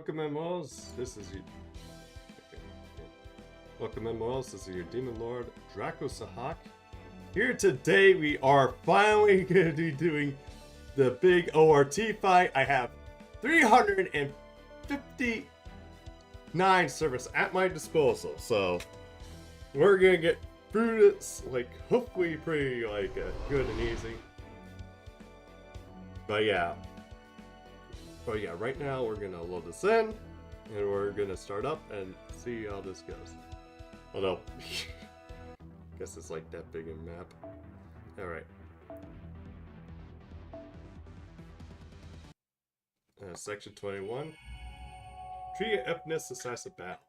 Welcome, MMOs. This is your... Welcome, MMOs. This is your Demon Lord, Draco Sahak. Here today, we are finally going to be doing the big ORT fight. I have 359 servers at my disposal, so we're going to get through this, like, hopefully pretty, like, good and easy. But yeah, right now we're gonna load this in, and we're gonna start up and see how this goes. Although, guess it's like that big a map. Alright. Section 21. Treat epicness decisive battle.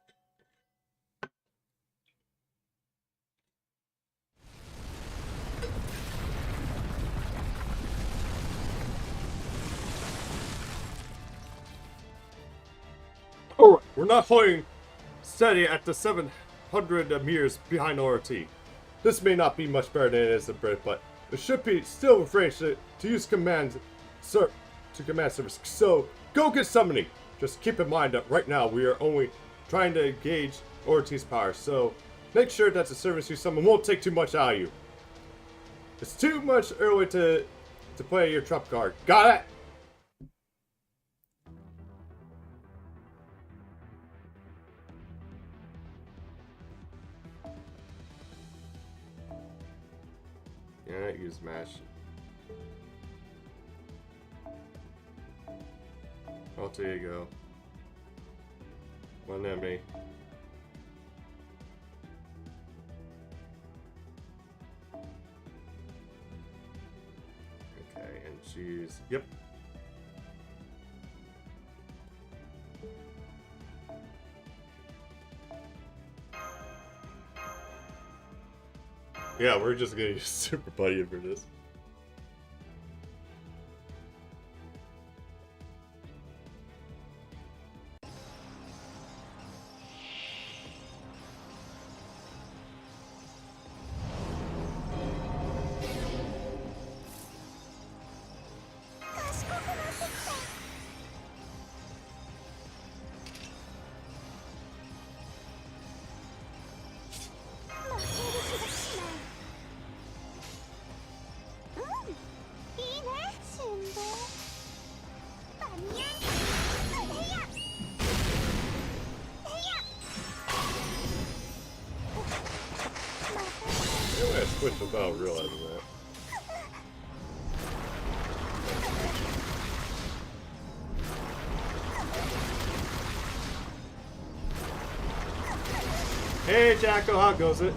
Alright, we're not holding steady at the 700 meters behind ORT. This may not be much better than it is in Brit, but it should be still within range to use command service. So go get summoning. Just keep in mind that right now we are only trying to gauge ORT's power, so make sure that the service you summon won't take too much out of you. It's too much early to play your trump card. Got it? Yeah, use mash. Oh, there you go. One enemy. Okay, and she's... Yep. Yeah, we're just gonna use Super Buddy for this. I switched without realizing that. Hey Jacko, how goes it?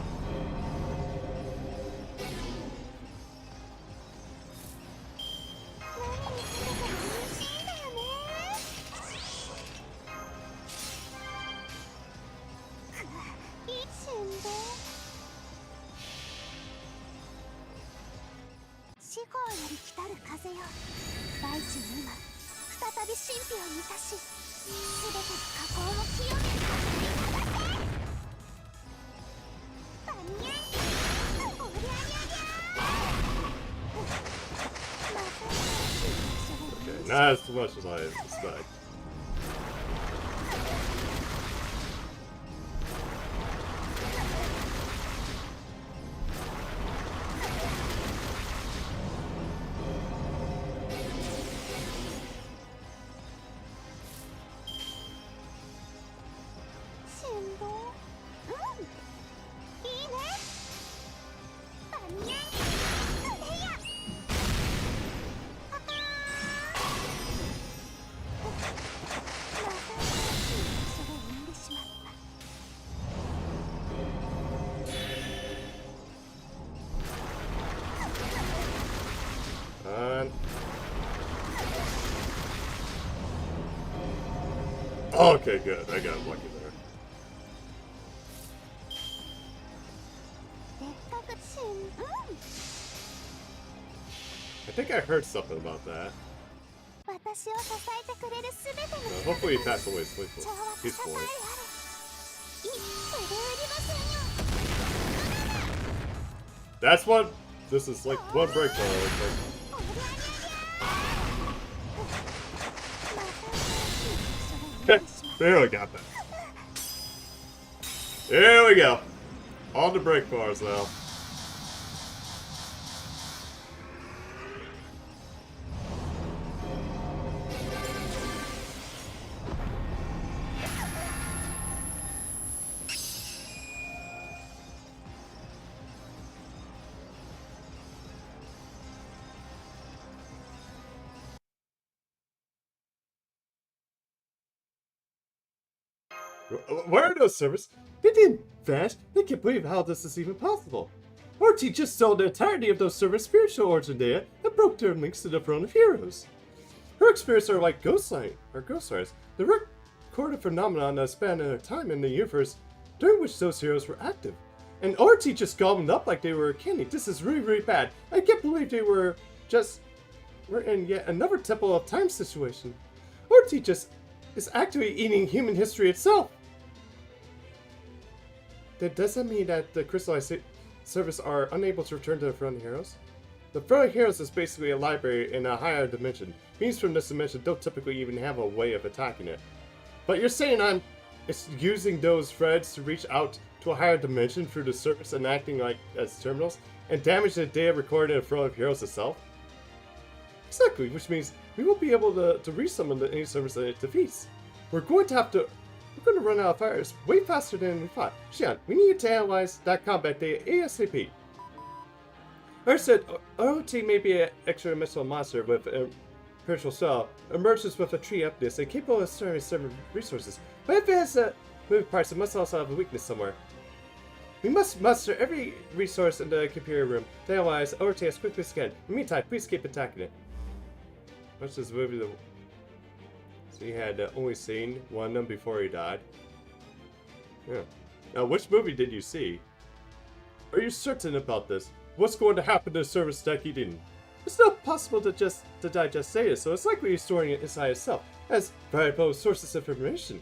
Not as much as I expect. Okay, good. I got lucky there. I think I heard something about that. Hopefully he passed away peacefully. That's what... This is like one break There we got that. There we go. On the brake bars now. Where are those servers? They didn't vanish. They can't believe how this is even possible. ORT just stole the entirety of those servers' spiritual origin data and broke their links to the Throne of Heroes. Her experiences are like ghost stories. The recorded phenomenon that span a time in the universe during which those heroes were active. And ORT just gobbled up like they were candy. This is really, really bad. I can't believe we're in yet another Temple of Time situation. ORT just is actually eating human history itself. Does that mean that the crystallized servers are unable to return to the Throne of Heroes? The Throne of Heroes is basically a library in a higher dimension. Beings from this dimension don't typically even have a way of attacking it. But you're saying it's using those threads to reach out to a higher dimension through the servers and acting like as terminals and damage the data recorded in the Throne of Heroes itself? Exactly, which means we won't be able to resummon any servers that it defeats. We're going to run out of fires way faster than we thought. Xian, we need to analyze that combat data ASAP. I said, OT may be an extra-dimensional monster with a spiritual cell, emerges with a tree up this and capable of storing several resources. But if it has moving parts, it must also have a weakness somewhere. We must muster every resource in the computer room to analyze OT as quickly as we can. In the meantime, please keep attacking it. Watch this movie. So he had only seen one of them before he died. Yeah. Now, which movie did you see? Are you certain about this? What's going to happen to the service deck he didn't? It's not possible to digest data, so it's likely he's storing it inside itself as valuable sources of information.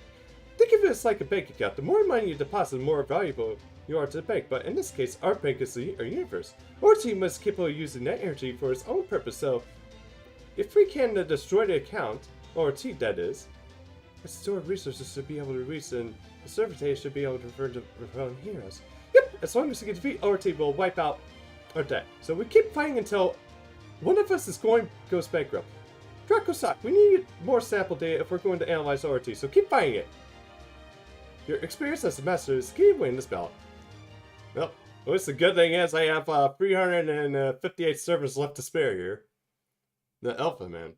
Think of it like a bank account. The more money you deposit, the more valuable you are to the bank. But in this case, our bank is our universe. Our team is capable of using that energy for its own purpose. So, if we can destroy the account, or T that is, the stored resources should be able to release, and the server data should be able to return to Throne of Heroes. Yep, as long as we can defeat ORT, we'll wipe out our deck. So we keep fighting until one of us goes bankrupt. Dracosak, we need more sample data if we're going to analyze ORT, so keep fighting it. Your experience as a master is key to winning this battle. Well, what's the good thing is I have 358 servers left to spare here. The Alpha Man.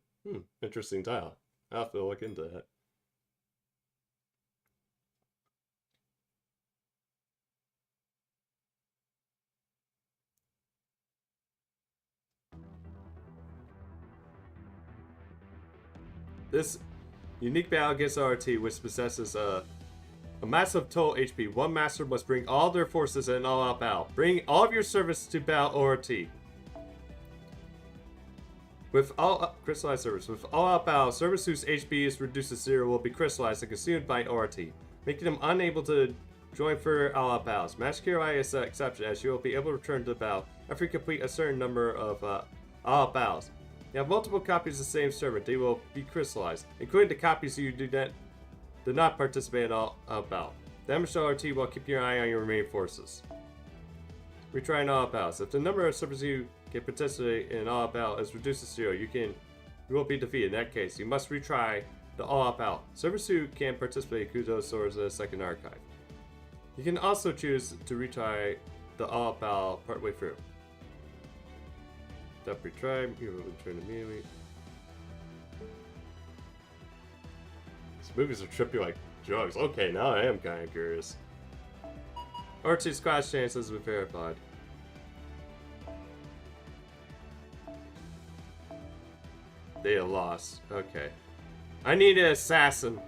Interesting title. I'll have to look into that. This unique battle against RT, which possesses a massive total HP. One master must bring all their forces in an all-out battle. Bring all of your servants to battle ORT. With all crystallized servers, with all-out battle, servers whose HP is reduced to 0 will be crystallized and consumed by ORT, making them unable to join further all-out battles. Match KRI is an exception, as you will be able to return to the battle after you complete a certain number of all-out battles. You have multiple copies of the same server; they will be crystallized, including the copies you did not participate in all-out battle. Damage to ORT while keeping your eye on your remaining forces. Retry an all-out battles. If the number of servers you can participate in an all-out battle is reduced to 0, you will be defeated. In that case, you must retry the all-out battle. Servers who can participate include those swords in the second archive. You can also choose to retry the all-out battle partway through. Stop retry, you will return immediately. These movies are trippy like drugs. Okay, now I am kind of curious. ORT squash chances were verified. They lost. Okay. I need an assassin.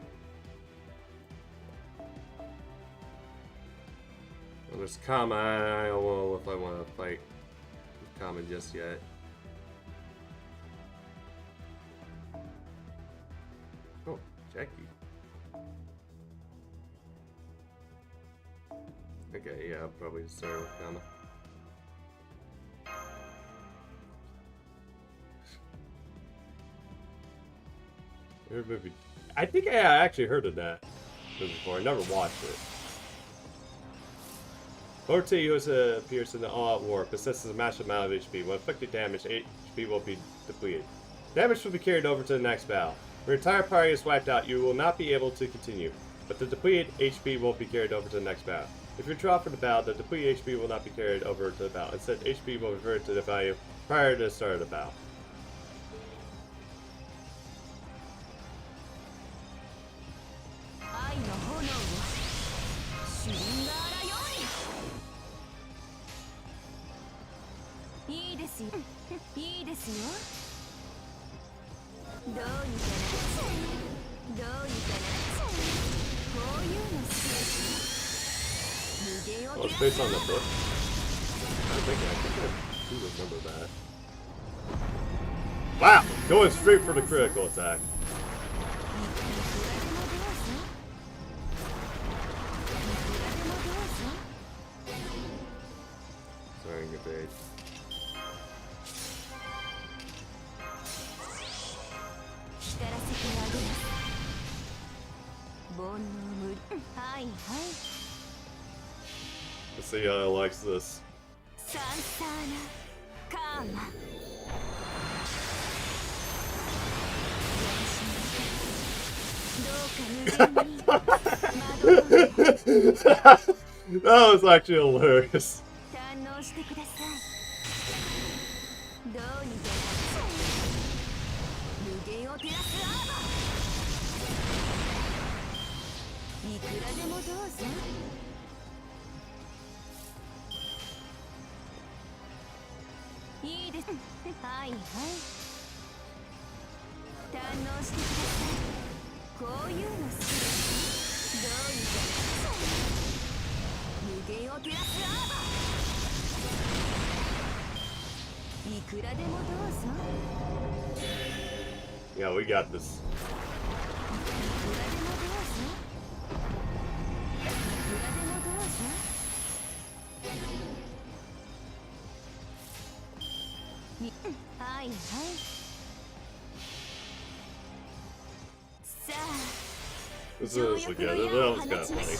Well, there's Kama. I don't know if I want to fight Kama just yet. Oh, Jackie. Okay, yeah, I'll probably start with Kama. I think I actually heard of that. this before. I never watched it. ORT appears in the all-out war, possesses a massive amount of HP. When inflicting damage, HP will be depleted. Damage will be carried over to the next battle. When your entire party is wiped out, you will not be able to continue, but the depleted HP will be carried over to the next battle. If you draw for the battle, the depleted HP will not be carried over to the battle. Instead, HP will revert to the value prior to the start of the battle. Oh, it's based on the book. I think I do remember that. Wow! Going straight for the critical attack. Sorry, evade. Let's see how he likes this. That was actually hilarious. Yeah, we got this. This is again, that was kind of funny.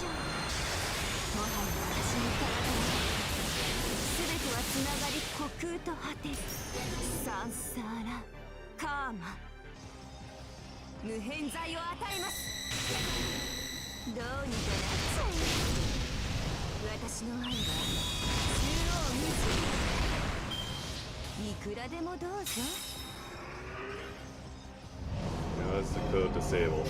Now that's the code disabled.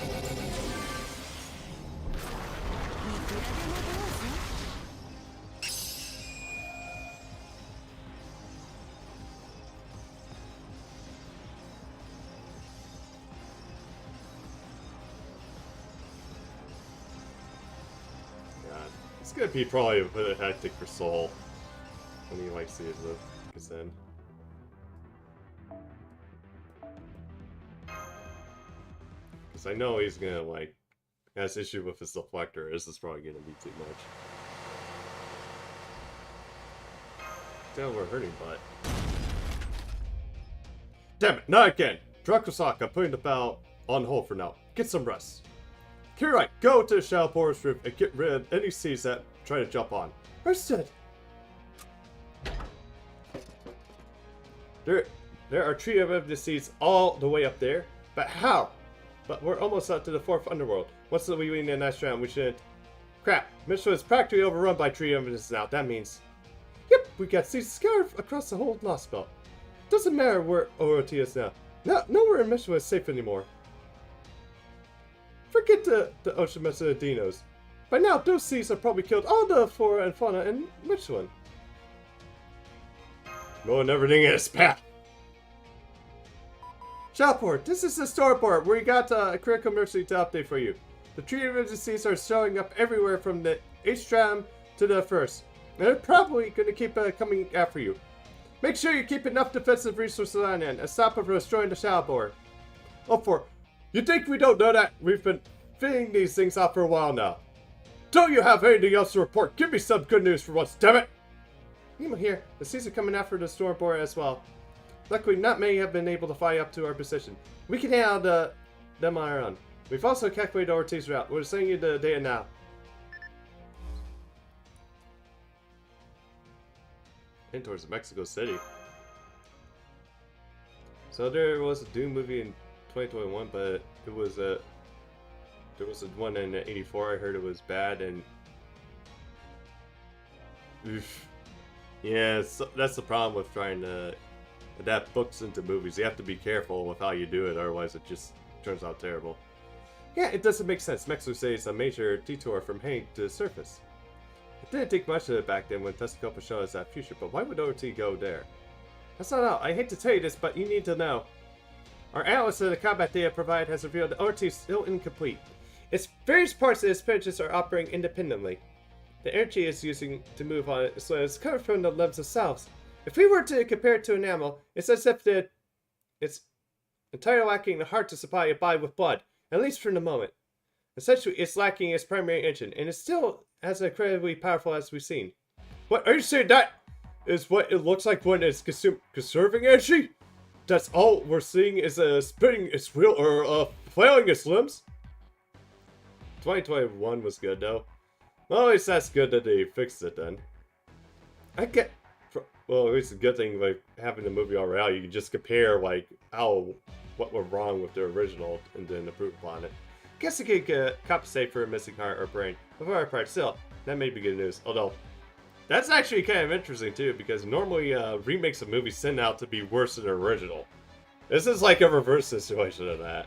It's gonna be probably a bit hectic for Soul when he like sees it, because then. Because I know he's gonna like has issue with his deflector. This is probably gonna be too much. Damn, we're hurting, but damn it, not again. Drakusaka, I'm putting the battle on hold for now. Get some rest. Kirai, go to the Shadow Porter's roof and get rid of any seeds that try to jump on. Understood. There are 3 of the seeds all the way up there. But how? But we're almost out to the 4th underworld. Once we win the next round, we shouldn't. Crap, Mission is practically overrun by 3 evidences now. That means. Yep, we got seeds scattered across the whole Lost Belt. Doesn't matter where ORT is now. Nowhere in Mission is safe anymore. Forget the ocean mess of the dinos. By now, those seas have probably killed all the flora and fauna in Michelin. Knowing everything in its path. Shellport, this is the storyboard where you got a critical mercy to update for you. The 3 emergencies are showing up everywhere from the H-Tram to the first. And they're probably going to keep coming after you. Make sure you keep enough defensive resources on hand and stop them from destroying the shellboard. Oh, for. You think we don't know that? We've been fitting these things out for a while now. Don't you have anything else to report? Give me some good news for once, damn it! Nemo here. The seas are coming after the stormboard as well. Luckily, not many have been able to fly up to our position. We can handle them on our own. We've also calculated ORT's route. We're sending you the data now. And towards Mexico City. So there was a Doom movie in 2021, but it was there was one in '84. I heard it was bad, and oof. Yeah, so that's the problem with trying to adapt books into movies. You have to be careful with how you do it, otherwise it just turns out terrible. Yeah, it doesn't make sense. Mexico City is a major detour from Hank to the surface. It didn't take much of it back then when Testacopa showed us that future, but why would ORT go there? That's not out. I hate to tell you this, but you need to know. Our analysis of the combat data provided has revealed that ORT is still incomplete. Its various parts of its pitches are operating independently. The energy it's using to move on it is coming from the limbs themselves. If we were to compare it to an animal, it's as if it's entirely lacking the heart to supply a body with blood, at least for the moment. Essentially, it's lacking its primary engine, and it's still as incredibly powerful as we've seen. What, are you saying that is what it looks like when it's conserving energy? That's all we're seeing is spinning its wheel or flailing its limbs? 2021 was good though. Well, at least that's good that they fixed it then. Well, at least a good thing like having the movie already out, you can just compare like what went wrong with the original and then improve upon it. Guess you could compensate for a missing heart or brain. Before part, still, that may be good news. Although, that's actually kind of interesting too, because normally remakes of movies tend out to be worse than the original. This is like a reverse situation of that,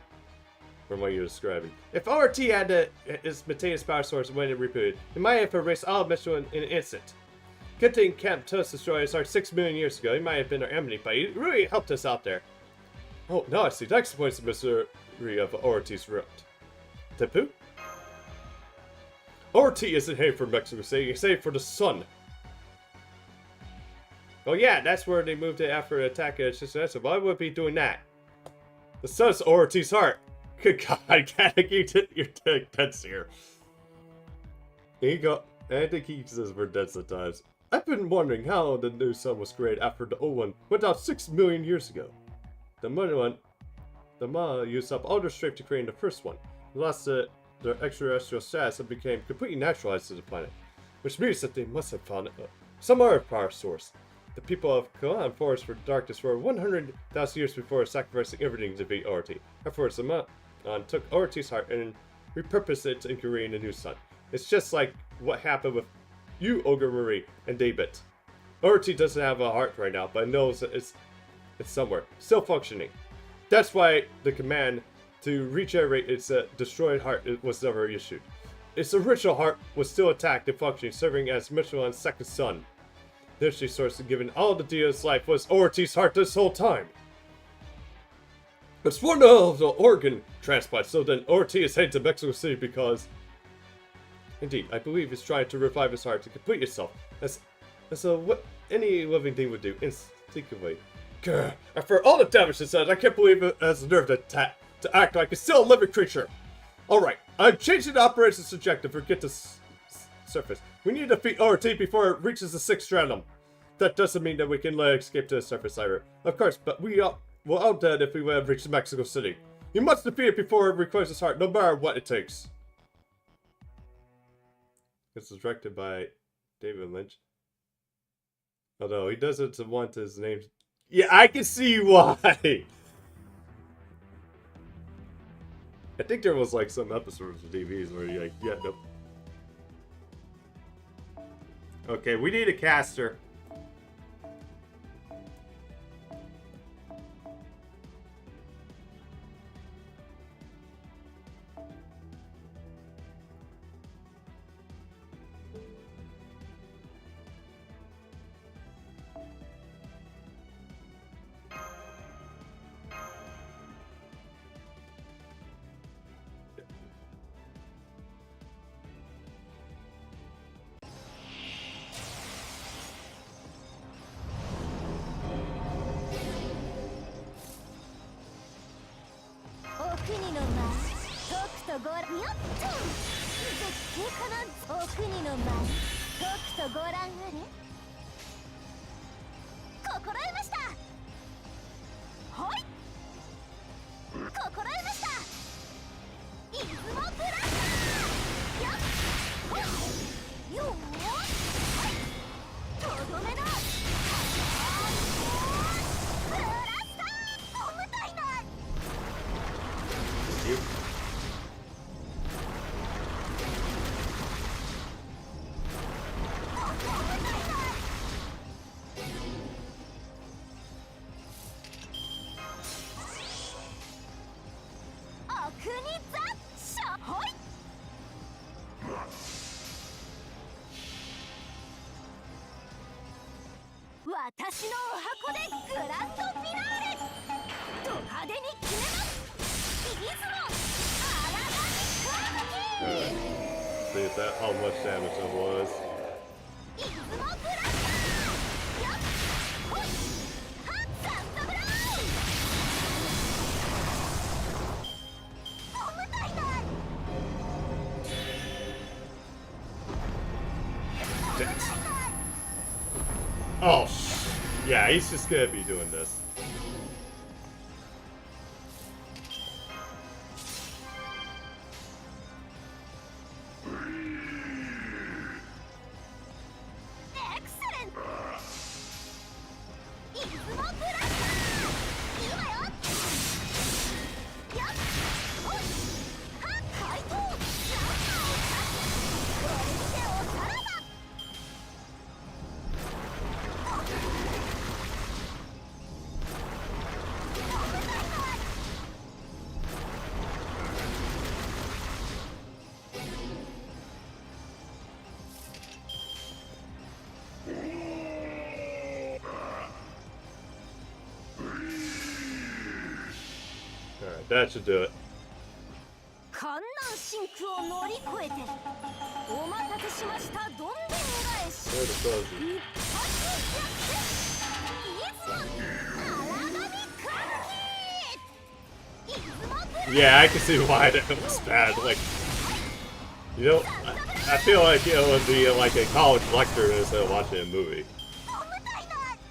from what you're describing. If ORT had its maintained power source when it rebooted, it might have erased all Mitchell in an instant. Good thing Camp Toast destroyed us 6 million years ago. He might have been our enemy, but he really helped us out there. Oh, now I see. That explains the mystery of ORT's route. Tepu? ORT isn't heading for Mexico City, it's heading for the sun. Oh yeah, that's where they moved it after the attack at Chichester. Why would it be doing that? The sun's ORT's heart. Good God, I gotta keep your pets here. There you go. I think he says we're dead sometimes. I've been wondering how the new sun was created after the old one went out 6 million years ago. The Ma used up all their strength to create the first one. They lost their extraterrestrial status and became completely naturalized to the planet, which means that they must have found some other power source. The people of Kalan Forest for darkness for 100,000 years before sacrificing everything to defeat ORT. Afterwards, the Ma took ORT's heart and repurposed it to create a new sun. It's just like what happened with you, Ogre Marie, and David. ORT doesn't have a heart right now, but it knows that it's somewhere, still functioning. That's why the command to regenerate its destroyed heart was never issued. Its original heart was still intact and functioning, serving as Michelin's second son. The energy source given all the Dio's life was ORT's heart this whole time. It's one of the organ transplant, so then ORT is heading to Mexico City because... Indeed, I believe it's trying to revive his heart to complete itself. That's what any living thing would do, instinctively. Grr. After all the damage it's done, I can't believe it has the nerve to act like it's still a living creature. Alright, I'm changing the operations objective. Forget the surface. We need to defeat ORT before it reaches the 6th stratum. That doesn't mean that we can let it escape to the surface either. Of course, but we're all dead if we have reached Mexico City. You must defeat it before it requires its heart, no matter what it takes. This is directed by David Lynch. Although he doesn't want his name. Yeah, I can see why. I think there was like some episodes of DVDs where you're like, yeah, nope. Okay, we need a caster. 私のお箱でグランドフィナーレ。ド派手に決めます。イギズモアラガニクラムキー。 See if that how much damage it was. イギズモグランドよっほいハッサンドブラウン。ゴムタイガー。 Oh, yeah, he's just gonna be doing this. Excellent. イズモブラスター。いいわよ。よっほいはっ怪盗ランナーを刺す。これにておさらば。 Alright, that should do it. 観難深苦を乗り越えてお待たせしましたどんでん返し Where the fuck is 一発逆転イズモアラガニクラムキー。イズモブラ he? Yeah, I can see why that was bad. Like, you know, I feel like it would be like a college lecture instead of watching a movie. ゴムタイガー。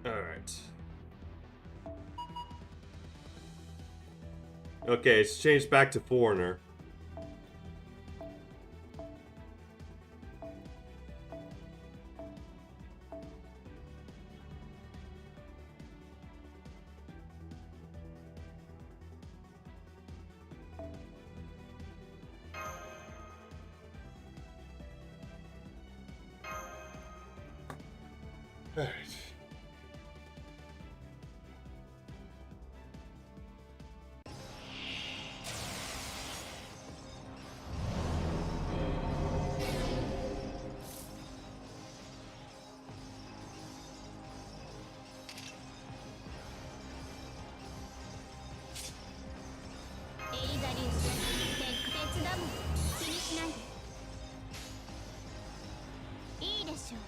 Alright. Okay, it's changed back to Foreigner. Alright.いいでしょう。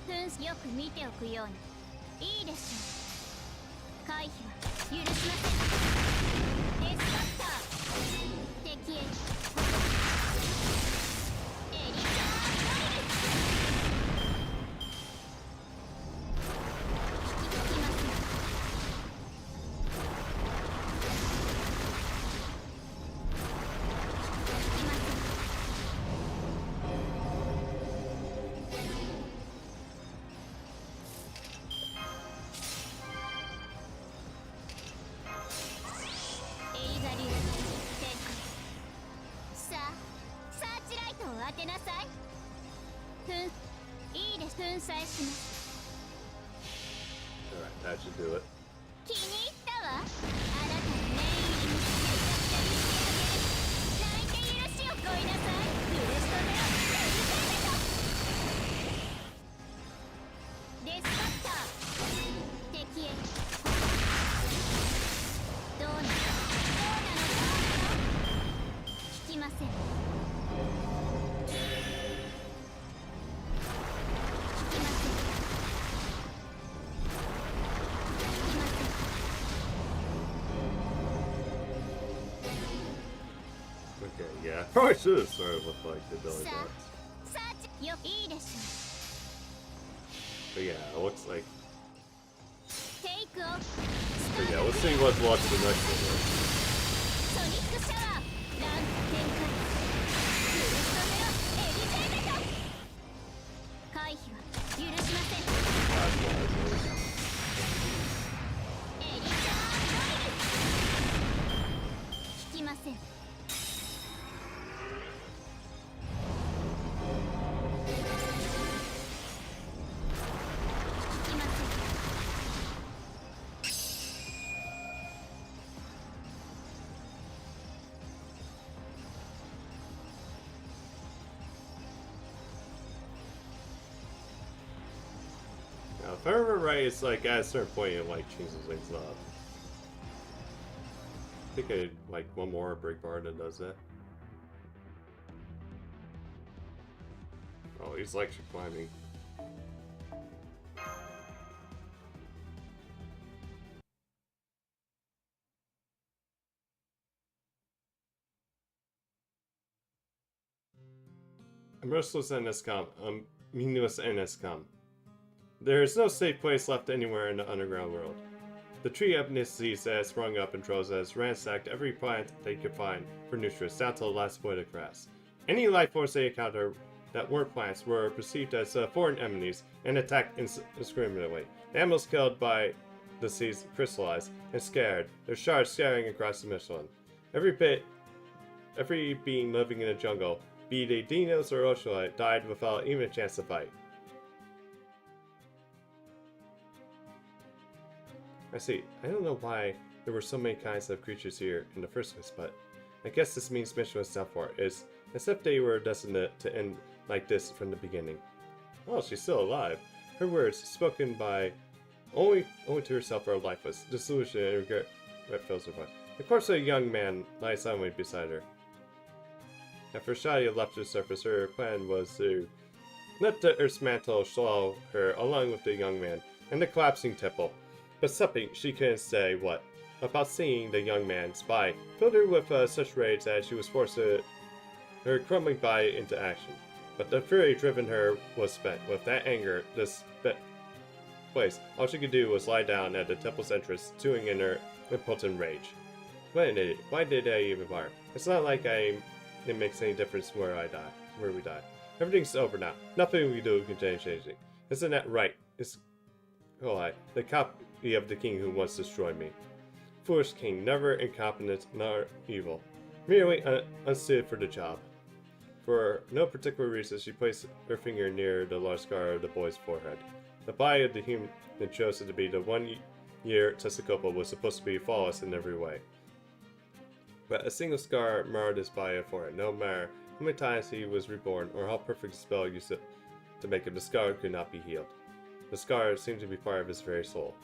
分よく見ておくように。いいでしょう。回避は許しません。エスカッター敵へエリザードリル。引きつきません。 当てなさい。いいです。粉砕します。 Alright, that should do it. 気に入ったわ。あなたの念入りに泣いて許しをこいなさい。許しとねデスカッター敵へ。どうなの聞きません。 Okay, yeah. Probably should have started with like the belly buttons. But yeah, it looks like. But yeah, let's see what's watching the next one is. ソニックシャワーラン展開。ユーストネオエリゼーベト。回回避は許しません。エリザードリル。引きません。Now, if I remember right, it's like at a certain point it like changes things up. I think I like one more break bar that does that. Oh, he's lecture climbing. A merciless NSCOM, meaningless NSCOM. There is no safe place left anywhere in the underground world. The tree of ethnicies that has sprung up in droves has ransacked every plant they could find for nutrients down to the last blade of grass. Any life force they encountered that weren't plants were perceived as foreign enemies and attacked indiscriminately. The animals killed by the seas crystallized and scattered, their shards scattering across the Michelin. Every being living in the jungle, be they dinos or Oshulite, died without even a chance to fight. I see. I don't know why there were so many kinds of creatures here in the first place, but I guess this means mission was done for. It's as if they were destined to end like this from the beginning. Oh, she's still alive. Her words, spoken by only to herself, are lifeless. Disillusion and regret fills her voice. The corpse of a young man lies silently beside her. After Shadia left the surface, her plan was to let the Earth's mantle swallow her along with the young man and the collapsing temple. But something she couldn't say what about seeing the young man spy filled her with such rage that she was forced to her crumbling body into action. But the fury driven her was spent. With that anger, this place, all she could do was lie down at the temple's entrance, stewing in her impotent rage. What an idiot! Why did I even bother? It's not like it makes any difference where we die. Everything's over now. Nothing we do can change anything. Isn't that right? It's the copy of the king who once destroyed me. Foolish king, never incompetent nor evil, merely unsuited for the job. For no particular reason, she placed her finger near the large scar of the boy's forehead. The body of the human chosen to be the 1 year Testacopa was supposed to be flawless in every way. But a single scar marred his body and forehead. No matter how many times he was reborn or how perfect a spell used to make him, the scar could not be healed. The scar seemed to be part of his very soul.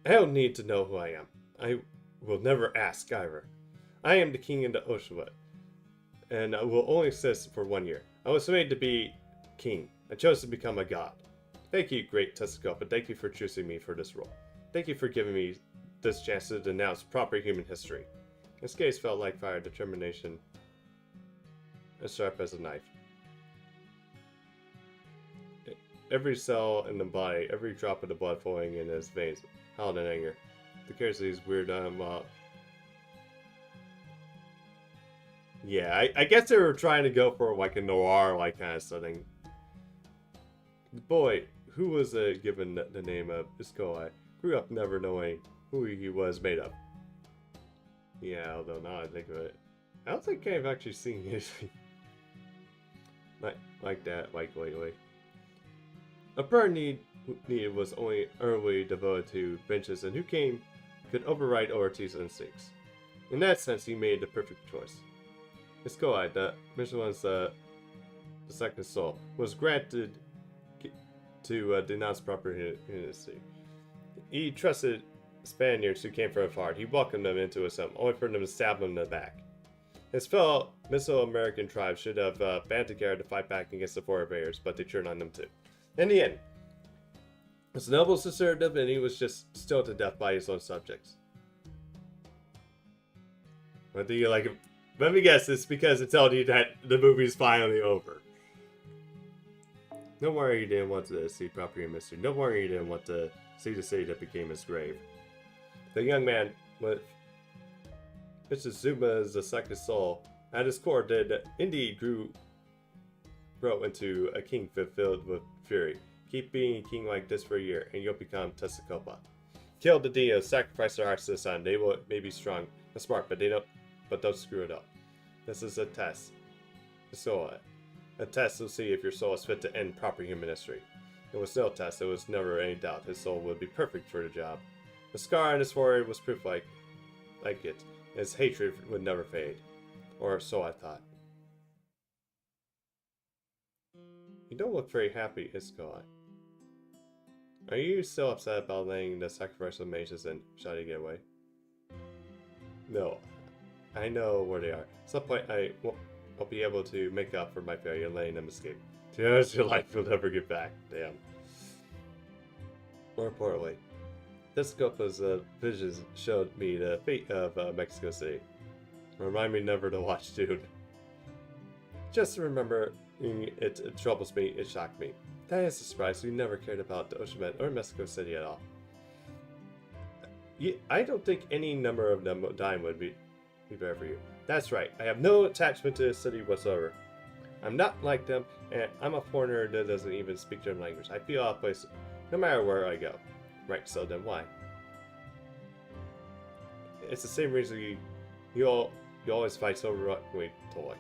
I don't need to know who I am. I will never ask either. I am the king of the Oshawott, and I will only exist for 1 year. I was made to be king. I chose to become a god. Thank you, great Testacopa. Thank you for choosing me for this role. Thank you for giving me this chance to denounce proper human history. His gaze felt like fire, determination as sharp as a knife. Every cell in the body, every drop of the blood flowing in his veins, howled in anger. The characters of these weird, yeah, I guess they were trying to go for like a noir like kind of setting. The boy, who was given the name of Iskoi, grew up never knowing who he was made of. Yeah, although now I think of it, I don't think I've actually seen anything like that lately. A bird needed was only early devoted to vengeance, and who could override ORT's instincts. In that sense, he made the perfect choice. Iskoi, the Michelin's the second soul, was granted to denounce proper humanity. He trusted Spaniards who came from afar. He welcomed them into his home, only for them to stab him in the back. His fellow Mesoamerican tribes should have banded together to fight back against the foreign invaders, but they turned on them too. In the end, his nobles deserted him, and he was just stoned to death by his own subjects. What do you like? Let me guess, it's because it tells you that the movie's finally over. No wonder he didn't want to see proper mystery. No wonder he didn't want to see the city that became his grave. The young man with Mr. Zuma's the second soul At his core, did indeed grow into a king filled with fury. Keep being a king like this for a year, and you'll become Testacopa. Kill the Dino, sacrifice their hearts to the sun. They may be strong and smart, but don't screw it up. This is a test. A test to see if your soul is fit to end proper human history. It was no test, there was never any doubt his soul would be perfect for the job. The scar on his forehead was proof like it. His hatred would never fade. Or so I thought. You don't look very happy, Iskoai. Are you still upset about letting the sacrificial mages and Shadi get away? No. I know where they are. At some point I'll be able to make up for my failure in letting them escape. To be honest, your life will never get back. Damn. More importantly, Testacopa's visions showed me the fate of Mexico City. Remind me never to watch Dune. Just remember, it troubles me, it shocked me. That is a surprise, we never cared about the Ocean or Mexico City at all. I don't think any number of them dying would be fair for you. That's right, I have no attachment to the city whatsoever. I'm not like them, and I'm a foreigner that doesn't even speak their language. I feel out of place no matter where I go. Right, so then why? It's the same reason you always fight so wait, Tolek.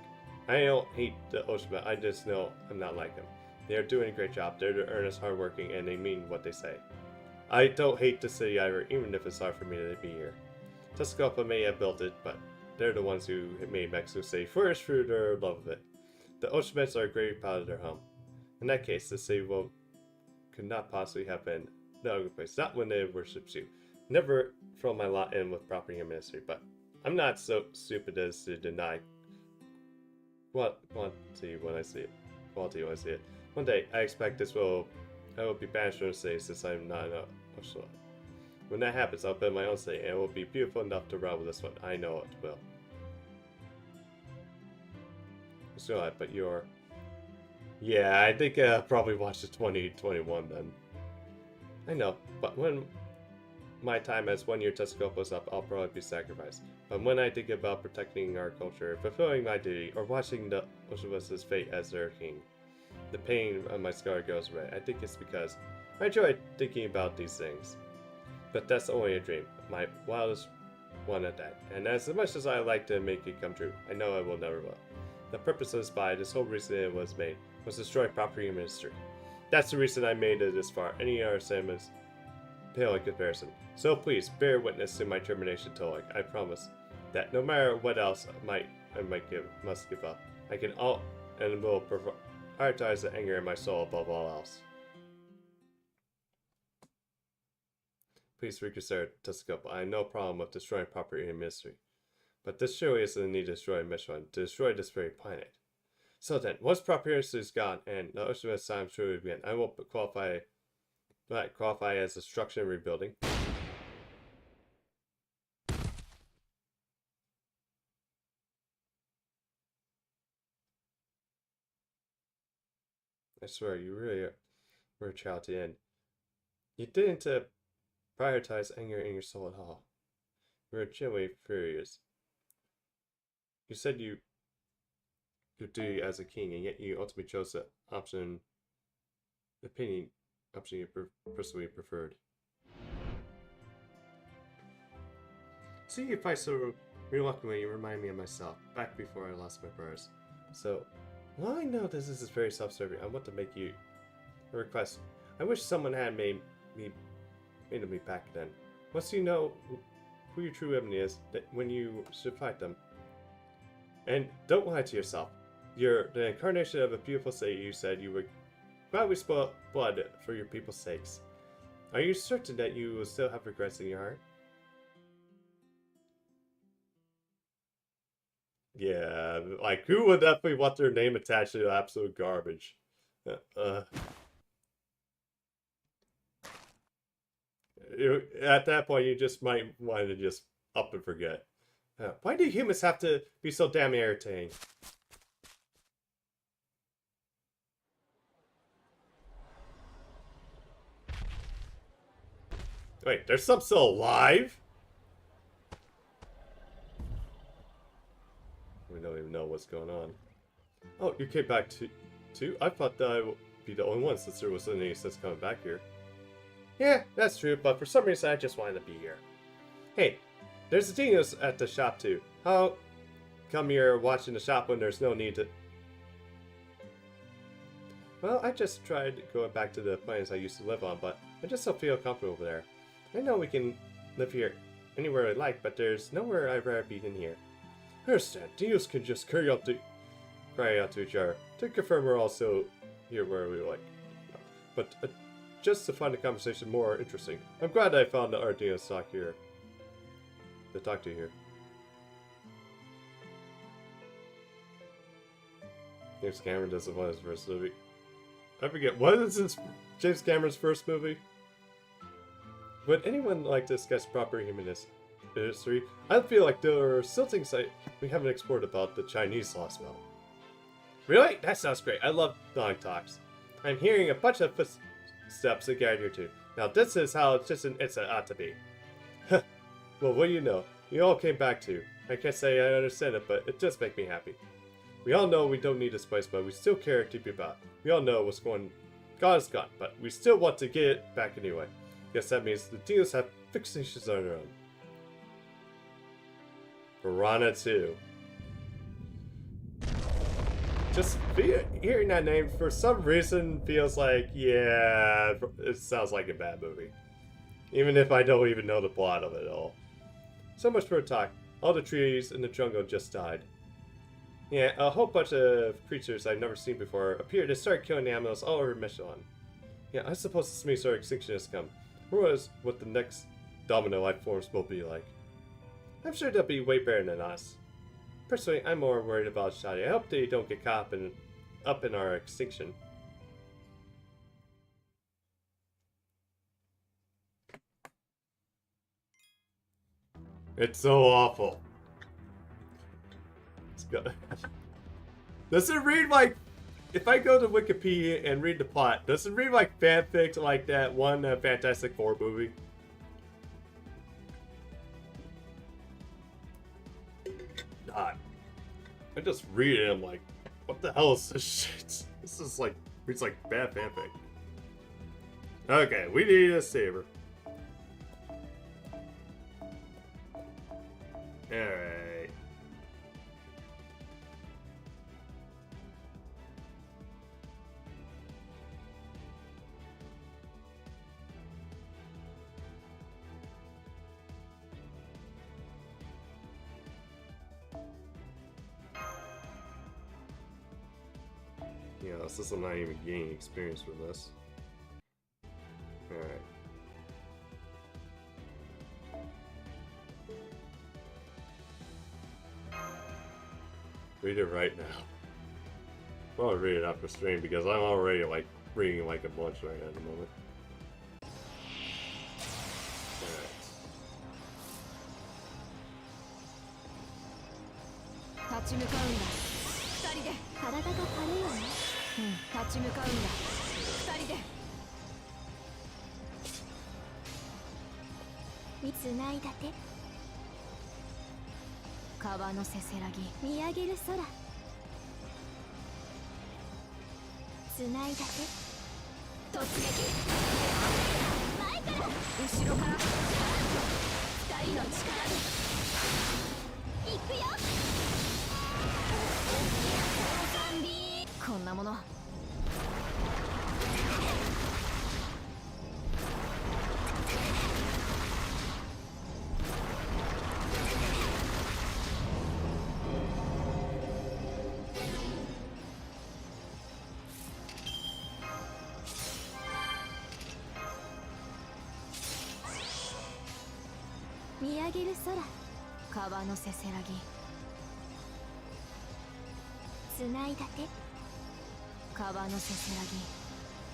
I don't hate the Ocean, I just know I'm not like them. They are doing a great job. They're earnest, hardworking, and they mean what they say. I don't hate the city either, even if it's hard for me to be here. Testacopa may have built it, but they're the ones who made Mexico City first through their love of it. The Oshmets are very proud of their home. In that case, the city could not possibly have been the other place. Not when it worships you. Never throw my lot in with property and ministry, but I'm not so stupid as to deny quality when I see it. One day, I expect I will be banished from the city since I'm not an Oshla. When that happens, I'll build my own city, and it will be beautiful enough to run with this one. I know it will. So, but you're... Yeah, I think I'll probably watch the 2021 then. I know, but when my time as 1 year Testacopa is up, I'll probably be sacrificed. But when I think about protecting our culture, fulfilling my duty, or watching the Oshawa's fate as their king, the pain on my scar goes away. I think it's because I enjoy thinking about these things. But that's only a dream, my wildest one at that. And as much as I like to make it come true, I know I will never will. The purpose of this spy, this whole reason it was made, was to destroy property and ministry. That's the reason I made it this far. Any other sentiments pale in comparison. So please, bear witness to my termination, Tolek. I promise that no matter what else I must give up, I can and will prioritize the anger in my soul above all else. Please reconsider, Testacopa. I have no problem with destroying property and ministry. But this surely isn't the need to destroy Michelin, to destroy this very planet. So then, once property is gone and the Ocean time truly begin, I will qualify as destruction and rebuilding. I swear, you really were a child to the end. You didn't prioritize anger in your soul at all. You were genuinely furious. You said your duty as a king, and yet you ultimately chose the option you personally preferred. See, you fight so reluctantly, you remind me of myself, back before I lost my brothers. So, while I know this is very self-serving, I want to make you a request. I wish someone had made me back then. Once you know who your true enemy is, that when you should fight them. And don't lie to yourself. You're the incarnation of a beautiful city. You said you would gladly spill blood for your people's sakes. Are you certain that you will still have regrets in your heart? Yeah, like who would definitely want their name attached to absolute garbage? At that point, you just might want to just up and forget. Why do humans have to be so damn irritating? Wait, there's some still alive? We don't even know what's going on. Oh, you came back too? I thought that I would be the only one since there wasn't any sense coming back here. Yeah, that's true, but for some reason I just wanted to be here. Hey, there's the dinos at the shop too. How come you're watching the shop when there's no need to... Well, I just tried going back to the plains I used to live on, but I just don't feel comfortable over there. I know we can live here anywhere I like, but there's nowhere I'd rather be than here. I understand. Dinos can just cry out to each other. To confirm we're also here where we like. But just to find the conversation more interesting, I'm glad I found the other dinos to talk to here. James Cameron doesn't want his first movie. I forget, what is this James Cameron's first movie? Would anyone like to discuss proper human history? I feel like there are still things we haven't explored about the Chinese lost belt. Really? That sounds great. I love long talks. I'm hearing a bunch of footsteps again here too. Now this is how it ought to be. Well, what do you know? You all came back too. I can't say I understand it, but it just makes me happy. We all know we don't need this place, but we still care deeply about it. We all know what's gone is gone, but we still want to get it back anyway. Guess that means the dinos have fixations on their own. Piranha 2. Just hearing that name for some reason feels like, yeah, it sounds like a bad movie. Even if I don't even know the plot of it all. So much for a talk. All the trees in the jungle just died. Yeah, a whole bunch of creatures I've never seen before appeared to start killing animals all over Michelin. Yeah, I suppose this means our extinction has come. Who knows what the next domino life forms will be like. I'm sure they'll be way better than us. Personally, I'm more worried about Shadi. I hope they don't get caught up in our extinction. It's so awful. Does it read like... If I go to Wikipedia and read the plot, does it read like fanfic like that one Fantastic Four movie? God. I just read it and I'm like, what the hell is this shit? This is like, reads like bad fanfic. Okay, we need a saber. Alright. Yeah, this is not even gaining experience from this. Alright. Read it right now. I'll read it after stream because I'm already like reading like a bunch right now at the moment. Alright. 川のせせらぎ見上げる空つないだて突撃前から後ろから二人の力で行くよこんなもの見上げる空川のせせらぎつないだて川のせせらぎ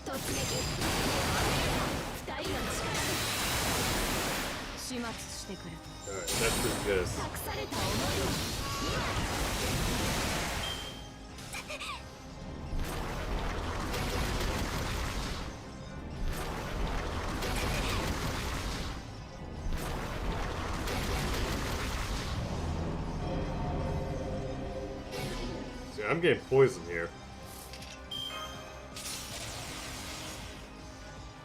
突撃二人の力で始末してくる隠された思いを I'm getting poisoned here.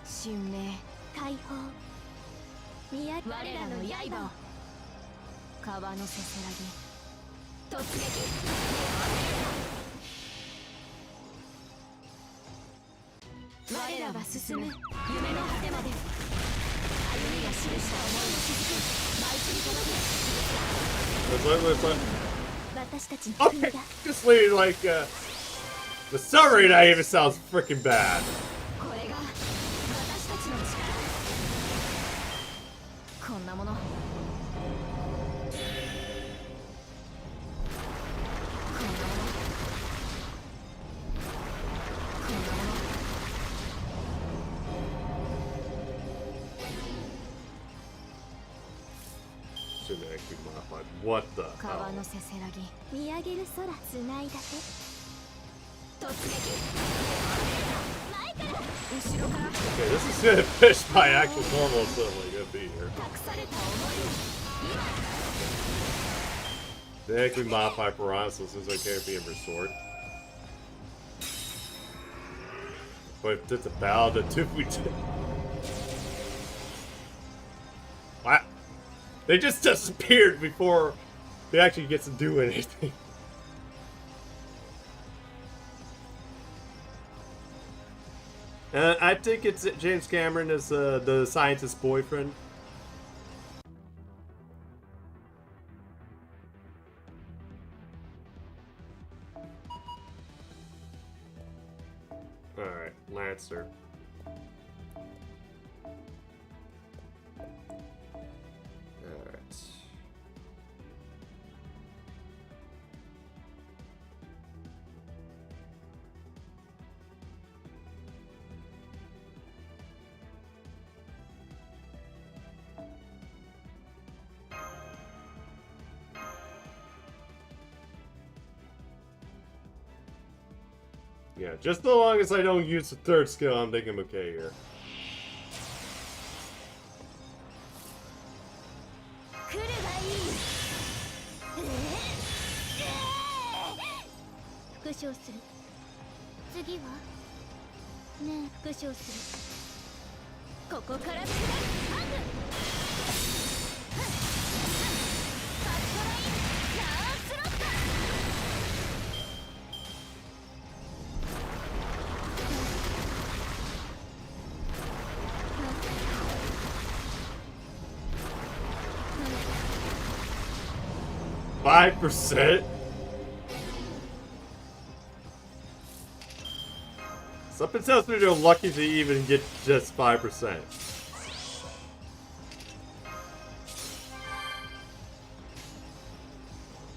春明解放我らの刃を川のせせらぎ突撃我らは進む夢の果てまで歩みが記した思いの続き舞いに届け Listen. 私たちの国 Okay, だ just literally like, the summary that even sounds freaking bad. これが私たちの力こんなものこんなものこんなもの Shouldn't actually modified. What the 川 hell? のせせらぎ見上げる空つないだて突撃前から後ろから Okay, this is gonna fish by actual normal stuff like gonna be here. 託された思いを They actually modify Piranha so since I can't be restored. But if it's a battle, the two we did. What? They just disappeared before they actually get to do anything. I think it's James Cameron as the scientist's boyfriend. Alright, Lancer. Alright. Yeah, just as long as I don't use the third skill, I'm thinking I'm okay here. 来るがいい復唱する次はねえ復唱するここからハングパッドラインナースロッタ 5%? Something tells me they're lucky to even get just 5%.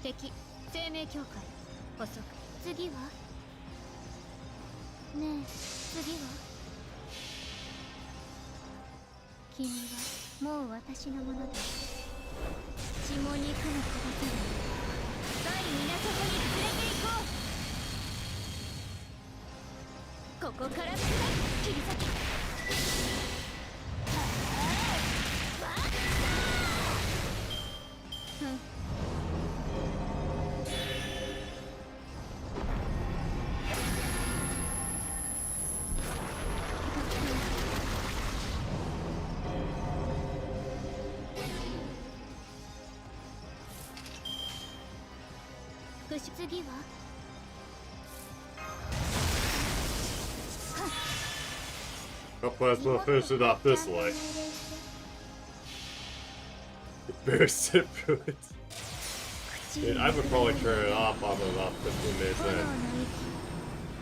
敵生命協会捕捉次はねえ次は君はもう私のものだ血も肉も届ける深い港に連れて行こうここから切り裂け次は I'll we'll finish it off this way. Very simple. Dude, I would probably turn it off on about 15 minutes in.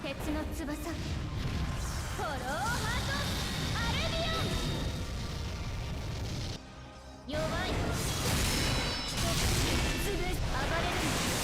鉄の翼フォローハートアルビオン弱いすぐ暴れる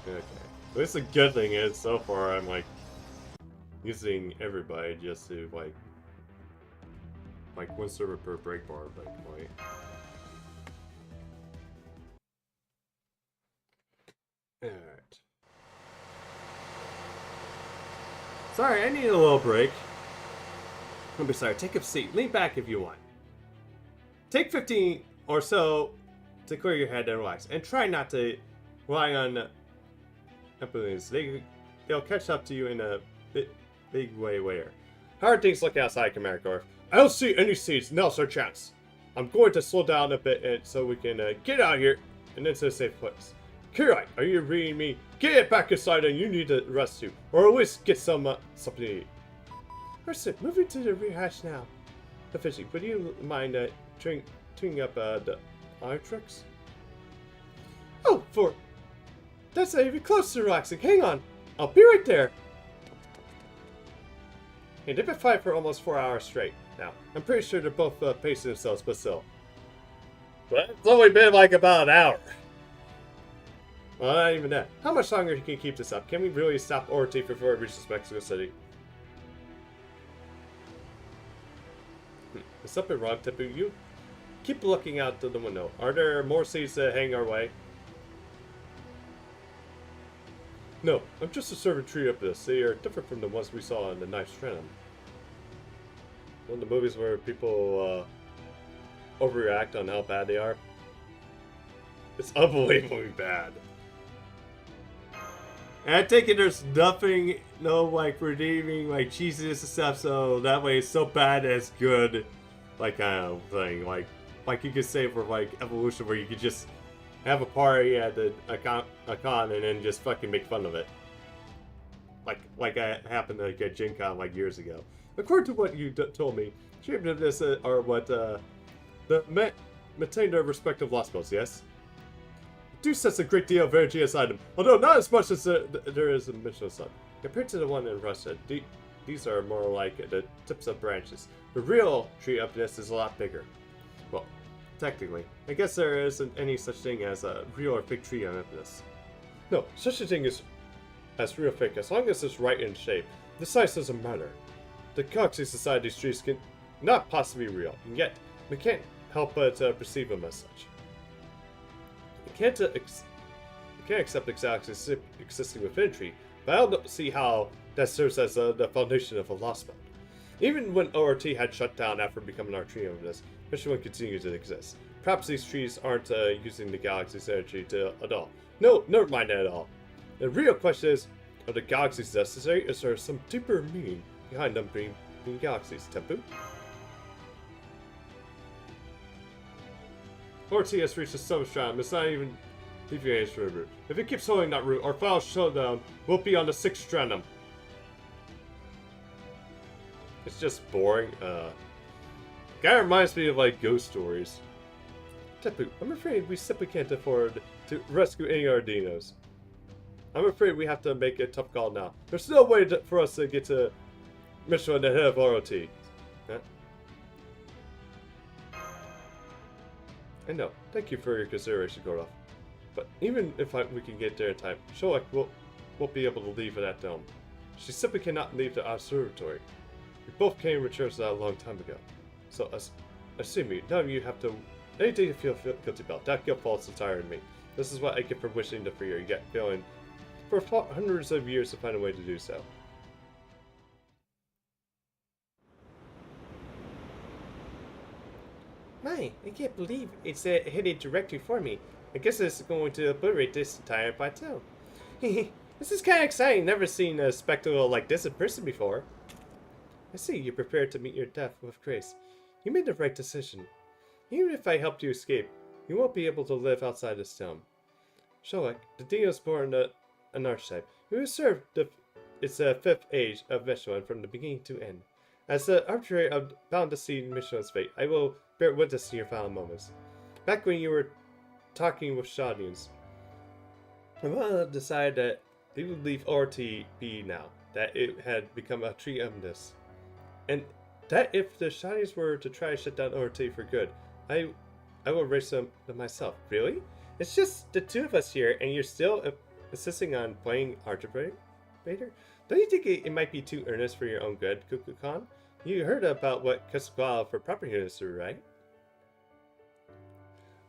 Okay. At least the good thing is, so far, I'm like using everybody just to like one server per break bar, like. Alright. Sorry, I need a little break. Don't be sorry, take a seat. Lean back if you want. Take 15 or so to clear your head and relax. And try not to rely on employees. They'll catch up to you in a big way later. How are things looking outside, Commander Gorf? I don't see any seats. Now's our chance. I'm going to slow down a bit so we can get out of here and into a safe place. Kirai, are you reading me? Get it back inside and you need to rest too. Or at least get something to eat. Person, moving to the rehash now. Officially, would you mind tuning up the eye tricks? Oh, that's not even close to relaxing. Hang on, I'll be right there. And they've been fighting for almost 4 hours straight now. I'm pretty sure they're both pacing themselves, but still. But it's only been like about an hour. Well, not even that. How much longer can you keep this up? Can we really stop ORT before it reaches Mexico City? Is something wrong, Tipu? You keep looking out the window. Are there more seats that hang our way? No, I'm just observing tree up this. They are different from the ones we saw in the Knife Stranded. One of the movies where people overreact on how bad they are. It's unbelievably bad. And I take it there's nothing, no like redeeming like cheesiness and stuff, so that way it's so bad that it's good, like kind of thing. Like you could say for like Evolution, where you could just have a party at a con and then just fucking make fun of it. Like that happened like at Gen Con like years ago. According to what you told me, streams of this are what maintain their respective lost modes, yes? Do sense a great deal of energy inside them, although not as much as there is in Mission Sun. Compared to the one in Russia, these are more like the tips of branches. The real tree of this is a lot bigger. Well, technically, I guess there isn't any such thing as a real or fake tree on Epidus. No, such a thing as real fake, as long as it's right in shape. The size doesn't matter. The Galaxy Society's trees can not possibly be real, and yet we can't help but perceive them as such. We can't accept exactly existing within a tree, but I don't see how that serves as the foundation of a lost mode. Even when ORT had shut down after becoming our tree over this, Mission 1 continues to exist. Perhaps these trees aren't using the galaxy's energy at all. No, never mind that at all. The real question is, are the galaxies necessary, or is there some deeper meaning behind them being galaxies, Tempu? ORT has reached the summit strand, it's not even deviating from the route. If it keeps holding that route, our final showdown will be on the 6th strandum. It's just boring. Kinda reminds me of like ghost stories. Tepu, I'm afraid we simply can't afford to rescue any of our dinos. I'm afraid we have to make a tough call now. There's no way for us to get to Mission ahead of ROT. Huh? I know. Thank you for your consideration, Goroth. But even if we can get there in time, Sholek won't be able to leave that dome. She simply cannot leave the observatory. We both came and returned to that a long time ago. So, assume me, none of you have to anything to feel guilty about. That guilt falls entirely on me. This is what I get for wishing to free her, yet failing for hundreds of years to find a way to do so. My, I can't believe it's headed directly for me. I guess it's going to obliterate this entire plateau. This is kind of exciting. Never seen a spectacle like this in person before. I see you're prepared to meet your death with grace. You made the right decision. Even if I helped you escape, you won't be able to live outside this dome. Sholek, the Dino's born an archetype. He will serve its 5th age of Michelin from the beginning to end. As the arbitrator of bound to see Michelin's fate, I will bear witness to your final moments. Back when you were talking with Shadians, I decided that they would leave ORT be now, that it had become a tree of this. And that if the Shadians were to try to shut down ORT for good, I will race them myself. Really? It's just the two of us here, and you're still insisting on playing ORT Raider? Don't you think it might be too earnest for your own good, Kukulkan? You heard about what Kasquala for proper history, right?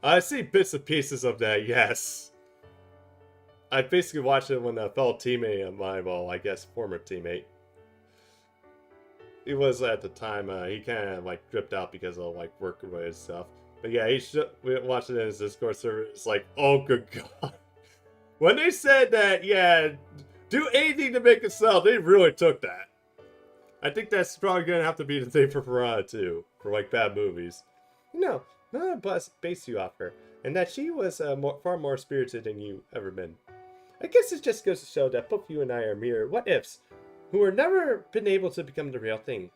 I see bits and pieces of that, yes. I basically watched it when a fellow teammate of mine, well, I guess former teammate. He was at the time, he kind of like dripped out because of like work related stuff. But yeah, we watched it in his Discord server. It's like, oh good god. When they said that, yeah, do anything to make it sell, they really took that. I think that's probably gonna have to be the thing for Piranha too, for like bad movies. No, none of us based you off her, and that she was far more spirited than you ever been. I guess it just goes to show that both you and I are mere what-ifs, who were never been able to become the real thing.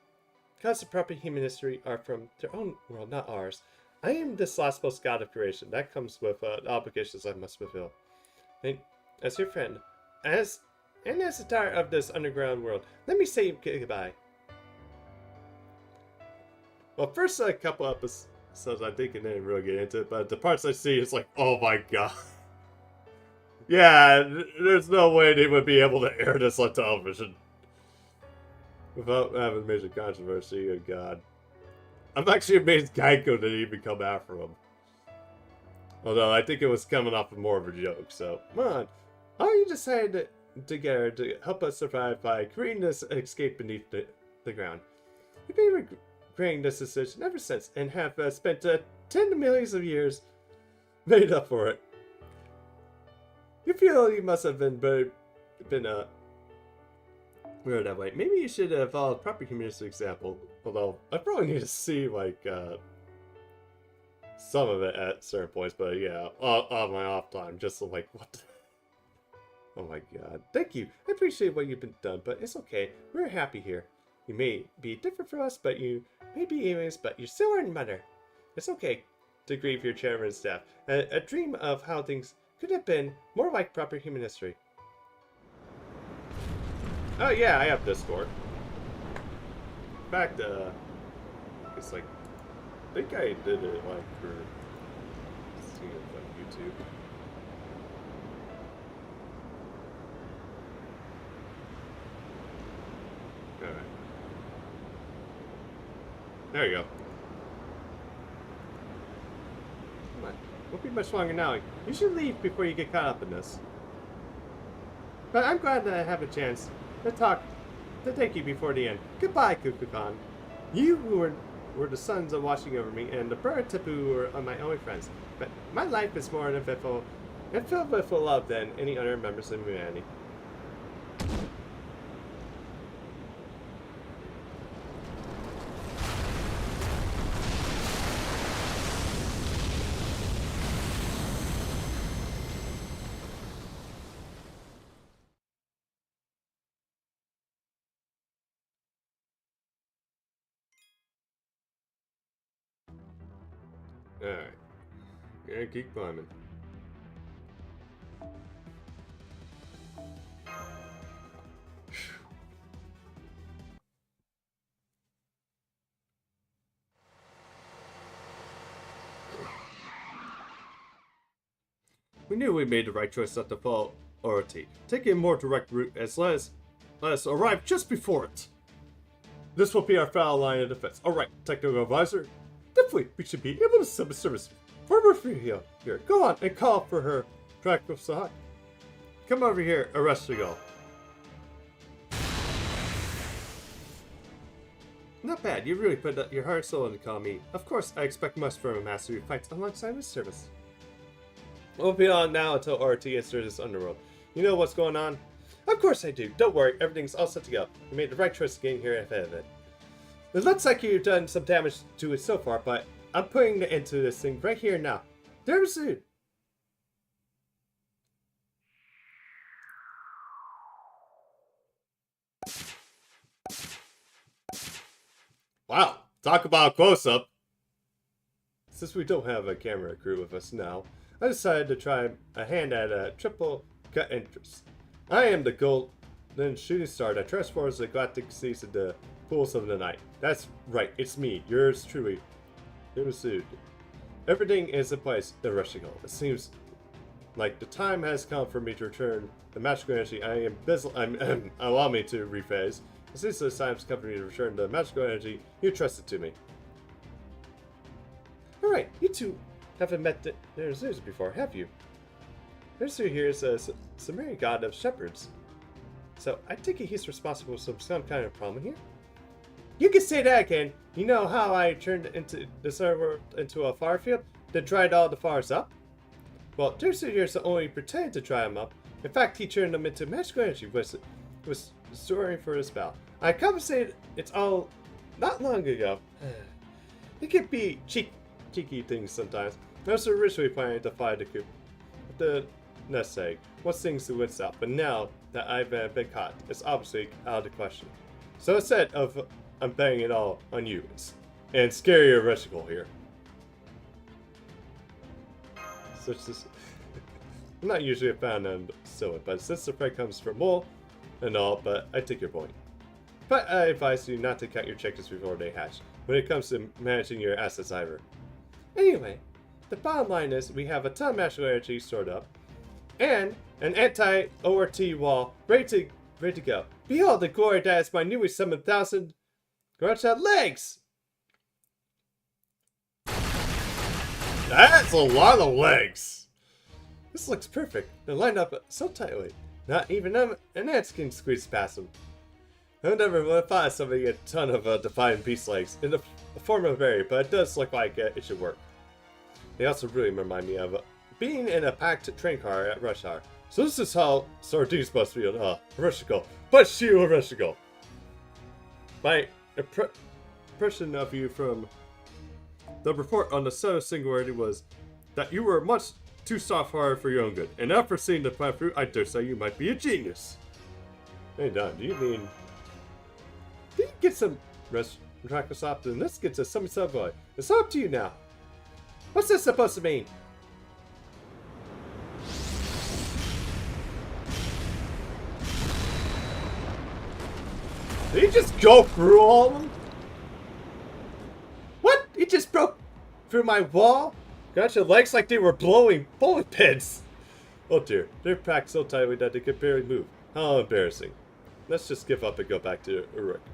Because the proper human history are from their own world, not ours. I am this last post god of creation. That comes with obligations I must fulfill. And as your friend, as the tire of this underground world, let me say goodbye. Well, first a couple episodes I think I didn't really get into it, but the parts I see, it's like, oh my god. Yeah, there's no way they would be able to air this on television without having major controversy. Oh god. I'm actually amazed Geico didn't even come after him. Although I think it was coming off of more of a joke, so come on. How you decided together to help us survive by creating this escape beneath the ground? We've been regretting this decision ever since and have spent 10 millions of years made up for it. You feel you must have been weird that way. Maybe you should follow the proper community example. Although I probably need to see like some of it at certain points, but yeah, on my off time, just like what the... Oh my god. Thank you. I appreciate what you've been done, but it's okay. We're happy here. You may be different from us, but you may be aliens, but you're still our mother. It's okay to grieve your chairman and staff. A dream of how things could have been more like proper human history. Oh yeah, I have Discord. In fact, it's like, I think I did it like for seeing it on YouTube. Alright. There you go. Come on. Won't be much longer now. You should leave before you get caught up in this. But I'm glad that I have a chance to thank you before the end. Goodbye, Kukulkan. You who were the suns of watching over me, and the bird Tapu were my only friends. But my life is more uneventful and filled with love than any other members of humanity. Alright. Gonna keep climbing. We knew we made the right choice not to follow ORT. Taking a more direct route as let us arrive just before it. This will be our foul line of defense. Alright, technical advisor. Definitely, we should be able to sub a service for Murphy here. Go on and call for her track of Sahai. Come over here, arrest go. Not bad, you really put your heart and soul into calling me. Of course, I expect much from a master who fights alongside his service. We'll be on now until ORT enters this underworld. You know what's going on? Of course I do. Don't worry, everything's all set to go. You made the right choice getting here ahead of it. It looks like you've done some damage to it so far, but I'm putting the end to this thing right here now. There was it. Wow, talk about a close-up. Since we don't have a camera crew with us now, I decided to try a hand at a triple cut entrance. I am the golden shooting star that transforms the galactic seas into pools of the night. That's right, it's me, yours truly. Everything is in place, the rushing hole. It seems Like, the time has come for me to return the magical energy I am allow me to rephrase. Since the time has come for me to return the magical energy you trusted to me. Alright, you two haven't met their Zeus before, have you? Zeus here is a Sumerian god of shepherds. So I take it he's responsible for some kind of problem here? You can say that again. You know how I turned into the server into a fire field that dried all the fires up? Well, Zeus here is only pretending to dry them up. In fact, he turned them into magical energy, was storing for a spell. I compensated it's all not long ago. It can be cheeky things sometimes. I was originally planning to fly the coop, the nest egg, once things went south, but now that I've been caught, it's obviously out of the question. So instead of I'm betting it all on you, and scary original here. I'm not usually a fan of Silly, but since the threat comes from Mole and all, but I take your point. But I advise you not to count your chickens before they hatch, when it comes to managing your assets either. Anyway, the bottom line is we have a ton of magical energy stored up, and an anti-ORT wall ready to go. Behold the glory that is my newly summoned 1,000 Gotcha legs! That's a lot of legs! This looks perfect. They're lined up so tightly. Not even an ant can squeeze past them. I never would have thought of somebody a ton of defiant beast legs in the form of a berry, but it does look like it should work. They also really remind me of being in a packed train car at rush hour. So this is how Sardines must feel. Rushical. But you, Rushical. My impression of you from the report on the set of Singularity was that you were much too soft-hearted for your own good. And after seeing the plant fruit, I dare say you might be a genius. Hey Don, do you mean... Did you get some rest Microsoft and let's get to some subway. It's up to you now. What's this supposed to mean? Did he just go through all of them? What? He just broke through my wall? Got your legs like they were blowing bullet pins. Oh dear, they're packed so tightly that they could barely move. How embarrassing. Let's just give up and go back to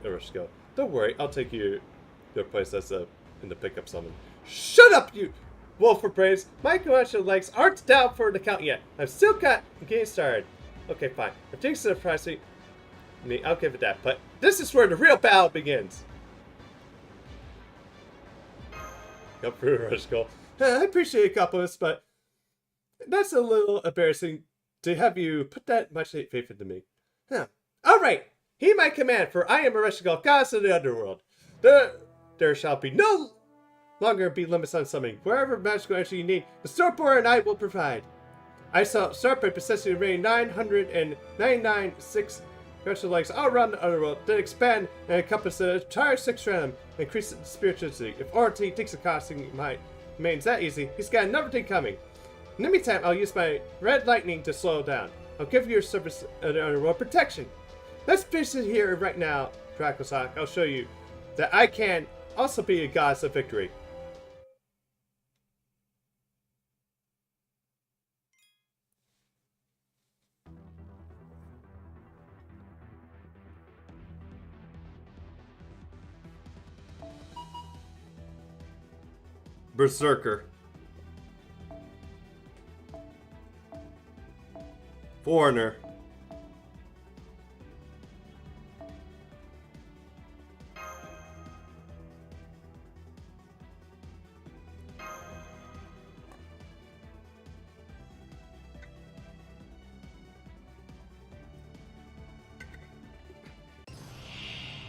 Urishko. Don't worry, I'll take you to a place that's in the pickup summon. Shut up, you wolf for praise. My Gotcha legs aren't down for the count yet. I'm still getting started. Okay, fine. If things surprise me, I'll give it that. But this is where the real battle begins. Go through Urishko. I appreciate compliments, but that's a little embarrassing to have you put that much faith into me. Huh. Alright, heed my command, for I am Urishko, goddess of the underworld. There shall be no longer be limits on summoning. Wherever magical energy you need, the Starborn and I will provide. I shall start by possessing the remaining 999.6 Gotcha legs all around the underworld, then expand and encompass the entire 6th realm, and increase its spirituality. If ORT thinks the costing remains that easy, he's got another thing coming. In the meantime, I'll use my red lightning to slow it down. I'll give your service the underworld protection. Let's finish it here right now, Dracosak. I'll show you that I can also be a goddess of victory. Berserker. Foreigner.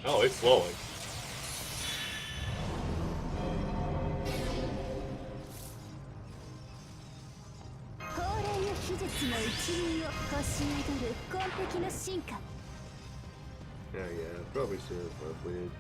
Oh, it's slowing. Yeah, probably should have played.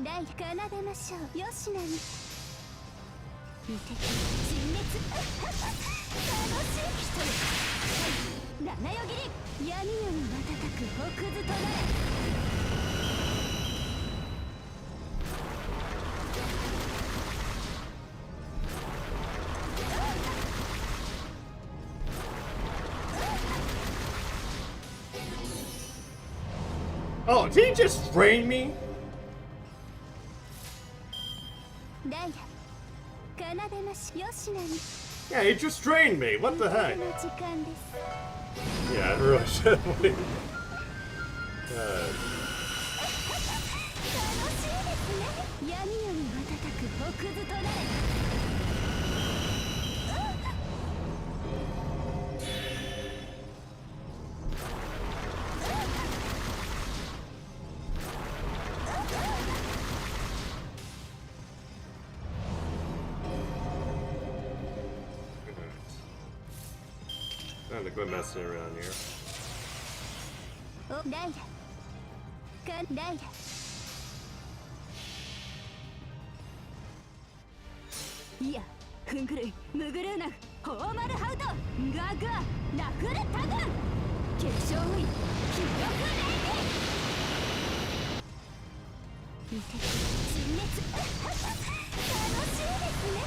奏でましょう。よしなに見て陳列楽しい人七よぎり闇より瞬く北図となれ。Oh, did he just drain me? ダイヤ奏でましよしなに Yeah, he just drained me. What the heck? の時間です。 Yeah, I really should have waited. 楽しいですね。闇より瞬く北図となれ。Time to quit messing around here. おダイヤダイヤいやふんぐるいムグルーナフホーマルハウトガガナフルタグン結晶ウイ記録レイ見て陳列楽しいですね。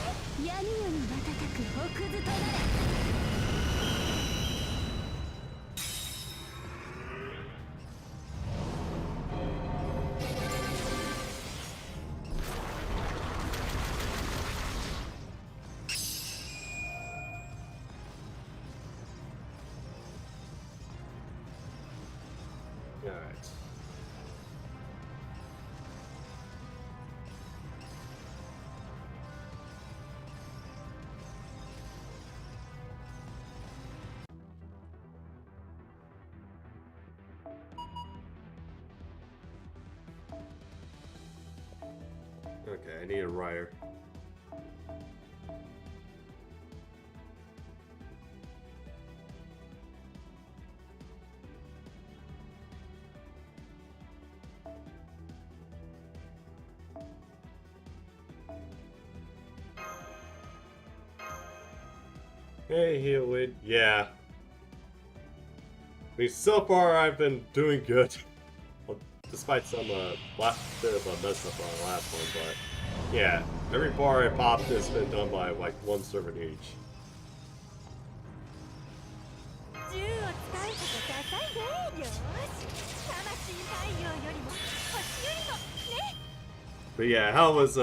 闇より瞬く北図となれ。Alright. Okay, I need a rider. Hey, Heelwood. Yeah. I mean, so far I've been doing good. Well, despite some bit of a mess up on the last one, but yeah, every bar I popped has been done by like one servant each. 銃を使うことダサいね。よーし魂太陽よりも星よりもね。 But yeah, how was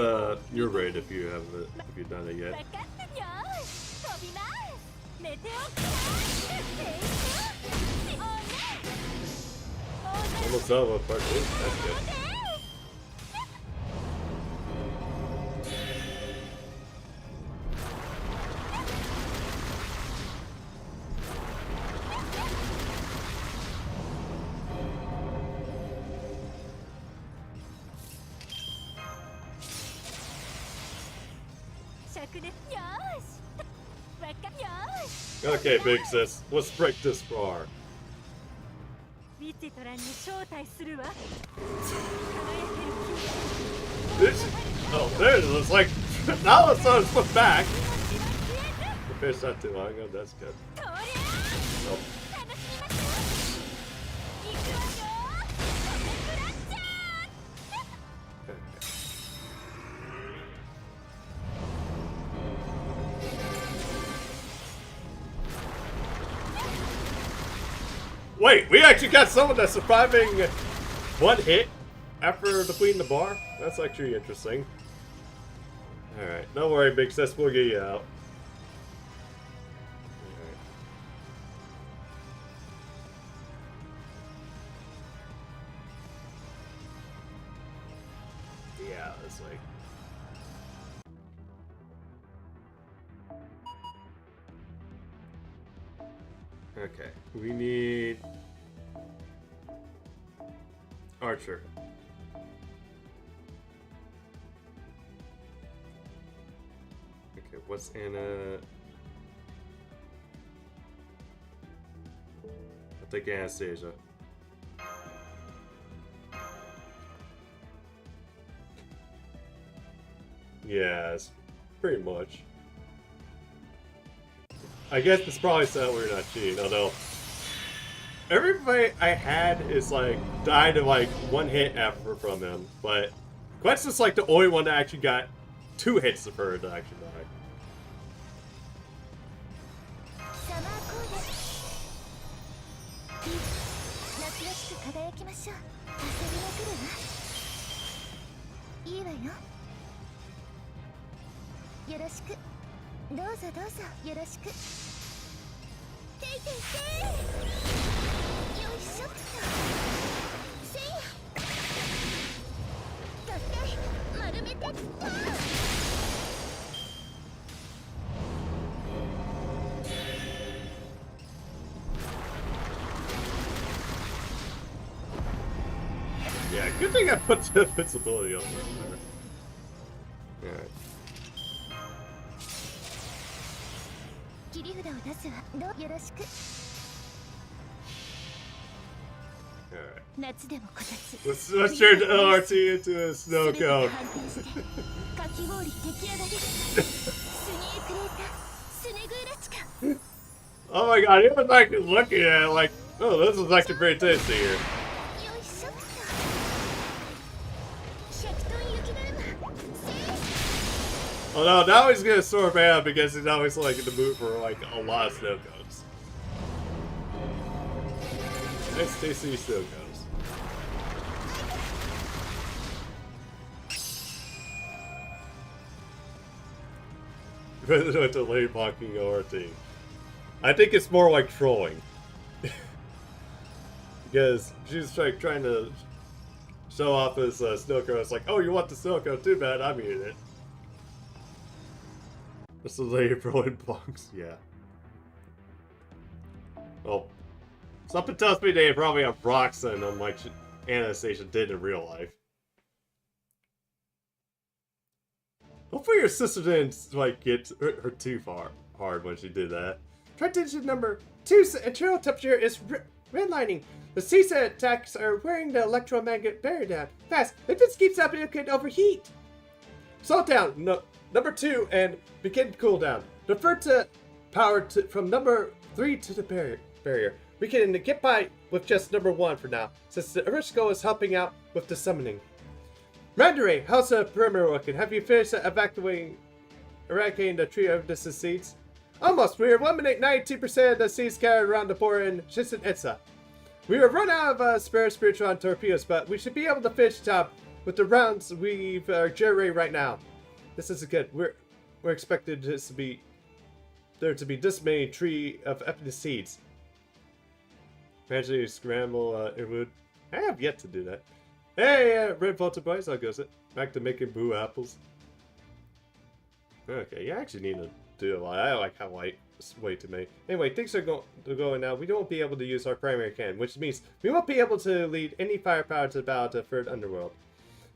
your raid if you've done it 分 yet? かったよーし飛びます。メテオクラッシュAlmost done with part 2. That's good. 尺でよーし分かったよーし Okay, big sis, let's break this bar. ヴィチトラに招待するわ。 This, oh, there it is. Like, now it's on its foot back. The fish not too long ago, that's good. Nope. Wait, we actually got someone that's surviving one hit after depleting the bar? That's actually interesting. Alright, don't worry, big sis, we'll get you out. Alright. Yeah, it's like... Okay, we need... Archer. Okay, what's in a... I'll take Anastasia. Yes, pretty much. I guess it's probably so we're not cheating, although everybody I had is like died in like one hit after from him, but Quest is like the only one that actually got 2 hits of her that actually died. サマーコーデ夏らしく輝きましょう。遊びに来るわ。いいわよ。よろしく。どうぞどうぞよろしく。ていていてよいしょっと。せいや。取って丸めてっと。Yeah, good thing I put the invincibility on there. Alright. 切り札を出すわ。どうよろしく。 Alright. 夏でもこたつ。 Let's turn the LRT into a snow 全て cone. 反転してかき氷出来上がり。スニークレータースネグーラチカ。 Oh my god, he was like looking at it like, oh, this is actually pretty tasty here. よいしょっと。100トン雪だるま。せー Oh no, now he's gonna storm out because he's always like in the mood for like a lot of snow cones. Nice tasty snow cones. Presidential late blocking ORT. I think it's more like trolling. Because she's like trying to show off his snow cone. It's like, oh, you want the snow cone? Too bad, I'm eating it. This is lady throwing blocks, yeah. Well, something tells me they probably have rocks in them like Anastasia did in real life. Hopefully your sister didn't like get her too hard when she did that. Transition number 2, internal temperature is redlining. The CISA attacks are wearing the electromagnetic barrier down. Fast, if this keeps up, it could overheat. Slow down, number 2, and begin cooldown. Defer to power from number 3 to the barrier. We can get by with just number 1 for now, since the Erishko is helping out with the summoning. Mandare, how's the perimeter looking? Have you finished eradicating the tree of the seeds? Almost. We eliminate 92% of the seeds scattered around the board in Shisen Itza. We have run out of spare spiritual torpedoes, but we should be able to finish the job with the rounds we've generated right now. This is good. We're expected there to be this many tree of epic seeds. Magically scramble wood. I have yet to do that. Hey, red Volta boys, how goes it? Back to making boo apples. Okay, you actually need to do a lot. I like how light it's way too many. Anyway, things are going now. We won't be able to use our primary cannon, which means we won't be able to lead any firepower to the battle to Third Underworld.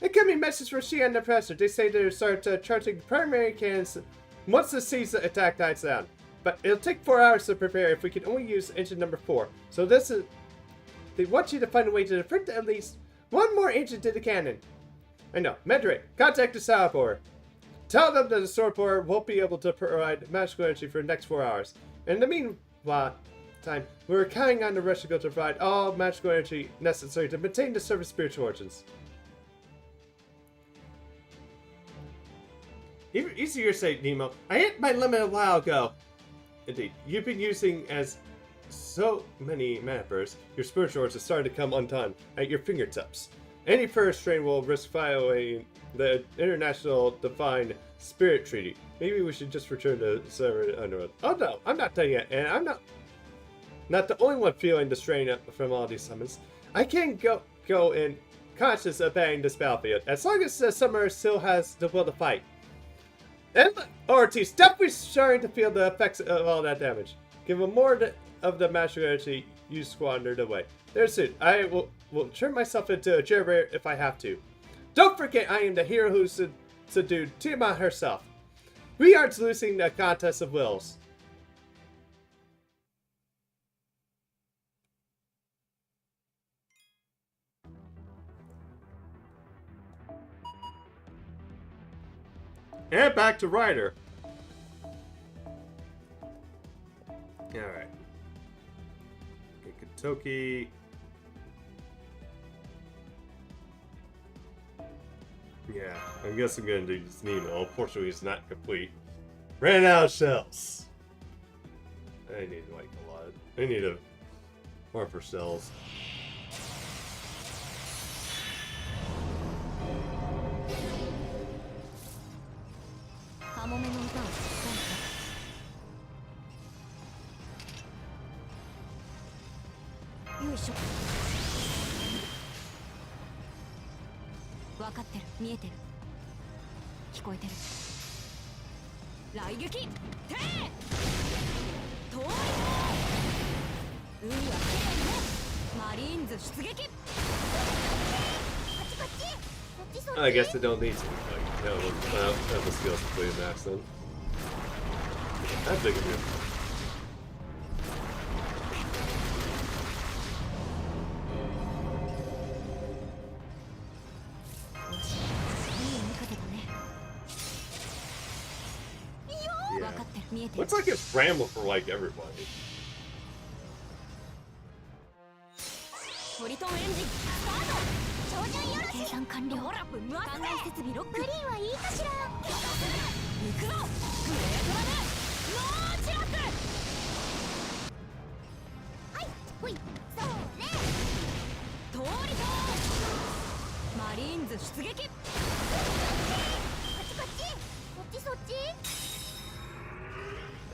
Incoming message from She and the Professor. They say they'll start charging primary cannons once the season attack dies down. But it'll take 4 hours to prepare if we can only use engine number 4. So they want you to find a way to divert at least one more engine to the cannon. I know. Medray, contact the Salvador. Tell them that the Swordpore won't be able to provide magical energy for the next 4 hours. In the meanwhile, we're counting on the Russian to provide all magical energy necessary to maintain the servant's spiritual origins. Easier to say, Nemo. I hit my limit a while ago. Indeed, you've been using as so many mana bursts, your spiritual origins are starting to come undone at your fingertips. Any further strain will risk violating the International Divine Spirit Treaty. Maybe we should just return to Severed Underworld. Oh no, I'm not done yet, and I'm not the only one feeling the strain from all these summons. I can't go in conscious of abandoning this battlefield, as long as the Summoner still has the will to fight. And ORT's definitely starting to feel the effects of all that damage. Give them more of the magical energy you squandered away. There soon. I will turn myself into a generator if I have to. Don't forget I am the hero who subdued Tiamat herself. We aren't losing the contest of wills. And back to Ryder. Alright. Okay, Kentucky. Yeah, I guess I'm gonna do this Nemo. Unfortunately, it's not complete. Ran out of shells. I need like a lot. I need a more for shells. I guess I don't need to. Like, no, I don't have the skills to play max then. That's big of you. Yeah. Looks like it's ramble for like everybody.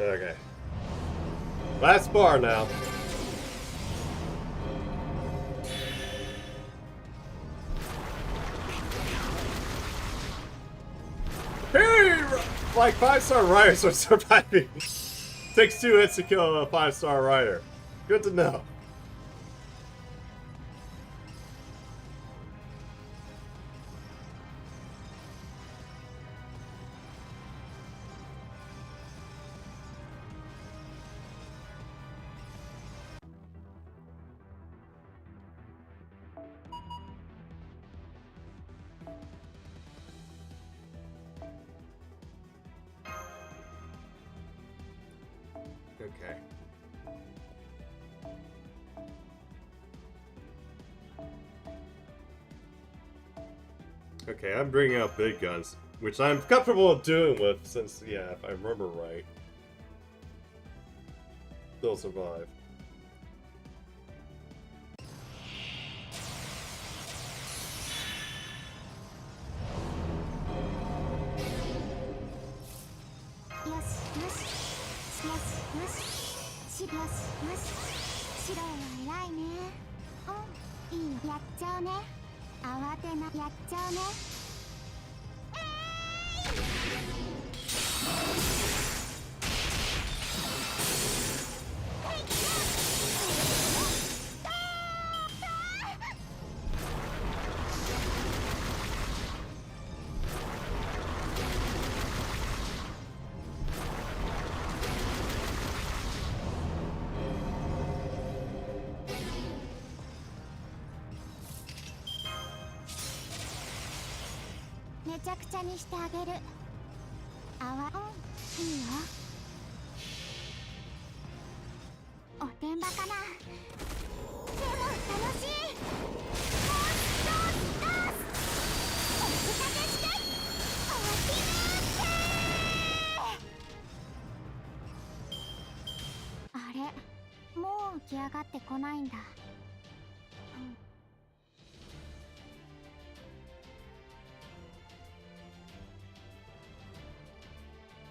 Okay. Last bar now. Hey! Like 5-star riders are surviving. Takes 2 hits to kill a 5-star rider. Good to know. Okay. Okay, I'm bringing out big guns, which I'm comfortable doing with since, yeah, if I remember right, they'll survive.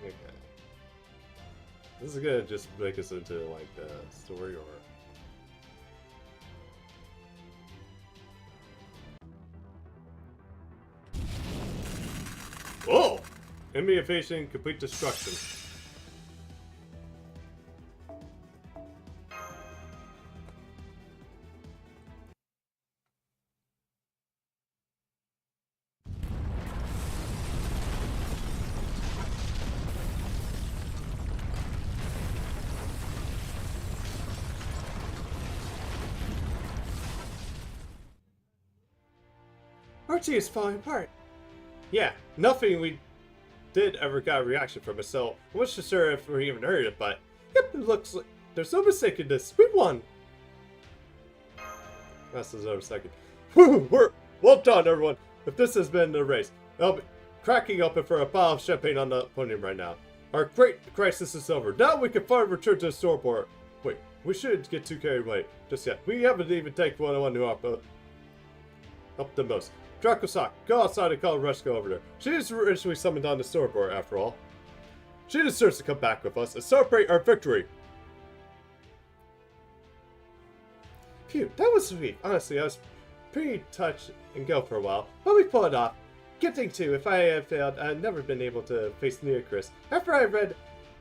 Okay. This is gonna just make us into like a story or. Whoa! Enemy facing complete destruction. RT is falling apart. Yeah, nothing we did ever got a reaction from it, so I wasn't sure if we even heard it, but yep, it looks like there's no mistake in this. We won! That's another second. Whew, we're well done, everyone. If this has been the race, I'll be cracking open for a bottle of champagne on the podium right now. Our great crisis is over. Now we can finally return to the scoreboard. Wait, we shouldn't get too carried away just yet. We haven't even taken one who up the most. Dracosak, go outside and call Rushko over there. She is originally summoned on the scoreboard, after all. She deserves to come back with us and celebrate our victory. Phew, that was sweet. Honestly, I was pretty touch and go for a while, but we pulled it off. Good thing too, if I had failed, I'd never been able to face Neocris after I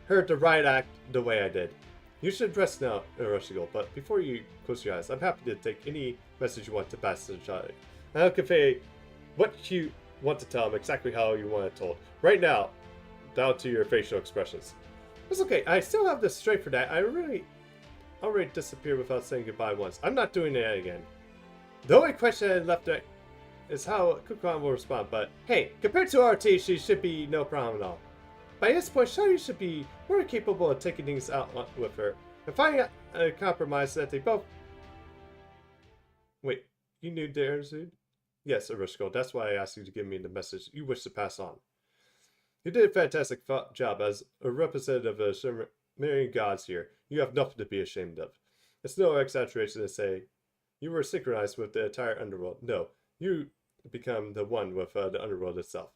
heard the riot act the way I did. You should rest now, Urushigal, but before you close your eyes, I'm happy to take any message you want to pass to the child. I'll convey what you want to tell him exactly how you want it told. Right now, down to your facial expressions. It's okay, I still have the strength for that. I really already disappeared without saying goodbye once. I'm not doing that again. The only question I left is how Kukan will respond, but hey, compared to RT, she should be no problem at all. By this point, Shiny should be more capable of taking things out with her and finding a compromise that they both... Wait, you knew Darazud? Yes, Arushko, that's why I asked you to give me the message you wish to pass on. You did a fantastic job as a representative of the Sumerian gods here. You have nothing to be ashamed of. It's no exaggeration to say you were synchronized with the entire underworld. No, you become the one with the underworld itself.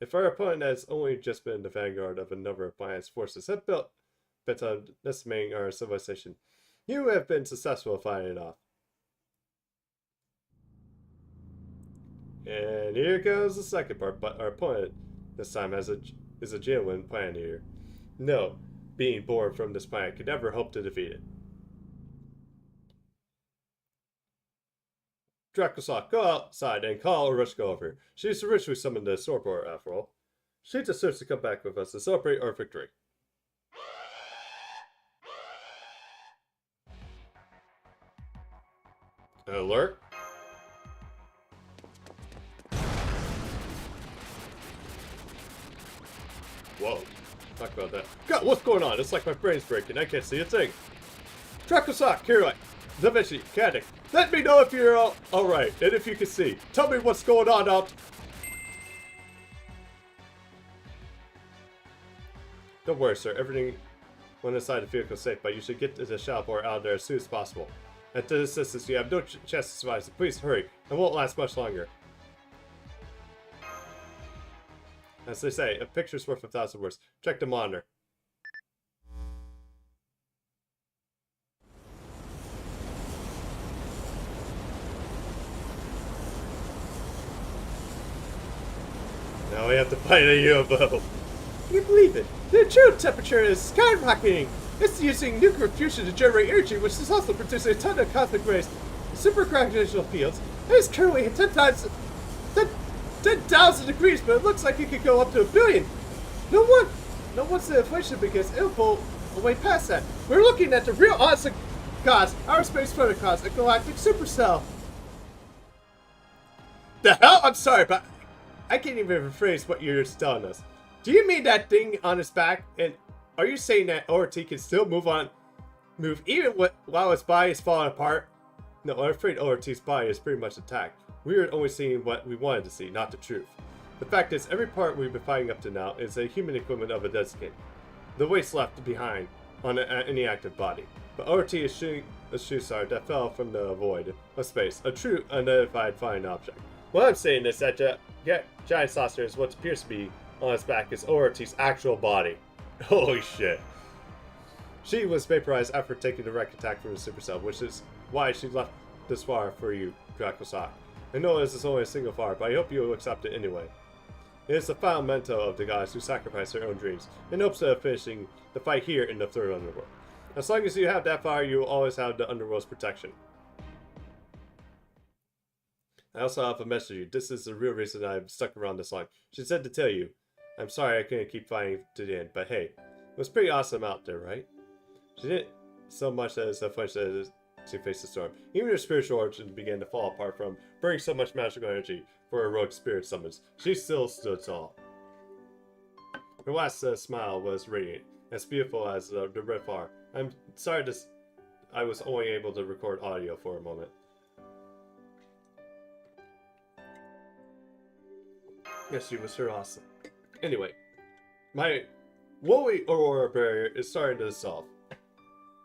If our opponent has only just been the vanguard of a number of planet's forces have built on decimating our civilization, you have been successful in fighting it off. And here goes the second part, but our opponent this time is a genuine planet eater. No being born from this planet could ever hope to defeat it. Dracosak, go outside and call Urushko over. She's originally summoned the scoreboard after all. She deserves to come back with us to celebrate our victory. Alert. Whoa. Talk about that. God, what's going on? It's like my brain's breaking. I can't see a thing. Dracosak, Kiroi, Da Vinci, Caddick, let me know if you're alright, and if you can see. Tell me what's going on out. Don't worry, sir. Everything went inside the vehicle is safe, but you should get the shop or out of there as soon as possible. At this distance, you have no chance to survive, so please hurry. It won't last much longer. As they say, a picture's worth 1,000 words. Check the monitor. Now we have to fight a UFO. Can you believe it? The true temperature is skyrocketing. It's using nuclear fusion to generate energy, which is also producing a ton of cosmic rays, supergravitational fields. It is currently at 10,000 degrees, but it looks like it could go up to 1 billion. No one's the inflation because it'll pull way past that. We're looking at the real honest gods, our space protocols, a galactic supercell. The hell? I'm sorry, but I can't even rephrase what you're telling us. Do you mean that thing on his back? And are you saying that ORT can still move even while its body is falling apart? No, I'm afraid ORT's body is pretty much intact. We are only seeing what we wanted to see, not the truth. The fact is, every part we've been fighting up to now is a human equivalent of a dead skin. The waste left behind on any active body. But ORT is shooting a shoestar that fell from the void of space, a true unidentified flying object. What I'm saying is that giant saucer is what appears to be on its back is ORT's actual body. Holy shit. She was vaporized after taking the direct attack from the supercell, which is why she left this far for you, Dracosak. I know this is only a single fire, but I hope you will accept it anyway. It is the final memento of the gods who sacrificed their own dreams in hopes of finishing the fight here in the third underworld. As long as you have that fire, you will always have the underworld's protection. I also have a message for you. This is the real reason I'm stuck around this long. She said to tell you. I'm sorry I couldn't keep fighting to the end, but hey, it was pretty awesome out there, right? She didn't so much as a flinch as she faced the storm. Even her spiritual origin began to fall apart from burning so much magical energy for heroic spirit summons. She still stood tall. Her last smile was radiant, as beautiful as the red flower. I'm sorry I was only able to record audio for a moment. Yes, she was sure awesome. Anyway, my woolly aurora barrier is starting to dissolve.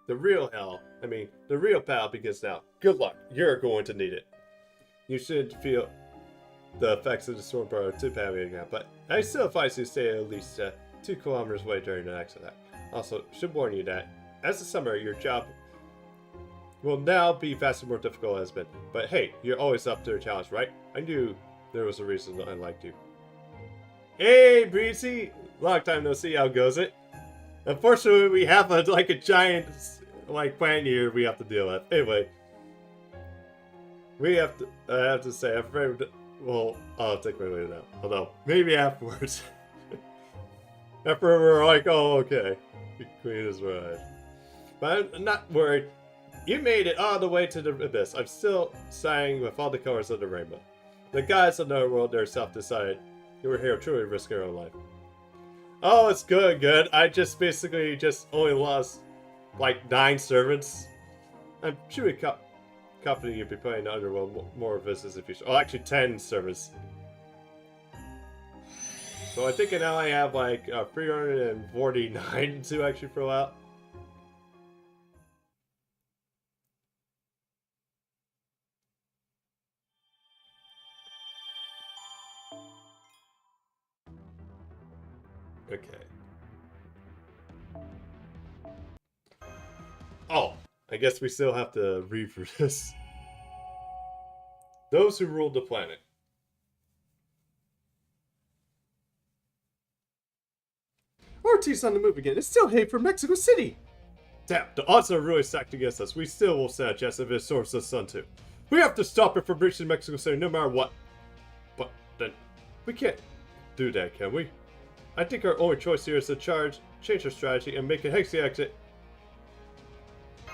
The real battle begins now. Good luck, you're going to need it. You should feel the effects of the storm power too badly now, but I still advise you to stay at least 2 kilometers away during the next attack. Also, should warn you that, as a summoner, your job will now be vastly more difficult than it has been. But hey, you're always up to a challenge, right? I knew there was a reason I liked you. Hey, Breezy! Long time no see, how goes it? Unfortunately, we have a giant, plant here we have to deal with. Anyway, I have to say, I'm afraid, well, I'll take my way now. Although, maybe afterwards. After we're like, oh, okay. The queen is right. But I'm not worried. You made it all the way to the abyss. I'm still sighing with all the colors of the rainbow. The gods of the world themselves decided you were here truly risking your own life. Oh, it's good. I just basically only lost 9 servants. I'm truly confident you'll be playing the underworld more visits in the future. Oh, actually 10 servants. So I think I now have 349 to actually fill out. Okay. Oh, I guess we still have to read for this. Those who ruled the planet. ORT's on the move again. It's still heading for Mexico City. Damn, the odds are really stacked against us. We still will stand a chance if it sources the sun too. We have to stop it from reaching Mexico City no matter what. But then, we can't do that, can we? I think our only choice here is to change our strategy and make a hexy exit.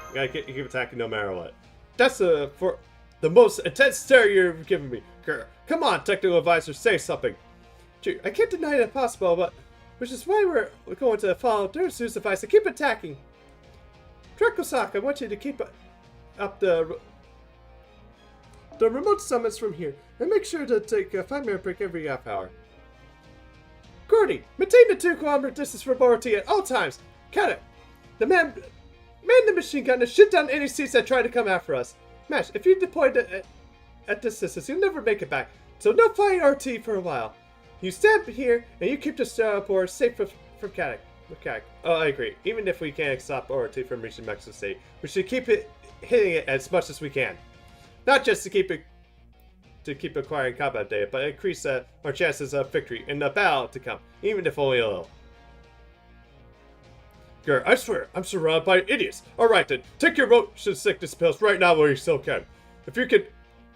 We gotta keep attacking no matter what. That's for the most intense stare you've given me. Grr. Come on, technical advisor, say something. Gee, I can't deny it impossible, but which is why we're going to follow Dursu's advice to keep attacking. Dracosak, I want you to keep up the remote summits from here, and make sure to take a 5-minute break every half hour. Gordy, maintain the 2-kilometer distance from ORT at all times. Cut it. Man the machine gun and shoot down any seats that try to come after us. Mash, if you deploy at this distance, you'll never make it back. So no flying RT for a while. You stand here and you keep the starport safe from Kadak. Oh, I agree. Even if we can't stop ORT from reaching Mexico City, we should keep hitting it as much as we can. Not just to keep acquiring combat data, but increase our chances of victory in the battle to come, even if only a little. Grr, I swear, I'm surrounded by idiots. Alright then, take your motion sickness pills right now while you still can. If you can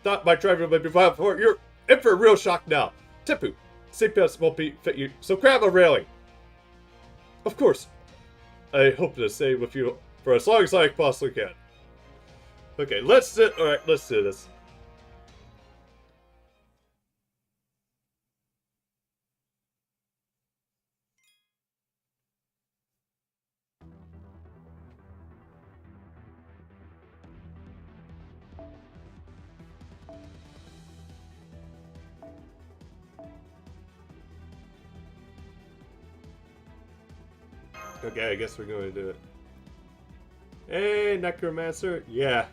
not my driver may be violent before, you're in for a real shock now. Tipu, seatbelts won't fit you, so grab a railing. Of course. I hope to stay with you for as long as I possibly can. Okay, let's do this. Okay, I guess we're going to do it. Hey, Necromancer. Yeah.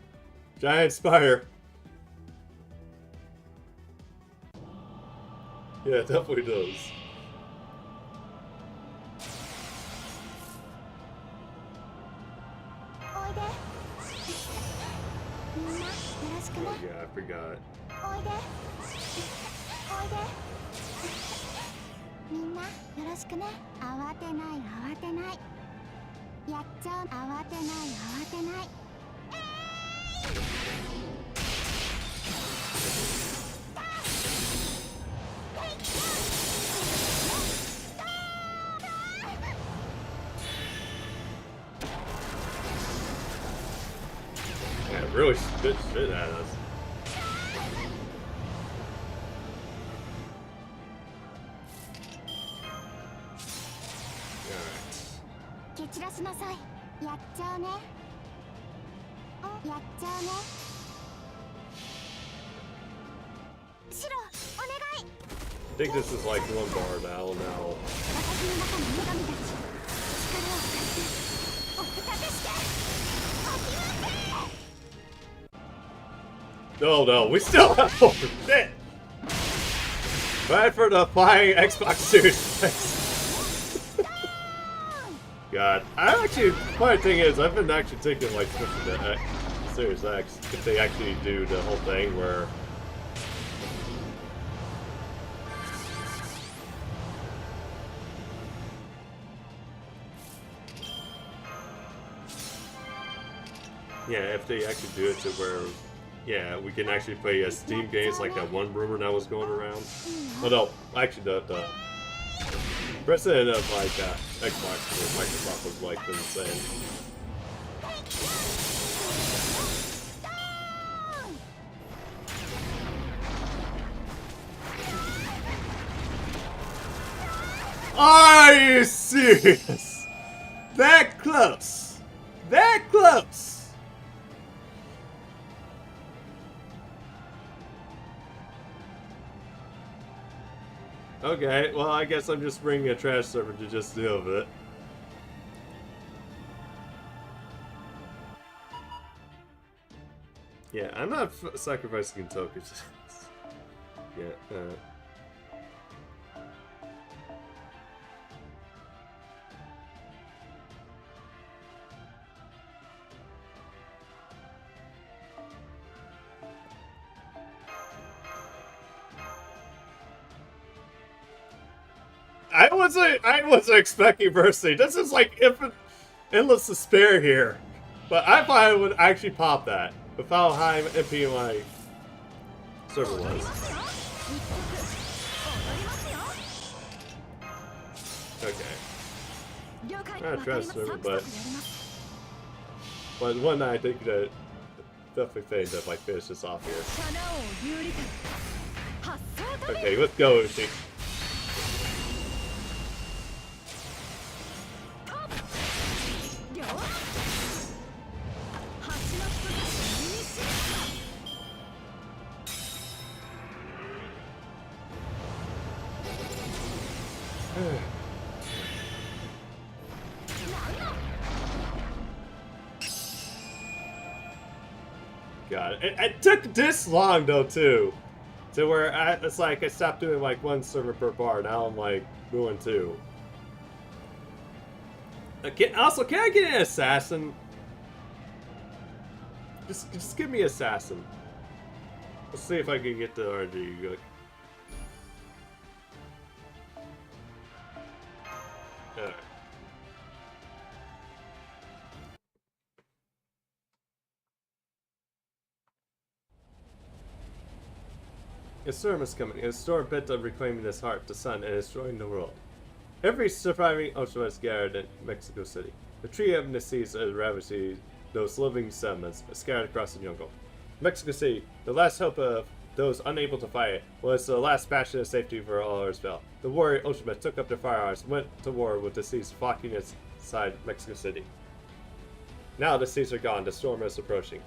Giant Spire. Yeah, it definitely does. Oh yeah, I forgot. みんなよろしくね。慌てない慌てない。やっちゃう。慌てない慌てない。Yeah, it really spit shit at us. 散らしなさい。やっちゃうね。やっちゃうね。シロ、お願い。 I think this is like one bar now. 私の中の女神たち、力を貸しておふたてしておきませ。 No, no, we still have more shit. Right for the flying Xbox Series X. God, I actually, funny thing is, I've been actually thinking like switching to Series X if they actually do the whole thing where. Yeah, if they actually do it to where, yeah, we can actually play Steam games like that one rumor that was going around. Oh no, actually the president of like Xbox or Microsoft was like been saying. Are you serious? That close? That close? Okay, well, I guess I'm just bringing a trash server to just deal with it. Yeah, I'm not sacrificing tokens. Yeah, I wasn't expecting Mercy. This is like endless despair here. But I thought I would actually pop that with how high MP my server was. Okay. Not a trash server, but one that I think that definitely fade to like finish this off here. Okay, let's go. God, it took this long though too, to where it's like I stopped doing like one server per bar. Now I'm like doing two. Also, can I get an assassin? Just give me assassin. Let's see if I can get the RG. Good. Alright. A storm is coming. A storm bent on reclaiming this heart, the sun, and destroying the world. Every surviving ocean is gathered in Mexico City. The tree of the seas is ravaging those living settlements scattered across the jungle. Mexico City, the last hope of those unable to fight it, was the last bastion of safety for all others fell. The warrior oceanmen took up their firearms and went to war with the seas flocking inside Mexico City. Now the seas are gone, the storm is approaching.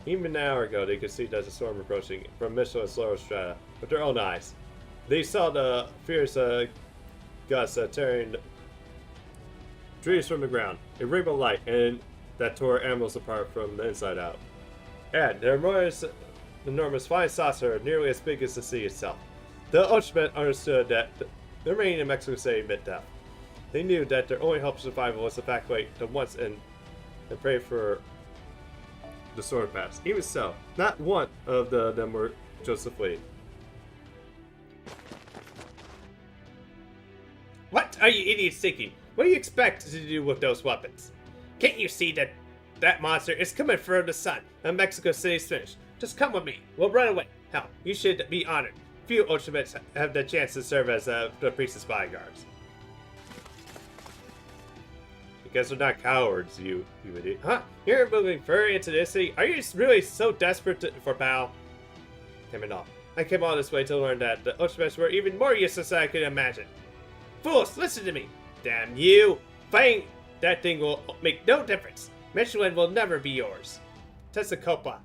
Even an hour ago, they could see that the storm approaching from Michelin's lower strata with their own eyes. They saw the fierce gusts tearing trees from the ground, a rainbow light, and that tore animals apart from the inside out. And their enormous flying saucer, nearly as big as the sea itself. The oceanmen understood that the remaining in Mexico City meant death. They knew that their only hope of survival was to evacuate to once and pray for the sword pass. Even so, not one of them were chose to flee. What are you idiots thinking? What do you expect to do with those weapons? Can't you see that that monster is coming from the sun and Mexico City's finished? Just come with me. We'll run away. Hell, you should be honored. Few oceanmen have the chance to serve as the priest's bodyguards. Because they're not cowards, you idiot. Huh? You're moving further into this city? Are you really so desperate for power? Damn it all. I came all this way to learn that the oceanmen were even more useless than I could imagine. Fools, listen to me. Damn you. Fighting that thing will make no difference. Michelin will never be yours. Tessacopa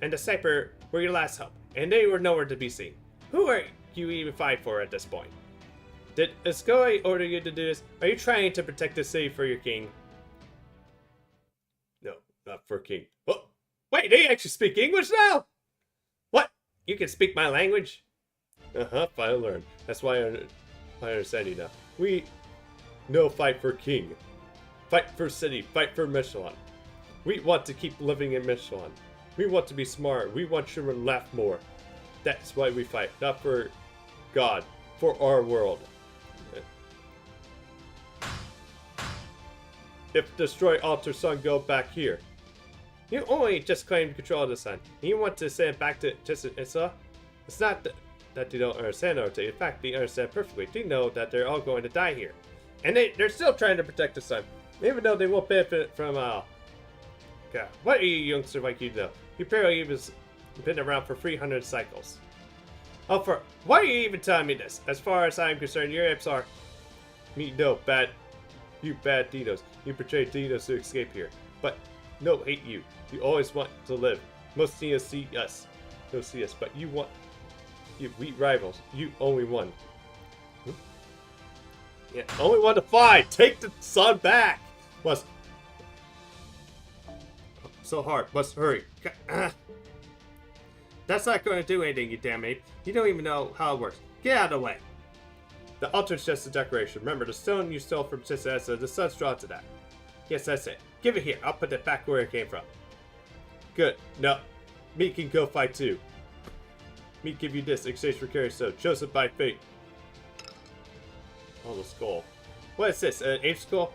and the Cypher were your last hope, and they were nowhere to be seen. Who are you even fighting for at this point? Did Ascoi order you to do this? Are you trying to protect the city for your king? No, not for king. Oh, wait, they actually speak English now? What? You can speak my language? Finally learned. That's why I understand you now. We no fight for king. Fight for city. Fight for Michelin. We want to keep living in Michelin. We want to be smart. We want children to laugh more. That's why we fight. Not for God. For our world. If destroy alter sun, go back here. You only just claimed control of the sun. You want to send it back to just Issa? It's not that they don't understand ORT. In fact, they understand perfectly. They know that they're all going to die here. And they're still trying to protect the sun. Even though they won't benefit from God, what are you youngsters like you know? You barely even been around for 300 cycles. Why are you even telling me this? As far as I'm concerned, your apes are you bad dinos. You betrayed dinos to escape here. But no hate you. You always want to live. Most dinos see us. Don't see us, but you we rivals. You only one. Yeah, only one to fly. Take the sun back. So hard. Must hurry. That's not going to do anything, you damn ape. You don't even know how it works. Get out of the way. The altar's just a decoration. Remember, the stone you stole from Chisesa, the sun's drawn to that. Yes, that's it. Give it here. I'll put it back where it came from. Good. No. Me can go fight too. Me give you this, exchange for carry so. Chosen by fate. Oh, the skull. What is this? An ape skull?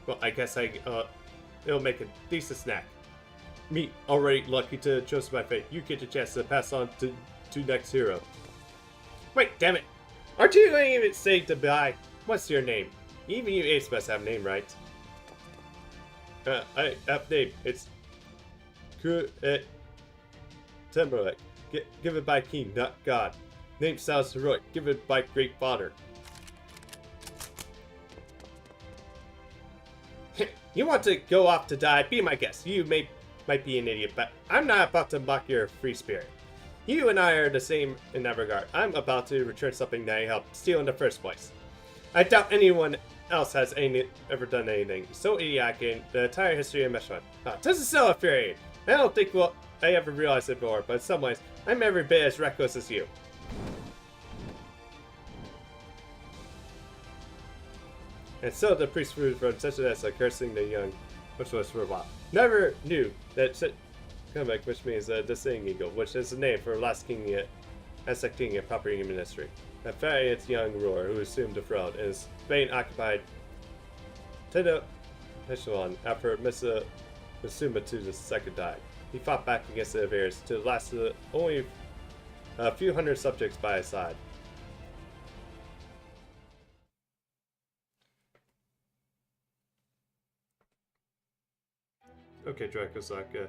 Well, I guess it'll make a decent snack. Me, already lucky to chosen by fate. You get the chance to pass on to next hero. Wait, damn it. Aren't you going to even say goodbye? What's your name? Even you apes must have a name, right? I have name. It's Timberlake. Give it by king, not god. Name sounds heroic. Give it by great father. You want to go off to die? Be my guest. You might be an idiot, but I'm not about to mock your free spirit. You and I are the same in that regard. I'm about to return something that I helped steal in the first place. I doubt anyone else has ever done anything so idiotic in the entire history of Michelin. This is so infuriating. I don't think I ever realized it before, but in some ways, I'm every bit as reckless as you. And so the priest moved from Sessionessa cursing the young Michelin for a while. Never knew that Comic, which means the Singing Eagle, which is the name for last king, Aztec king of property ministry. A valiant young ruler who assumed the throne and Spain occupied Tenochtitlan after Mississima II died. He fought back against the invaders to the last of only a few hundred subjects by his side. Okay, Dracosak.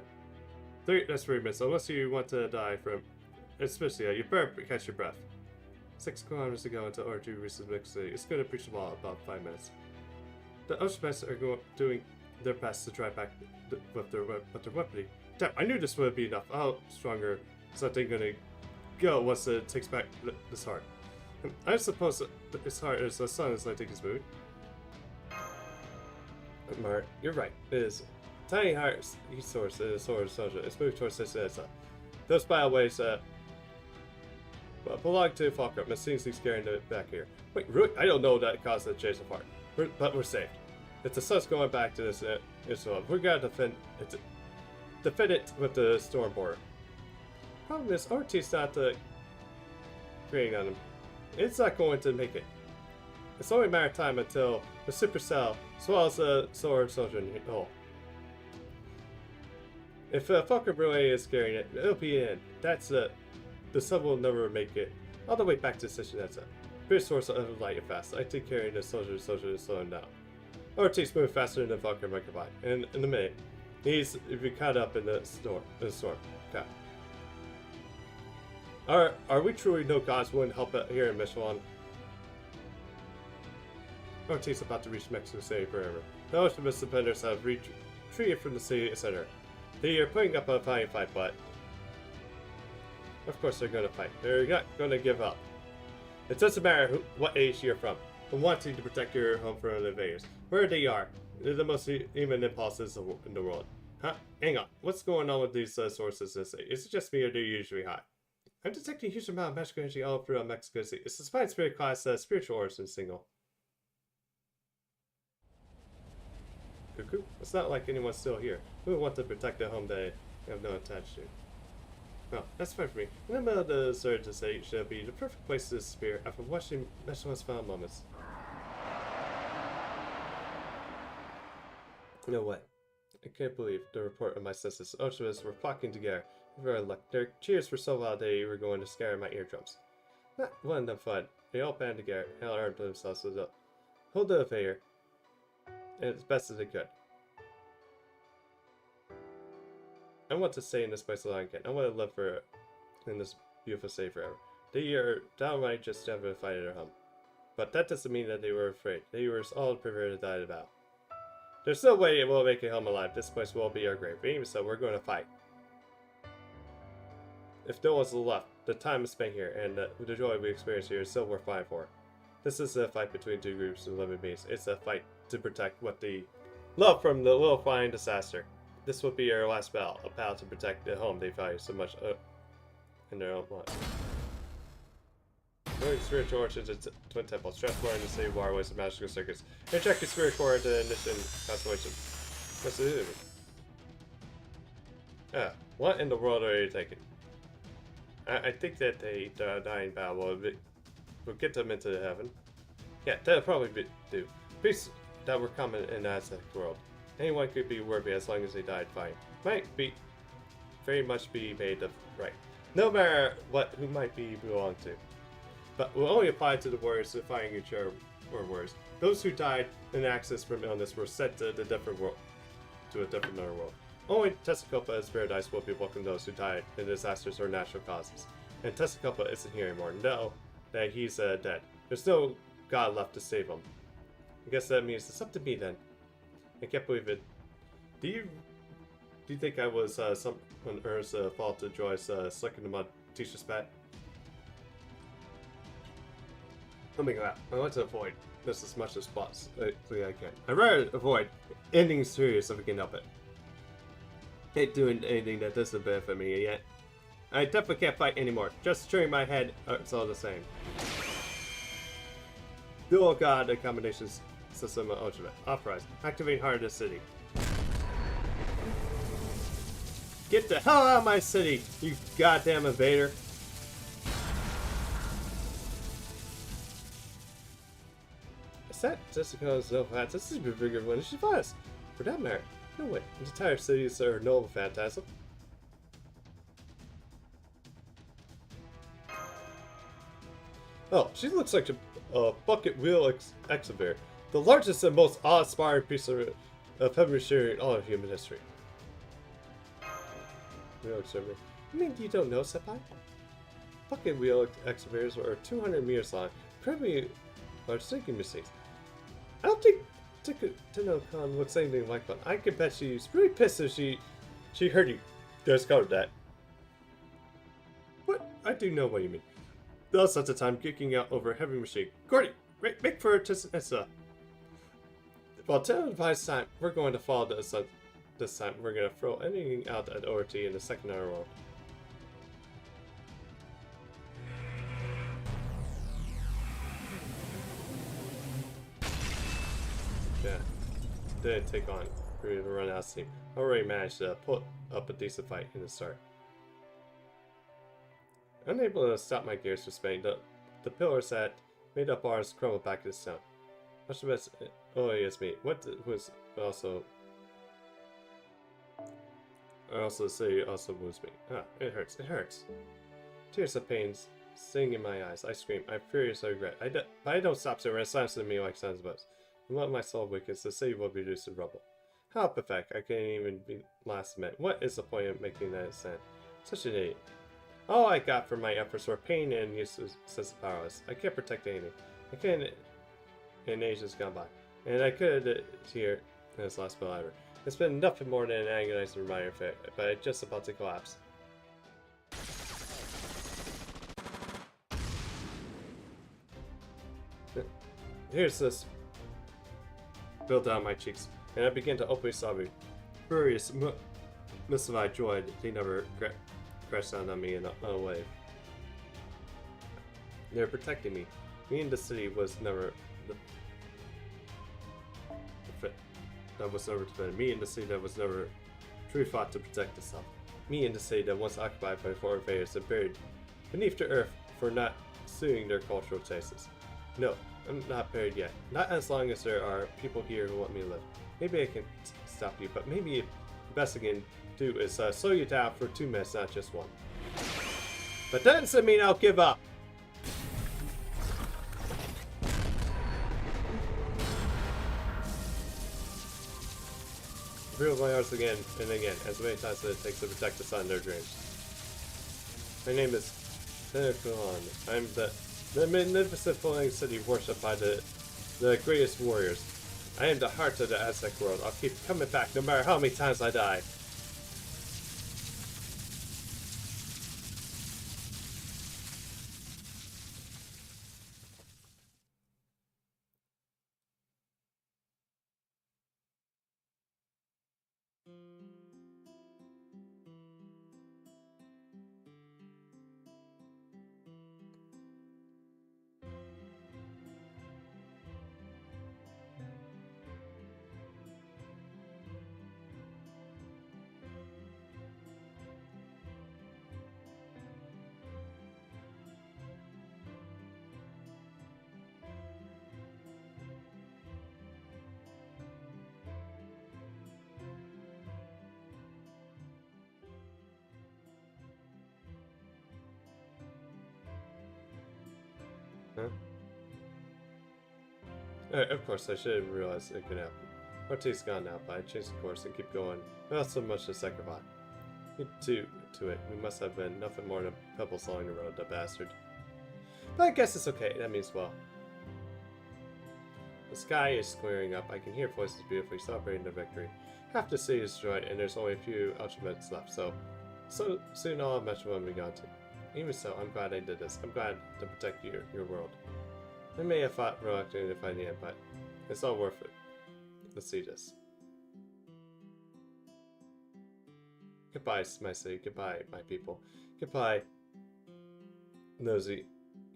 That's 3 minutes. Unless you want to die from asphyxia, you better catch your breath. 6 kilometers to go until ORT reaches Mix City. It's going to preach them all about 5 minutes. The Oshpets are doing their best to try back with their weaponry. Damn, I knew this would be enough. How stronger is that thing going to go once it takes back this heart? I suppose this heart is the sun is like taking his mood. Mark, you're right. It is. Tiny heart source is a sword soldier. It's moved towards this. Those byways belong to Falkirk. It seems he's carrying it back here. Wait, really? I don't know that caused the chase apart. But we're saved. If the sun's going back to this Israel, we gotta defend it with the storm border. Problem is, ORT's not creating on him. It's not going to make it. It's only a matter of time until the supercell swallows the sword soldier in the hole. If Falkirk really is carrying it, it'll be in. That's the sun will never make it all the way back to Sessionessa. British source of light and fast. I take carrying the soldier is slowing down. ORT's moving faster than Falkirk might provide. And in a minute, he's caught up in the storm. Okay. Are we truly no gods wouldn't help here in Michelin? ORT's about to reach Mexico City forever. The ultimate defenders have retreated from the city center. They are putting up a fine fight, but of course they're gonna fight. They're not gonna give up. It doesn't matter what age you're from. I'm wanting to protect your home from the invaders. Where they are, they're the most human impulses in the world. Huh? Hang on. What's going on with these sources this day? Is it just me or do you usually high? I'm detecting a huge amount of magical energy all throughout Mexico City. It's a Spine Spirit class spiritual origin signal. Cuckoo. It's not like anyone's still here. We want to protect the home they have no attached to. Well, that's fine for me. In the middle of the surge to say should be the perfect place to disappear after watching Meshua's final moments. No way. I can't believe the report of my senses. Ultras were flocking together. Their cheers were so loud they were going to scare my eardrums. Not one of them fun. They all banded together and armed themselves with a hold the affair as best as they could. I want to stay in this place alone again. I want to live in this beautiful city forever. They are downright just having a fight at their home. But that doesn't mean that they were afraid. They were all prepared to die about. There's no way it will make it home alive. This place will be our grave. But even so, we're going to fight. If no one's left, the time is spent here, and the joy we experience here is still worth fighting for. This is a fight between two groups of living beings. It's a fight to protect what they love from the little flying disaster. This will be our last battle, a battle to protect the home they value so much in their own lives. Knowing spiritual origins of Twin Temples, transforming the city waterways and magical circuits, injecting spirit core into ignition constellation. What's it doing? Ah, what in the world are you thinking? I think that the dying battle will get them into heaven. Yeah, that'll probably do. Peace that were common in the Aztec world. Anyone could be worthy as long as they died fine. Might be very much be made of right. No matter who might be belong to. But will only apply to the warriors defying each other or worse. Those who died in access from illness were sent to a different world. Only Tessacopa's paradise will be welcome those who died in disasters or natural causes. And Tessacopa isn't here anymore. No, that he's dead. There's no god left to save him. I guess that means it's up to me then. I can't believe it. Do you think I was someone Earth's fault to Joyce slicking the mud teacher spat? Oh my god, I want to avoid this as much as possibly I can. I'd rather avoid ending serious if I can help it. Ain't doing anything that doesn't benefit me yet. I definitely can't fight anymore. Just turning my head, it's all the same. Dual God accommodations system ultimate. Authorized. Activate heart of the city. Get the hell out of my city, you goddamn invader. Is that Jessica's no fats? This is a bigger one. She was. For that matter. No way. The entire cities are no phantasm. Oh, she looks like a bucket wheel excavator. The largest and most awe-inspiring piece of heavy machinery in all of human history. Wheel excavator. I mean, you don't know, Senpai? Bucket wheel excavators are 200 meters long, incredibly large sinking machines. I don't think Tenno-kan looks anything like one. I can bet she's really pissed if she heard you discovered that. What? I do know what you mean. Those such a time kicking out over a heavy machine. Gordy, make for Tessa. Well, televised time, we're going to follow this time. We're going to throw anything out at ORT in the second hour roll. Yeah, didn't take on. We're going to run out of steam. Already managed to put up a decent fight in the start. Unable to stop my gears from spinning, the pillars that made up ours crumbled back to the stone. Much of it, oh yes, me. What was also the city also wounds me. Ah, it hurts. It hurts. Tears of pain sting in my eyes. I scream. I'm furious. I regret. But I don't stop so it slams to me like sons of us. And what my soul weakens, the city will be reduced to rubble. How pathetic. I can't even be last minute. What is the point of making that sound? Such an idiot. All I got for my efforts were pain and useless sense of powerless. I can't protect anything. I can't in ages gone by, and I could here in this last spell ever. It's been nothing more than an agonizing reminder of it, but it's just about to collapse. Here's this build down my cheeks, and I begin to openly sob. Furious, mystified joy they never crashed down on me in a wave. They're protecting me. Me in the city was never that was never defended. Me in the city that was never truly fought to protect itself. Me in the city that once occupied by foreign invaders and buried beneath the earth for not suing their cultural choices. No, I'm not buried yet. Not as long as there are people here who want me to live. Maybe I can stop you, but maybe the best I can do is slow you down for 2 minutes, not just 1. But that doesn't mean I'll give up. Reveal my arms again and again, as many times as it takes to protect the sun in their dreams. My name is Tenekulon. I'm the magnificent floating city worshipped by the greatest warriors. I am the heart of the Aztec world. I'll keep coming back no matter how many times I die. Huh? Of course, I should have realized it could happen. ORT's gone now, but I changed the course and keep going. Not so much to sacrifice. To it, we must have been nothing more than pebbles along the road, the bastard. But I guess it's okay, that means well. The sky is clearing up. I can hear voices beautifully celebrating the victory. Half the city is destroyed, and there's only a few ultimates left, so soon all much will be gone too. Even so, I'm glad I did this. I'm glad to protect your world. I may have fought reluctantly to fight the end, but it's all worth it. Let's see this. Goodbye, my city. Goodbye, my people. Goodbye, nosy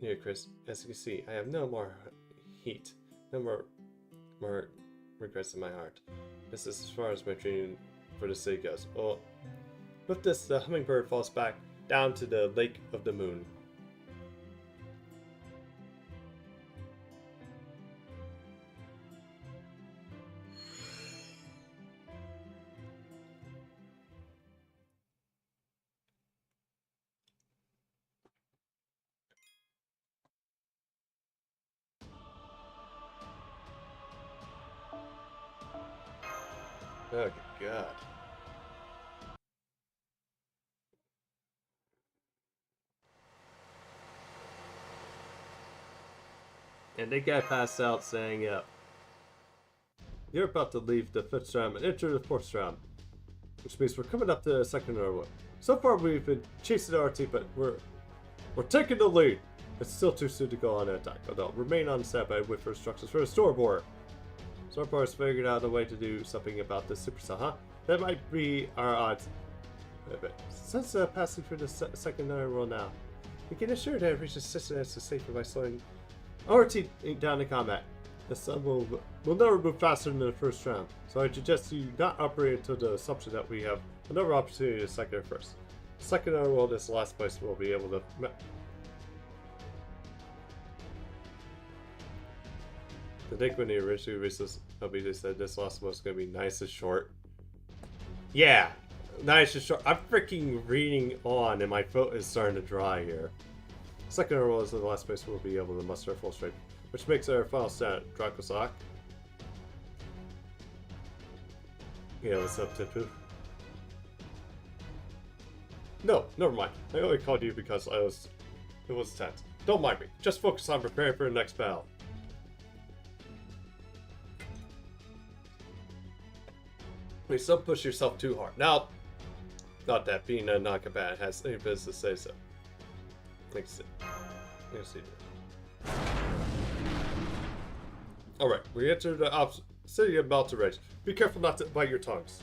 near Chris. As you can see, I have no more heat. No more regrets in my heart. This is as far as my dream for the city goes. Well, with this, the hummingbird falls back down to the Lake of the Moon. Oh god. And they got passed out saying, you're about to leave the 5th round and enter the 4th round. Which means we're coming up to the 2nd round. So far we've been chasing the RT, but we're taking the lead. It's still too soon to go on an attack, although remain on standby with for instructions for the storeboard. Storeboard has figured out a way to do something about this supercell, huh? That might be our odds. Since passing through the 2nd world now, we can assure that it reaches assistance to safety by slowing ORT down to combat. The sun will never move faster than the 1st round, so I suggest you not operate until the assumption that we have another opportunity to second it first. The 2nd world is the last place we'll be able to. I think when they originally released this, they said this last one was going to be nice and short. Yeah, nice and short. I'm freaking reading on, and my throat is starting to dry here. 2nd world is the last place we'll be able to muster full strength, which makes our final stat Dracosak. Yeah, what's up, Tipu? No, never mind. I only called you because it was tense. Don't mind me. Just focus on preparing for the next battle. Please don't push yourself too hard. Now, not that being a non-combatant has any business to say so. Let's see. Alright, we enter the city of Multistreamed Raid. Be careful not to bite your tongues.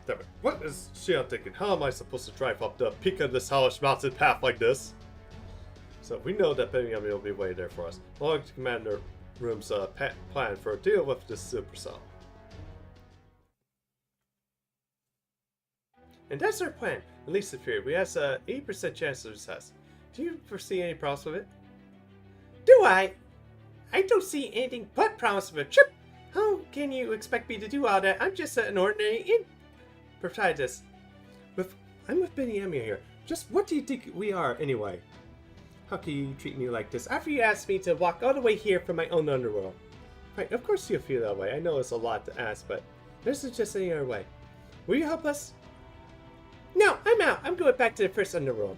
Damn it. What is Shion thinking? How am I supposed to drive up the peak of this hellish mountain path like this? So we know that Benjamin will be waiting there for us. Along to Commander Room's plan for a deal with this supercell. And that's our plan. At least in theory, we have a 80% chance of success. Do you foresee any problems with it? Do I? I don't see anything but problems with a trip. How can you expect me to do all that? I'm just an ordinary protagonist. I'm with Benny Emmy here. Just what do you think we are anyway? How can you treat me like this after you asked me to walk all the way here from my own underworld? Right, of course you feel that way. I know it's a lot to ask, but this is just any other way. Will you help us? No, I'm out. I'm going back to the first underworld.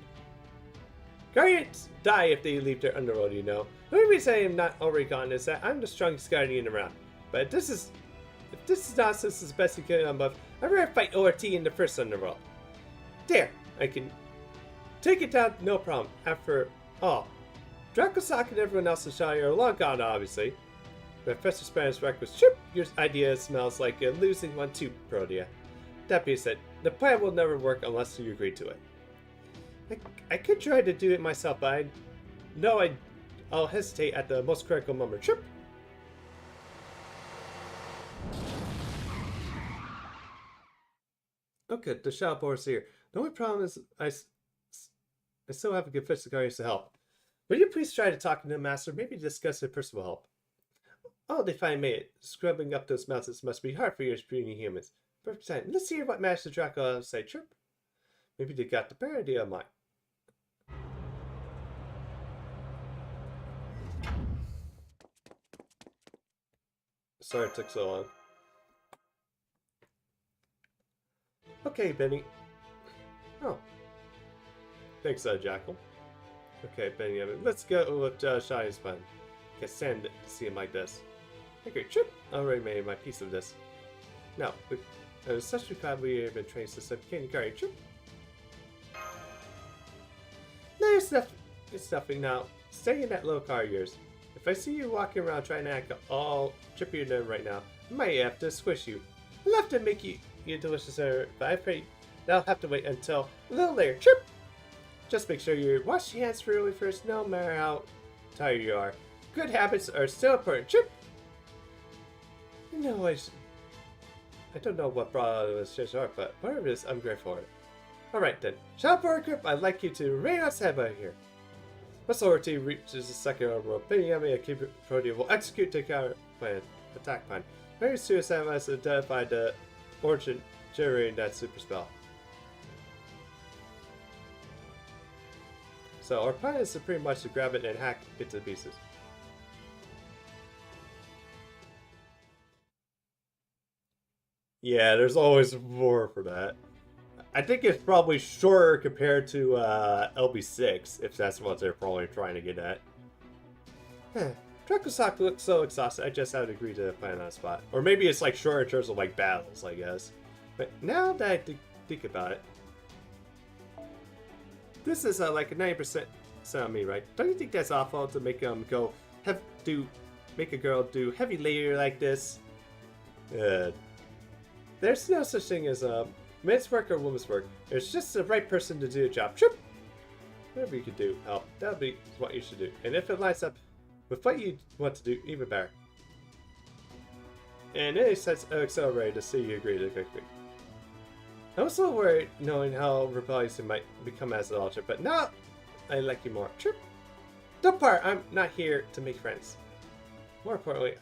Guardians die if they leave their underworld, you know. The only reason I am not already gone is that I'm the strongest guardian around. But if this is nonsense is the best you can above, I'd rather fight ORT in the first underworld. There, I can take it down, no problem. After all, Dracosak and everyone else in Shire are long gone, obviously. Professor Spanish reckless trip, your idea smells like a losing one too, Protea. That being said, the plan will never work unless you agree to it. I could try to do it myself, but I know I'll hesitate at the most critical moment. Trip! Okay, the shop board's here. The only problem is I still have a good fish guardians to help. Will you please try to talk to the master, maybe discuss their personal help? Oh, they finally made it. Scrubbing up those mountains must be hard for your puny humans. Perfect time. Let's hear what Master Draco has to say. Trip. Maybe they got the better idea of mine. Sorry it took so long. Okay, Benny. Oh. Thanks, Jackal. Okay, Benny, let's go with Shine's plan. Can't stand to see him like this. Okay, Trip. I already made my piece of this. Now, it's such a glad we have been trained since I became Guardian. Trip. No, it's nothing now. Stay in that little car of yours. If I see you walking around trying to act all trippy and right now, I might have to squish you. I'd love to make you delicious dinner, but I'm afraid that'll have to wait until a little later. Trip! Just make sure you wash your hands thoroughly first, no matter how tired you are. Good habits are still important. Trip! No, I don't know what brought all this shit art, but whatever it is, I'm grateful for it. Alright then, Shop Board Group, I'd like you to raid us head out here. Once ORT reaches the second overworld, Benjamin and Keeper Protea will execute the counter plan, attack plan. Very soon as has identified the origin generating that super spell. So our plan is to pretty much to grab it and hack it to pieces. Yeah, there's always more for that. I think it's probably shorter compared to LB6, if that's what they're probably trying to get at. Dracosak looks so exhausted, I just had to agree to plan on the spot. Or maybe it's like shorter in terms of like battles, I guess. But now that I think about it, this is like a 90% on me, right? Don't you think that's awful to make make a girl do heavy labor like this? There's no such thing as men's work or women's work. There's just the right person to do the job. Trip! Whatever you could do, help. That'll be what you should do. And if it lines up with what you want to do, even better. And in any sense, I'm accelerated to see you agree to quickly. I was a little worried knowing how rebellious you might become as an altar, but now I like you more. Trip! Don't part, I'm not here to make friends. More importantly,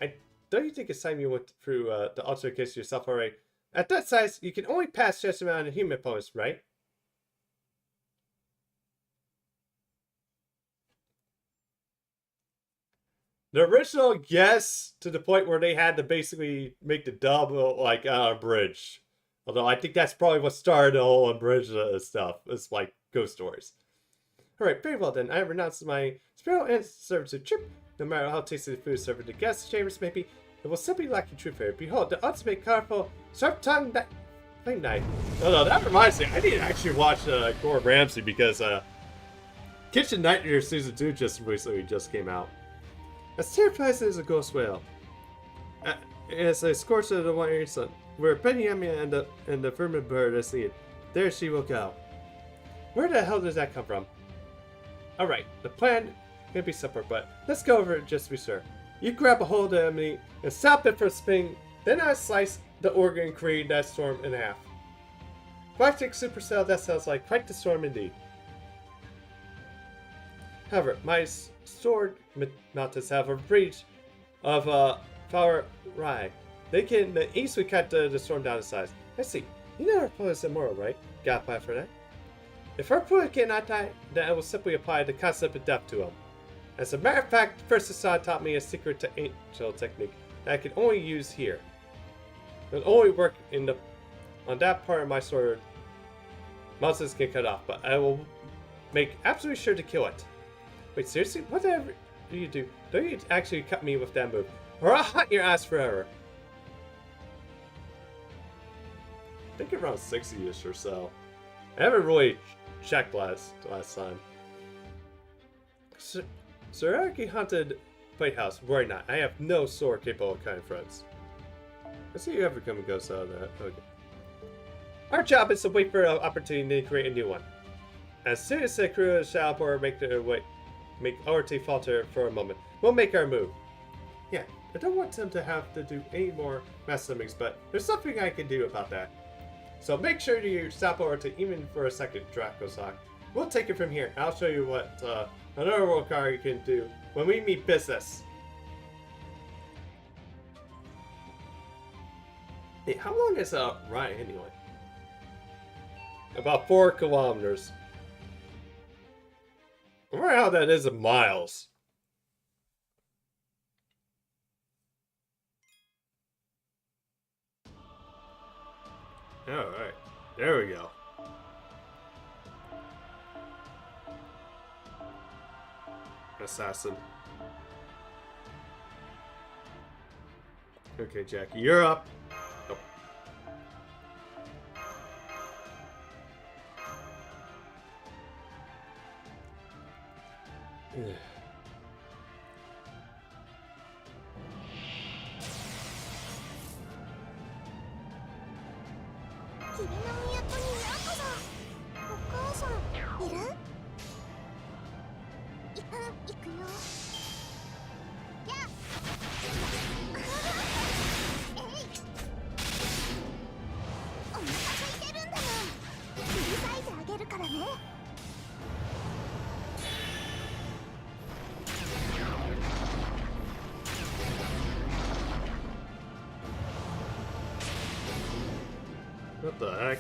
don't you think it's time you went through the altar case yourself already? At that size, you can only pass just amount of human opponents, right? The original, yes, to the point where they had to basically make the dub like on a bridge. Although I think that's probably what started the whole unbridged stuff. It's like ghost stories. Alright, very well then. I have renounced my spiritual and servitude. Trip. No matter how tasty the food served in the guest chambers may be, it will simply lack in true flavor. Behold, the ultimate, colorful, sharp-tongued Fight night. Oh no, that reminds me. I need to actually watch Gordon Ramsay because Kitchen Nightmare Season 2 just recently came out. As terrifying as a ghost whale. As a scorch of the wintry sun, where Benjamin and the vermin bird are seen, there she will go. Where the hell does that come from? Alright, the plan can be simple, but let's go over it just to be sure. You grab a hold of Emily and stop it from spinning, then I slice the organ and create that storm in half. Galactic supercell, that sounds like quite the storm indeed. However, my sword mountains have a reach of power rye. They can easily cut the storm down to size. I see. You know our opponent is immoral, right? Got a plan for that? If our opponent cannot die, then I will simply apply the concept of death to him. As a matter of fact, First Assad taught me a secret angel technique that I can only use here. It will only work on that part of my sword monsters can cut off, but I will make absolutely sure to kill it. Wait, seriously? Whatever you do, don't you actually cut me with that move, or I'll hunt your ass forever. I think around 60-ish or so. I haven't really checked last time. Saraki hunted Playhouse. Worry not, I have no sword capable of cutting threads. I see you ever come and go out of that. Okay. Our job is to wait for an opportunity to create a new one. As soon as the crew of Shalpor make ORT falter for a moment, we'll make our move. Yeah, I don't want them to have to do any more mass summons, but there's something I can do about that. So make sure you stop ORT even for a second, Dracosock. We'll take it from here. I'll show you what another world card can do when we meet business. Hey, how long is a ride anyway? About 4 kilometers. I wonder how that is in miles. Alright, there we go. Assassin. Okay, Jackie, you're up. Oh. What the heck?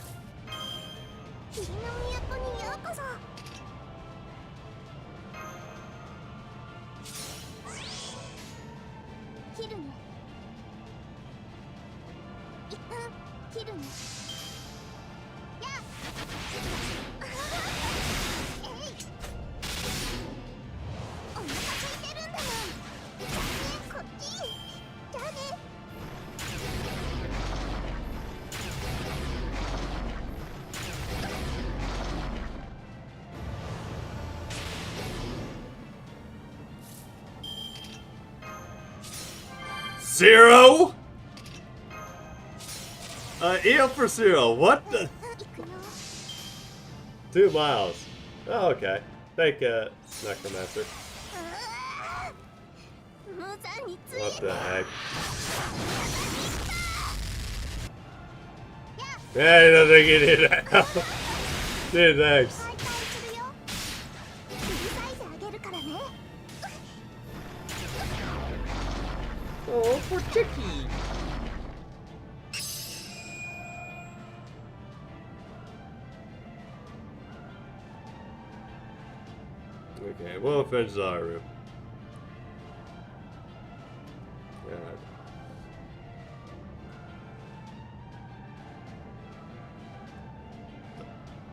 Zero? EO for zero. What the? 2 miles. Oh, okay. Thank Necromancer. What the heck? Yeah, I don't think he did that. Dude, thanks. Oh, for Chicky. Okay, we'll finish Zaru. God.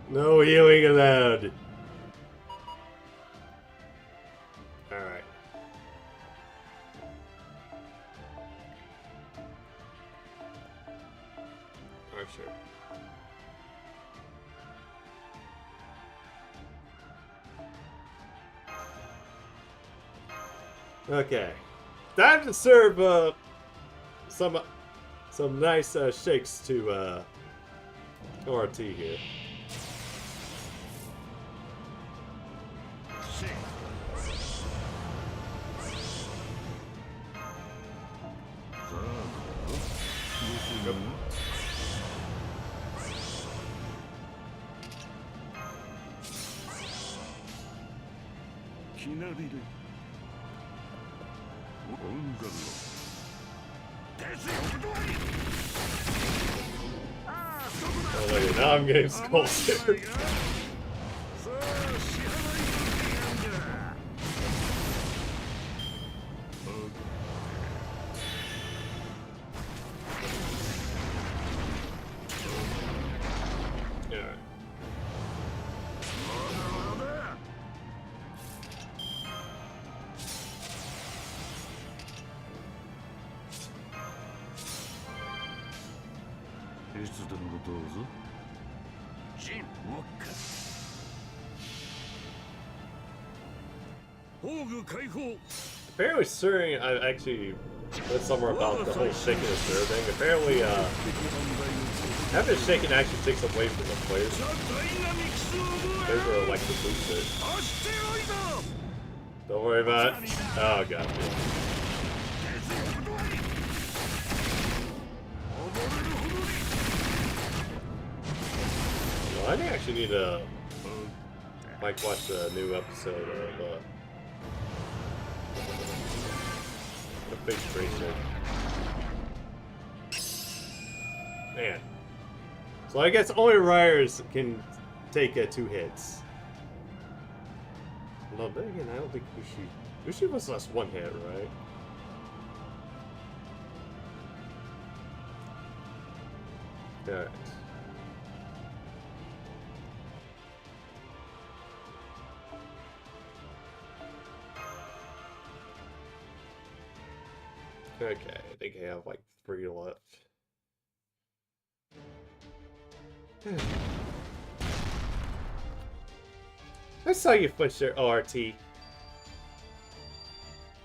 No healing allowed. Alright. Archer. Okay. Time to serve some nice shakes to ORT here. Oh, look at now I'm getting scolded. Apparently, stirring, I actually read somewhere about the whole shaking and stir thing. Apparently, having it shaken actually takes away from the players. Players are like to boost it. Don't worry about it. Oh, god. Well, I think I actually need to might watch the new episode of Face Tracer. Man. So I guess only riders can take 2 hits. No, but again, I don't think Ushi was less 1 hit, right? Alright. Okay, I think I have like 3 left. I saw you flinch there, ORT.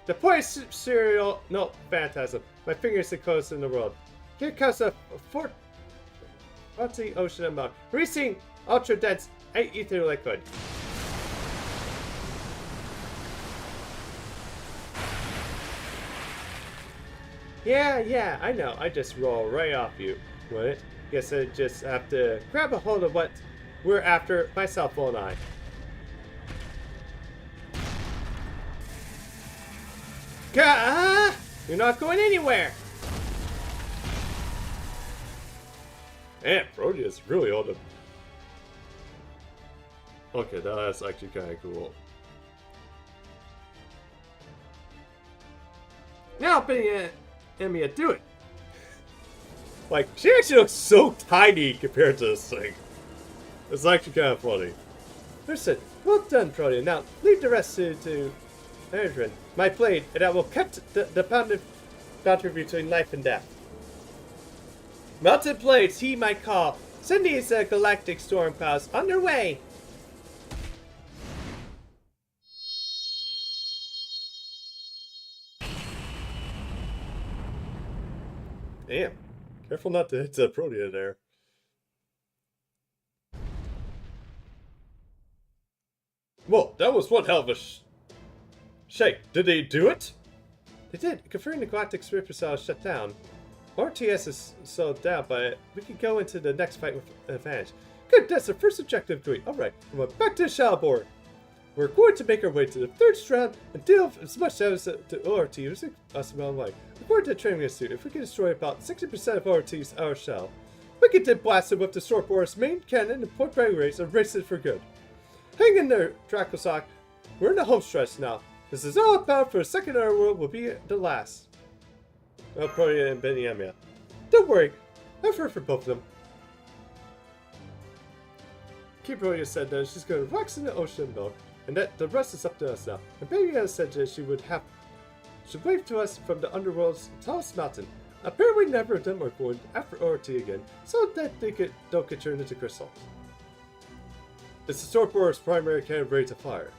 The point cereal, no, phantasm. My fingers the closest in the world. Here comes a the ocean of milk, releasing ultra dense ether liquid. Yeah, I know. I just roll right off you, wouldn't it? Guess I just have to grab a hold of what we're after, myself, won't I? Gah! You're not going anywhere! Man, Proteus really old him. Okay, that's actually kind of cool. Now, Emiya, do it! Like, she actually looks so tiny compared to this thing. It's actually kind of funny. Listen, well done, Proteus. Now, leave the rest to Adrian, my blade, and I will cut the boundary between life and death. Melted blades, he might call. Send these galactic storm clouds underway. Damn. Careful not to hit the Protea there. Whoa, that was one hell of a shake. Did they do it? They did. Confirming the galactic supercell is shut down. RTS is slowed down, but we can go into the next fight with advantage. Good, that's the first objective complete. Alright, we're back to the shadow board. We're going to make our way to the 3rd strand and deal with as much damage to ORT as possible. According to the training institute, if we can destroy about 60% of ORT's outer shell, we can then blast it with the Sword Boar's main cannon and point blank rays and race it for good. Hang in there, Dracosoc. We're in the home stretch now. This is all about for a second our world will be the last. Well, Protea and Emiya. Don't worry, I've heard from both of them. Key Protea said that she's going to relax in the ocean milk, and that the rest is up to us now. And Emiya said that she would wave to us from the underworld's tallest mountain. Apparently never of them are going after ORT again, so that they don't get turned into crystals. It's the Stormbore's primary cannon ready to fire.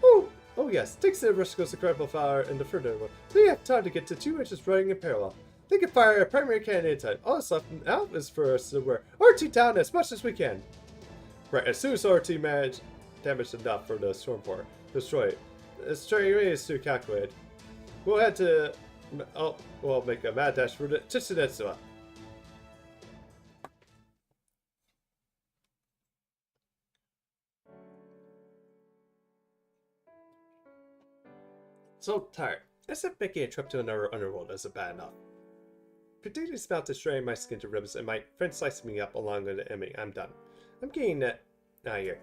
Oh yes, takes the risk goes incredible fire in the further one, so you have time to get to 2 inches running in parallel. They can fire a primary cannon anytime. All that's left now is for us to wear ORT down as much as we can. Right, as soon as ORT manage damage enough for the Stormbore, destroy it. The straight away is to calculate. We'll head to... we'll make a mad dash for the Chichidetsuwa. So tired. As if making a trip to another underworld isn't bad enough. Particularly about destroying my skin to ribbons and my friend slicing me up along with the enemy. I'm done. I'm getting that out of here.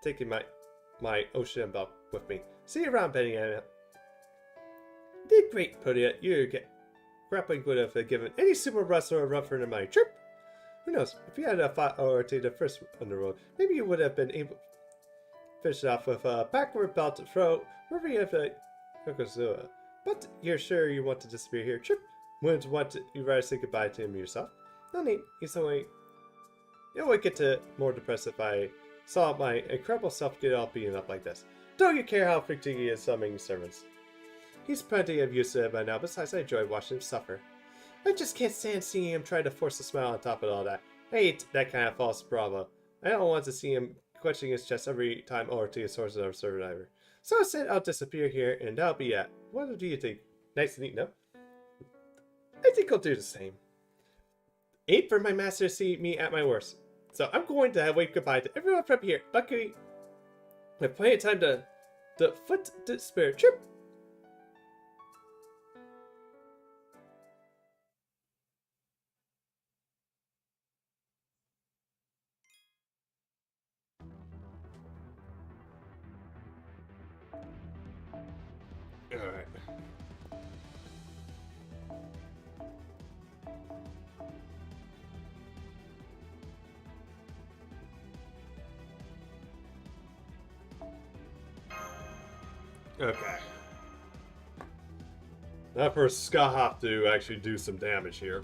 Taking my ocean belt with me. See you around, Benny. Did great, Podia. You get grappling would have given any sumo wrestler a run for their money. Trip. Who knows? If you had a fought ORT the first underworld, maybe you would have been able to finish it off with a backward belt to throw wherever you have the Yokozuna. But you're sure you want to disappear here, Trip? Wouldn't you rather say goodbye to him yourself? No need. It would get more depressed if I saw my incredible self get all beaten up like this. Don't you care how freaking he is summoning servants? He's plenty of use to it by now, besides I enjoy watching him suffer. I just can't stand seeing him try to force a smile on top of all that. I hate that kind of false bravo. I don't want to see him clutching his chest every time ORT is sources of survivor. So I said I'll disappear here, and that'll be it. What do you think? Nice and neat, no? I think I'll do the same. Ain't for my master to see me at my worst. So I'm going to wave goodbye to everyone from here. Luckily, I have plenty of time to foot the spirit trip. Alright. Okay. Now for Skahop to actually do some damage here.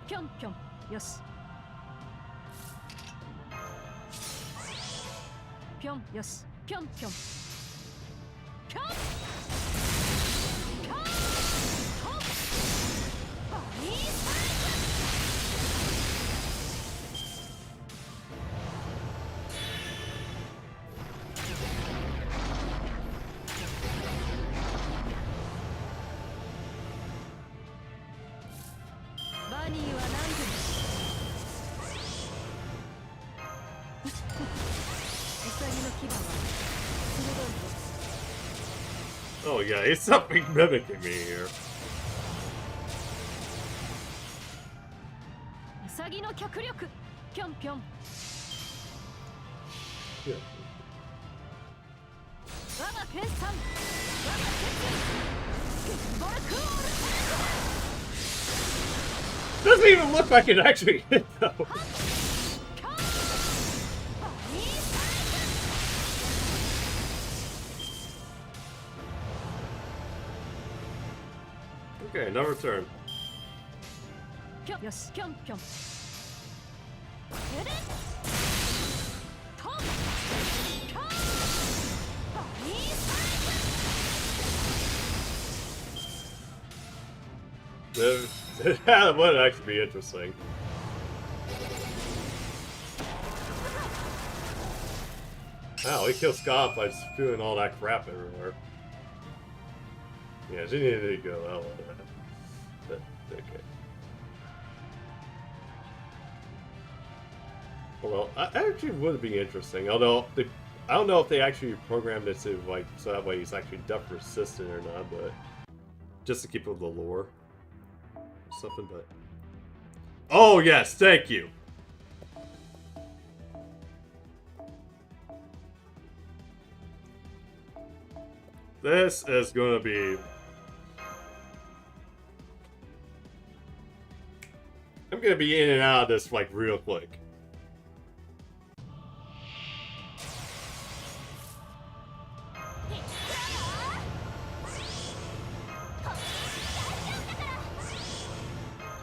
Pyong pyong. Yes. Pyong. Yes. Pyong pyong. Pyong. Pyong. Hop. Body strike. Bunny wa nan to Usagi no kiba wa surudoi desu. Oh yeah, it's something mimicking me here. Usagi no kyakuryoku. Pyong pyong. Yeah. Waga pen-san. Waga tetsu. Baku. Doesn't even look like it actually hit though. Okay, another turn. Yes, pyong pyong. That would actually be interesting. Wow, he killed Scott by spewing all that crap everywhere. Yeah, she needed to go that way. But, okay. Well, that actually would be interesting. Although, I don't know if they actually programmed it to, like, so that way he's actually death resistant or not, but just to keep with the lore. Something, but... Oh, yes, thank you! This is gonna be... I'm gonna be in and out of this, like, real quick.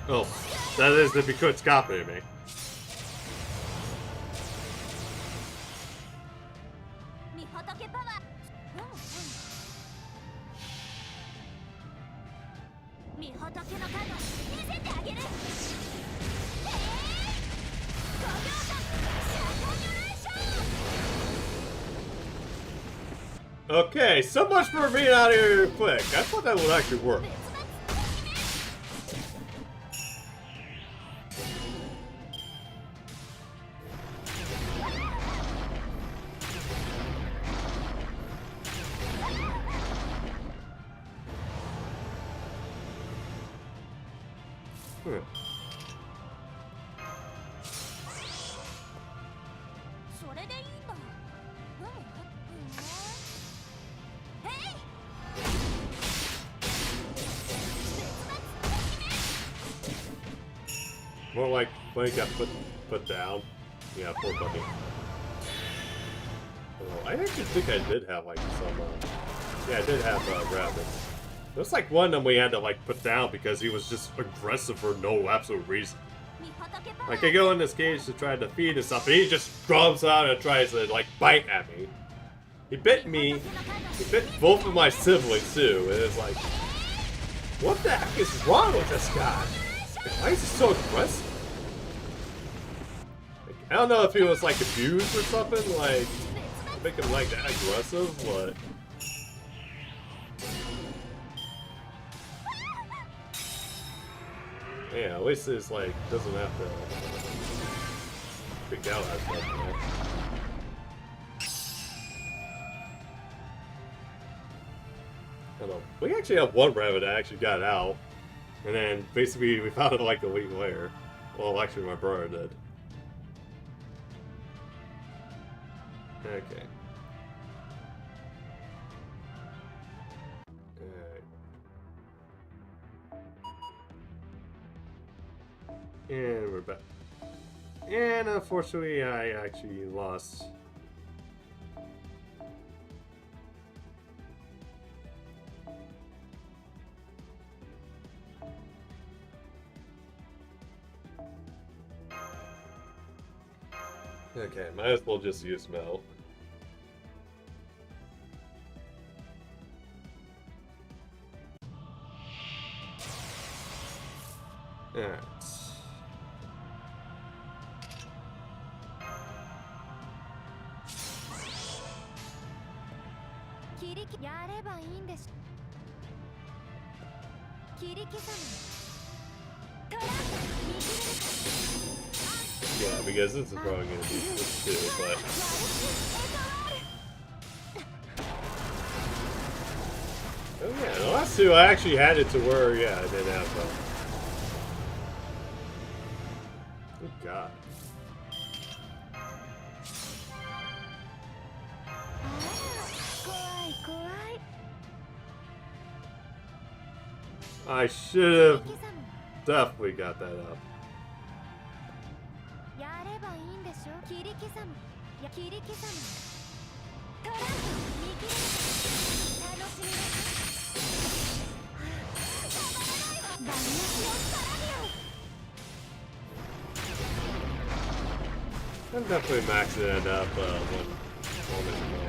Oh, that is if he could copy me. Okay, so much for being out here quick. I thought that would actually work. Hmm. それでいいんだ。へい。 More like when he got put down. Yeah, poor buddy. Oh, I actually think I did have like some. Yeah, I did have rabbits. It was like one of them we had to like put down because he was just aggressive for no absolute reason. Like I go in this cage to try to feed and stuff, and he just grubs out and tries to like bite at me. He bit me. He bit both of my siblings too, and it's like, what the heck is wrong with this guy? Why is he so aggressive? Like, I don't know if he was like abused or something, like to make him like that aggressive, but. Yeah, at least it's like doesn't have to freak out as much. You know? I don't know. We actually have one rabbit that actually got out, and then basically we found it like a week later. Well, actually, my brother did. Okay. And we're back. And unfortunately, I actually lost. Okay, might as well just use Mel. Alright. Yeah, because this is probably going to be this too, but... Oh yeah, the last two I actually had it to where, yeah, I didn't have them. Good God. I should have definitely got that up. I'm definitely maxing it up one moment ago.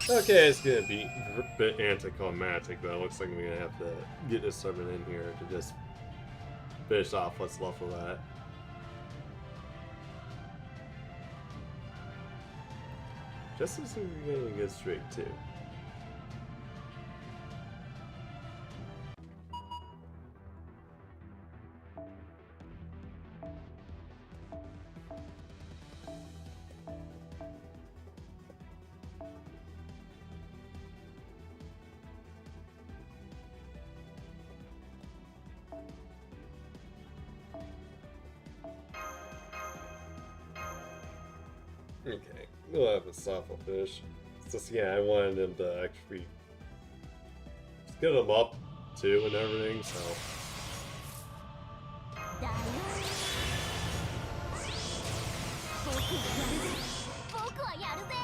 Okay, it's gonna be a bit anticlimactic, but it looks like we're gonna have to get this summon in here to just finish off what's left of that. Just as we're getting a good streak, too. Okay, we'll have a softball fish. It's just, yeah, I wanted him to actually just get him up too and everything, so. だよ僕はやるぜ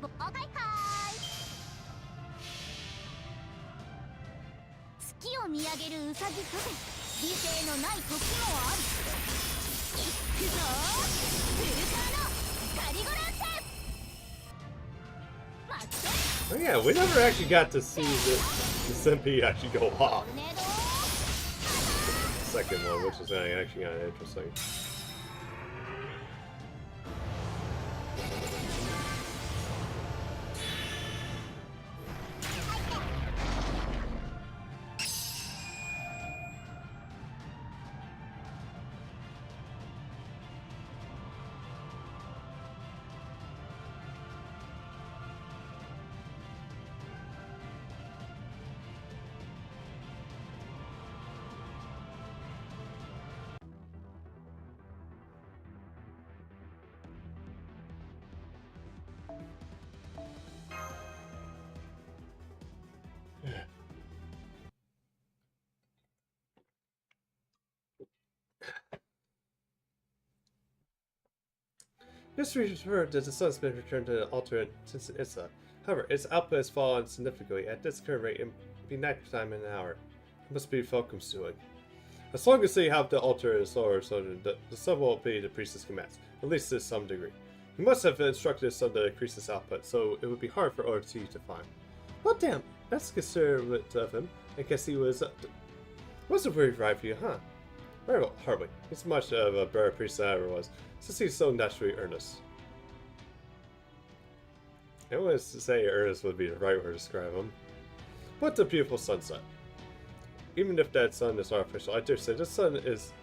はいはい月を見上げるウサギカフェ理性のない時もある行くぞフルカーのカリゴランテ待って Oh yeah, we never actually got to see the SMP actually go off. トルネード Second one, which is actually kind of interesting. History has heard that the sun has been returned to the alternate since Issa. However, its output has fallen significantly. At this current rate, it will be nighttime in an hour. It must be welcome to it. As long as they have the altar in the solar system, the sun will obey the priestess commands, at least to some degree. He must have instructed his son to increase his output, so it would be hard for ORT to find. Well, damn, that's considerate of him. I guess he wasn't very right for you, huh? Very well, hardly. He's much of a better priest than I ever was, since he's so naturally earnest. I was to say earnest would be the right word to describe him. What a beautiful sunset. Even if that sun is artificial, I dare say this sun is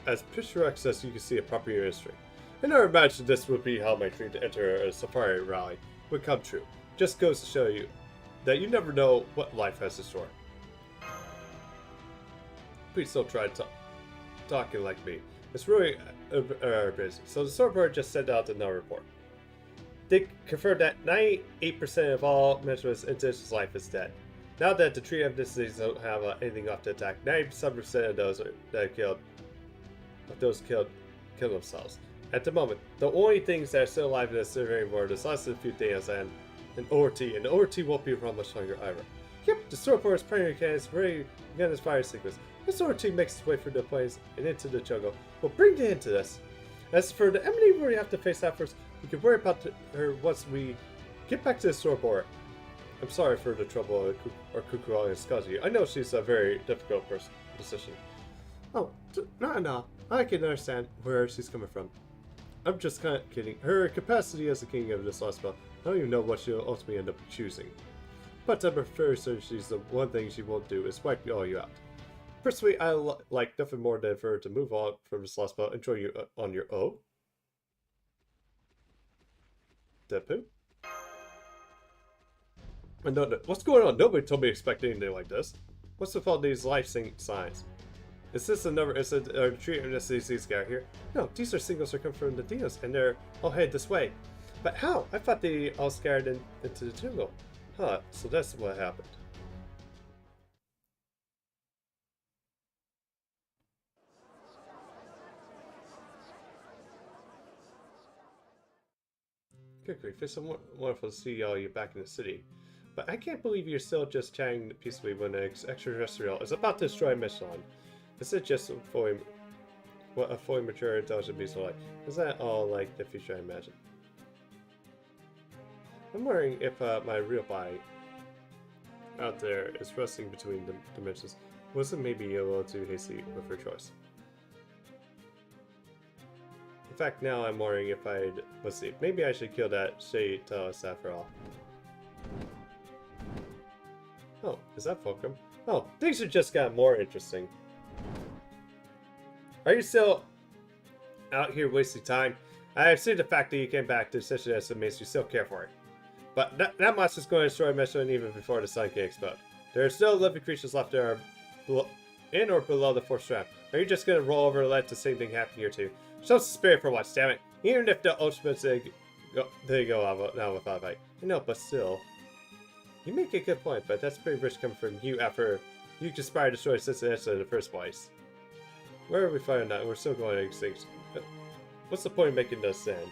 as picturesque as you can see a proper history. I never imagined this would be how my dream to enter a safari rally would come true. Just goes to show you that you never know what life has in store. Please don't try talking like me. It's really busy. So the swordboard just sent out another report. They confirmed that 98% of all measurements in indigenous life is dead. Now that the tree ethnicities don't have anything left to attack, 97% of those killed themselves. At the moment, the only things that are still alive in this surveying world is less than a few days and an ORT, and the ORT won't be around much longer either. Yep, the swordboard's primary cannon is ready again this fire sequence. This ORT makes its way through the plains and into the jungle. We'll bring the end to this. As for the enemy we have to face that first, we can worry about her once we get back to the swordboard. I'm sorry for the trouble or Kukural and Skazi. I know she's a very difficult position. Oh, no. I can understand where she's coming from. I'm just kind of kidding. Her capacity as the king of this last spell, I don't even know what she'll ultimately end up choosing. But I'm fairly certain she's the one thing she won't do is wipe all you out. Personally, I like nothing more than for her to move on from this last spell and join you on your own. Deadpool? No, what's going on? Nobody told me to expect anything like this. What's with all these life signs? Is this another retreat of this disease guy here? No, these are signals that come from the Dinos, and they're all headed this way. But how? I thought they all scattered into the jungle. Huh, so that's what happened. Good grief, it's so wonderful to see all you back in the city. But I can't believe you're still just chatting peacefully when an extraterrestrial is about to destroy Michelin. Is it just for him? what a fully mature, intelligent beast are like. Is that all like the future I imagine? I'm wondering if my real body out there is resting between the dimensions. Wasn't maybe a little too hasty with her choice. In fact, now I'm wondering if I'd... Let's see, maybe I should kill that shady Talos after all. Oh, is that Fulcrum? Oh, things have just got more interesting. Are you still out here wasting time? I have seen the fact that you came back to such as makes you still care for it. But that monster's going to destroy Michelin even before the sun can explode. There are still living creatures left in or below the fourth strap. Are you just going to roll over and let the same thing happen here too? Show some spirit for once, damn it. Even if the ultimates they go out now without a fight. I know, but still. You make a good point, but that's pretty rich coming from you after you conspired to destroy Cincinnati in the first place. Where are we finding that? We're still going to extinct. What's the point of making this stand?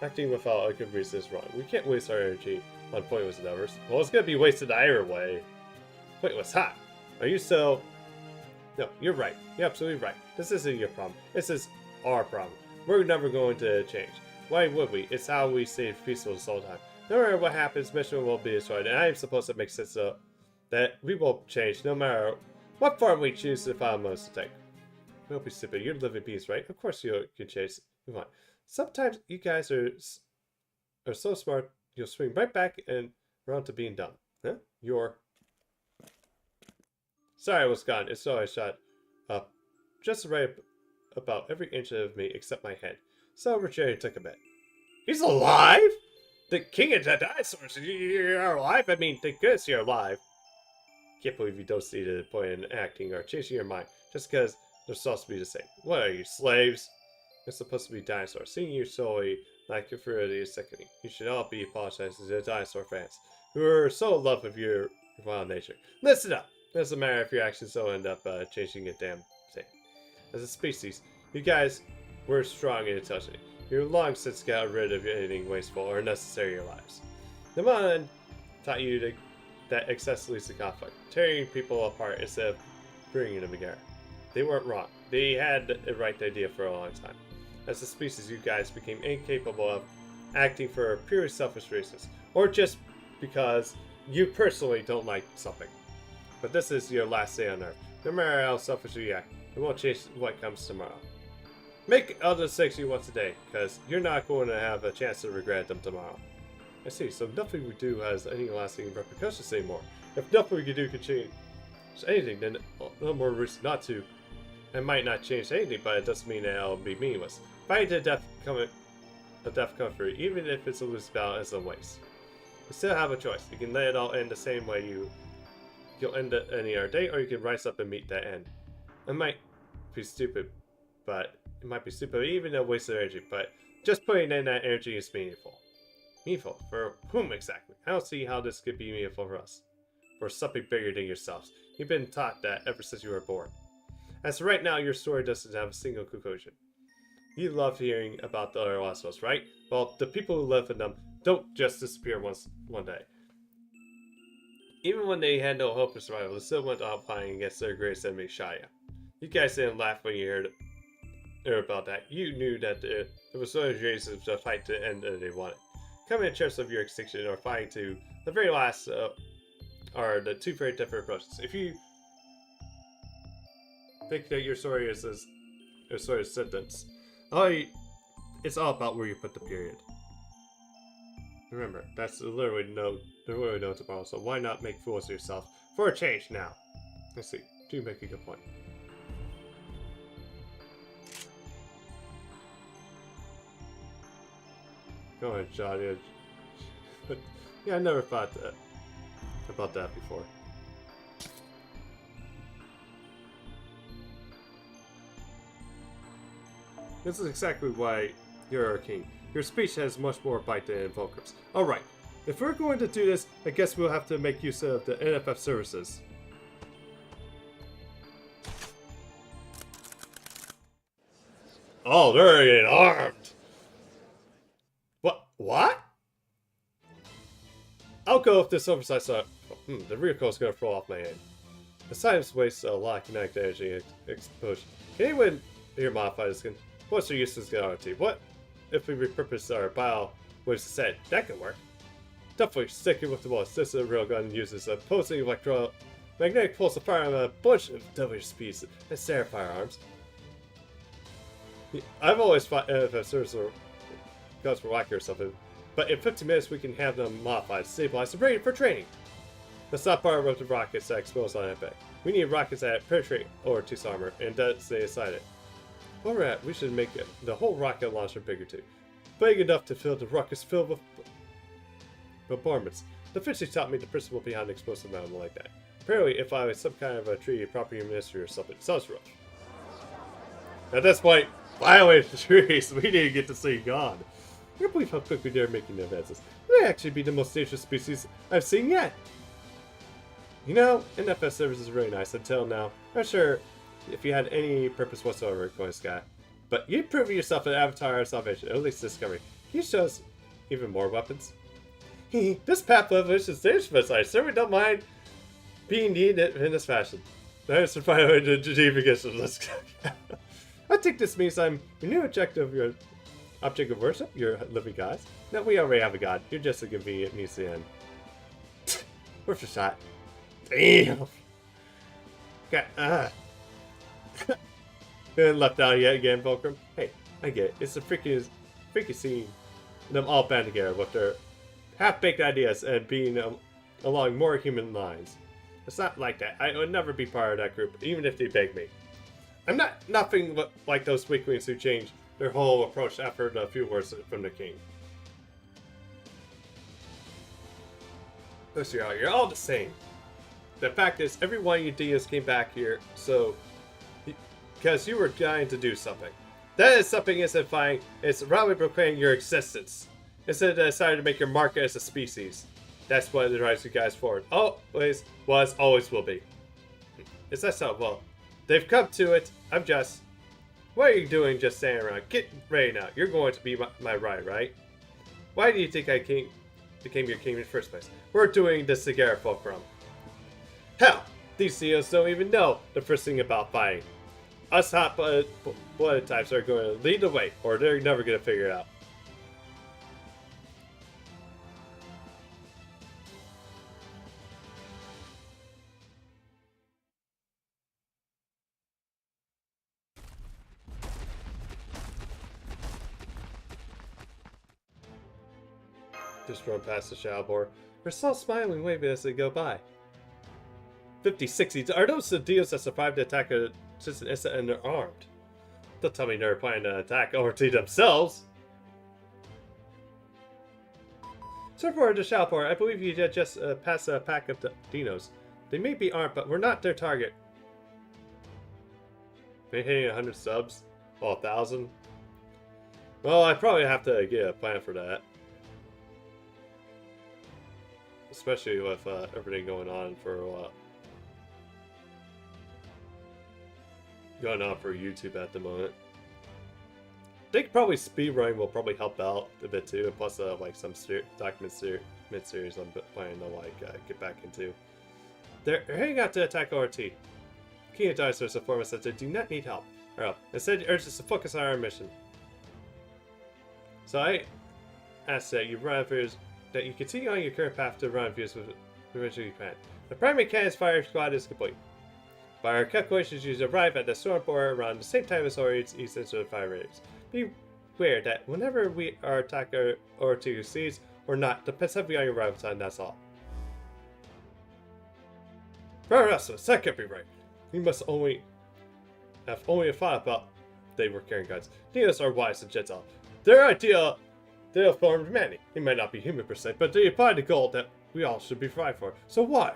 Acting without a good reason is wrong. We can't waste our energy on pointless endeavors. Well, it's gonna be wasted either way. Pointless, hot. Are you so... No, you're right. You're absolutely right. This isn't your problem. This is our problem. We're never going to change. Why would we? It's how we stay peaceful this whole time. No matter what happens, mission will be destroyed, and I am supposed to make sense so that we will change no matter what form we choose to follow most to take. Don't be stupid. You're living peace, right? Of course you can chase. Come on. Sometimes you guys are so smart, you'll swing right back and around to being dumb. Huh? You're... Sorry I was gone. It's so I shot up just right about every inch of me except my head. So Richard took a bit. He's alive? The king of the dinosaurs. You're alive? I mean, thank goodness you're alive. Can't believe you don't see the point in acting or changing your mind just because they're supposed to be the same. What are you, slaves? They're supposed to be dinosaurs. Seeing you solely lack inferiority is sickening. You should all be apologizing to the dinosaur fans who are so in love with your wild nature. Listen up! It doesn't matter if your actions don't end up changing a damn thing. As a species, you guys were strong and intelligent. You've long since got rid of anything wasteful or unnecessary in your lives. The Mon taught you that excess leads to conflict, tearing people apart instead of bringing them together. They weren't wrong. They had the right idea for a long time. As a species, you guys became incapable of acting for purely selfish reasons, or just because you personally don't like something. But this is your last day on Earth. No matter how selfish you act, it won't change what comes tomorrow. Make all the mistakes you want today, because you're not going to have a chance to regret them tomorrow. I see, so nothing we do has any lasting repercussions anymore. If nothing we can do can change anything, then no more reason not to. It might not change anything, but it doesn't mean that it'll be meaningless. Fighting to death come for you, even if it's a loose battle and some waste. You still have a choice. You can let it all end the same way you'll end it any other day, or you can rise up and meet that end. It might be stupid, but it might be stupid, even a waste of energy, but just putting in that energy is meaningful. Meaningful? For whom exactly? I don't see how this could be meaningful for us. For something bigger than yourselves. You've been taught that ever since you were born. As of right now, your story doesn't have a single conclusion. You love hearing about the other lost ones, right? Well, the people who live in them don't just disappear one day. Even when they had no hope of survival, they still went on fighting against their greatest enemy, Shia. You guys didn't laugh when you heard about that. You knew that there was no reason to fight to end that they wanted. Coming in terms of your extinction or fighting to the very last are the two very different approaches. If you think that your story is a sort of sentence, it's all about where you put the period. Remember, that's literally no tomorrow, so why not make fools of yourself for a change now? Let's see, do make a good point. Go ahead, John. Yeah, I never thought about that before. This is exactly why you're our king. Your speech has much more bite than Volcrum's. Alright, if we're going to do this, I guess we'll have to make use of the NFF services. Oh, they're getting armed! What? I'll go if this oversized the recoil's gonna fall off my head. The science wastes a lot of kinetic energy explosion. Can anyone your modified skin. What's your use of this ORT? What if we repurpose our bio waves instead? That could work. Definitely sticking with the walls. This is a real gun uses a pulsing electromagnetic pulse to fire on a bunch of WSPs and standard firearms. I've always thought if a service goes for wacky or something, but in 15 minutes we can have them modified, stabilized, and ready for training. Let's not borrow with the rockets that explode on impact. We need rockets that penetrate ORT's armor and that stay inside it. While we're at, we should make the whole rocket launcher bigger too. Big enough to fill the rockets filled with bombardments. The Finchie taught me the principle behind explosive ammo like that. Apparently, if I was some kind of a treaty property ministry or something, sounds rough. At this point, violate the trees. We need to get this thing gone. I can't believe how quickly they're making advances. They may actually be the most dangerous species I've seen yet. You know, NFS service is really nice until now. Not sure if you had any purpose whatsoever, Coin Sky. But you've proven yourself an avatar of salvation, at least discovery. Can you show us even more weapons? This path level is dangerous, but I certainly don't mind being needed in this fashion. There's finally the Geneva against let's go. I think this means I'm your new object of worship, your living gods. No, we already have a god. You're just a convenient means to the end. Worth a shot. Damn. God, left out yet again, Fulcrum. Hey, I get it. It's a freaky scene. Them all band together with their half-baked ideas and being along more human lines. It's not like that. I would never be part of that group, even if they begged me. I'm nothing like those weaklings who changed their whole approach after a few words from the king. Listen, you're all the same. The fact is, every one of you Dias came back here, because you were trying to do something. That is something isn't fine. It's loudly proclaiming your existence. Instead of deciding to make your mark as a species. That's what drives you guys forward. Always was, always will be. Is that so? Well, they've come to it. I'm just... What are you doing just standing around? Get ready now. You're going to be my ride, right? Why do you think I became your king in the first place? We're doing this together, Fulcrum. Hell, these CEOs don't even know the first thing about fighting. Us hot-blooded types are going to lead the way, or they're never going to figure it out. Just run past the shadow boar. They're still smiling, waving as they go by. 50, 60. Are those the deals that survived the attack of just an instant and they're armed? Don't tell me they're planning to attack ORT themselves. So for the shadow boar, I believe you just passed a pack of dinos. They may be armed, but we're not their target. Maybe hitting 100 subs? Well, 1,000? Well, I probably have to get a plan for that. Especially with everything going on for YouTube at the moment. I think probably speedrunning will probably help out a bit too, and plus like some document mid-series I'm planning to get back into. They're heading out to attack ORT. King of Dinosaurs inform us that they do not need help. Instead, urges us to focus on our mission. So I ask that you run for that you continue on your current path to run views with originally planned. The primary cannon's fire squad is complete. By our calculations, you arrive at the storm border around the same time as ORT's east into the fire raids. Be aware that whenever our attacker or to succeeds or not depends heavily on your arrival time, that's all. For us, that can't be right. We must have only thought about they were carrying guns. Dinos are wise and gentle. Their idea they have formed humanity. They might not be human per se, but they apply the goal that we all should be fighting for. So why?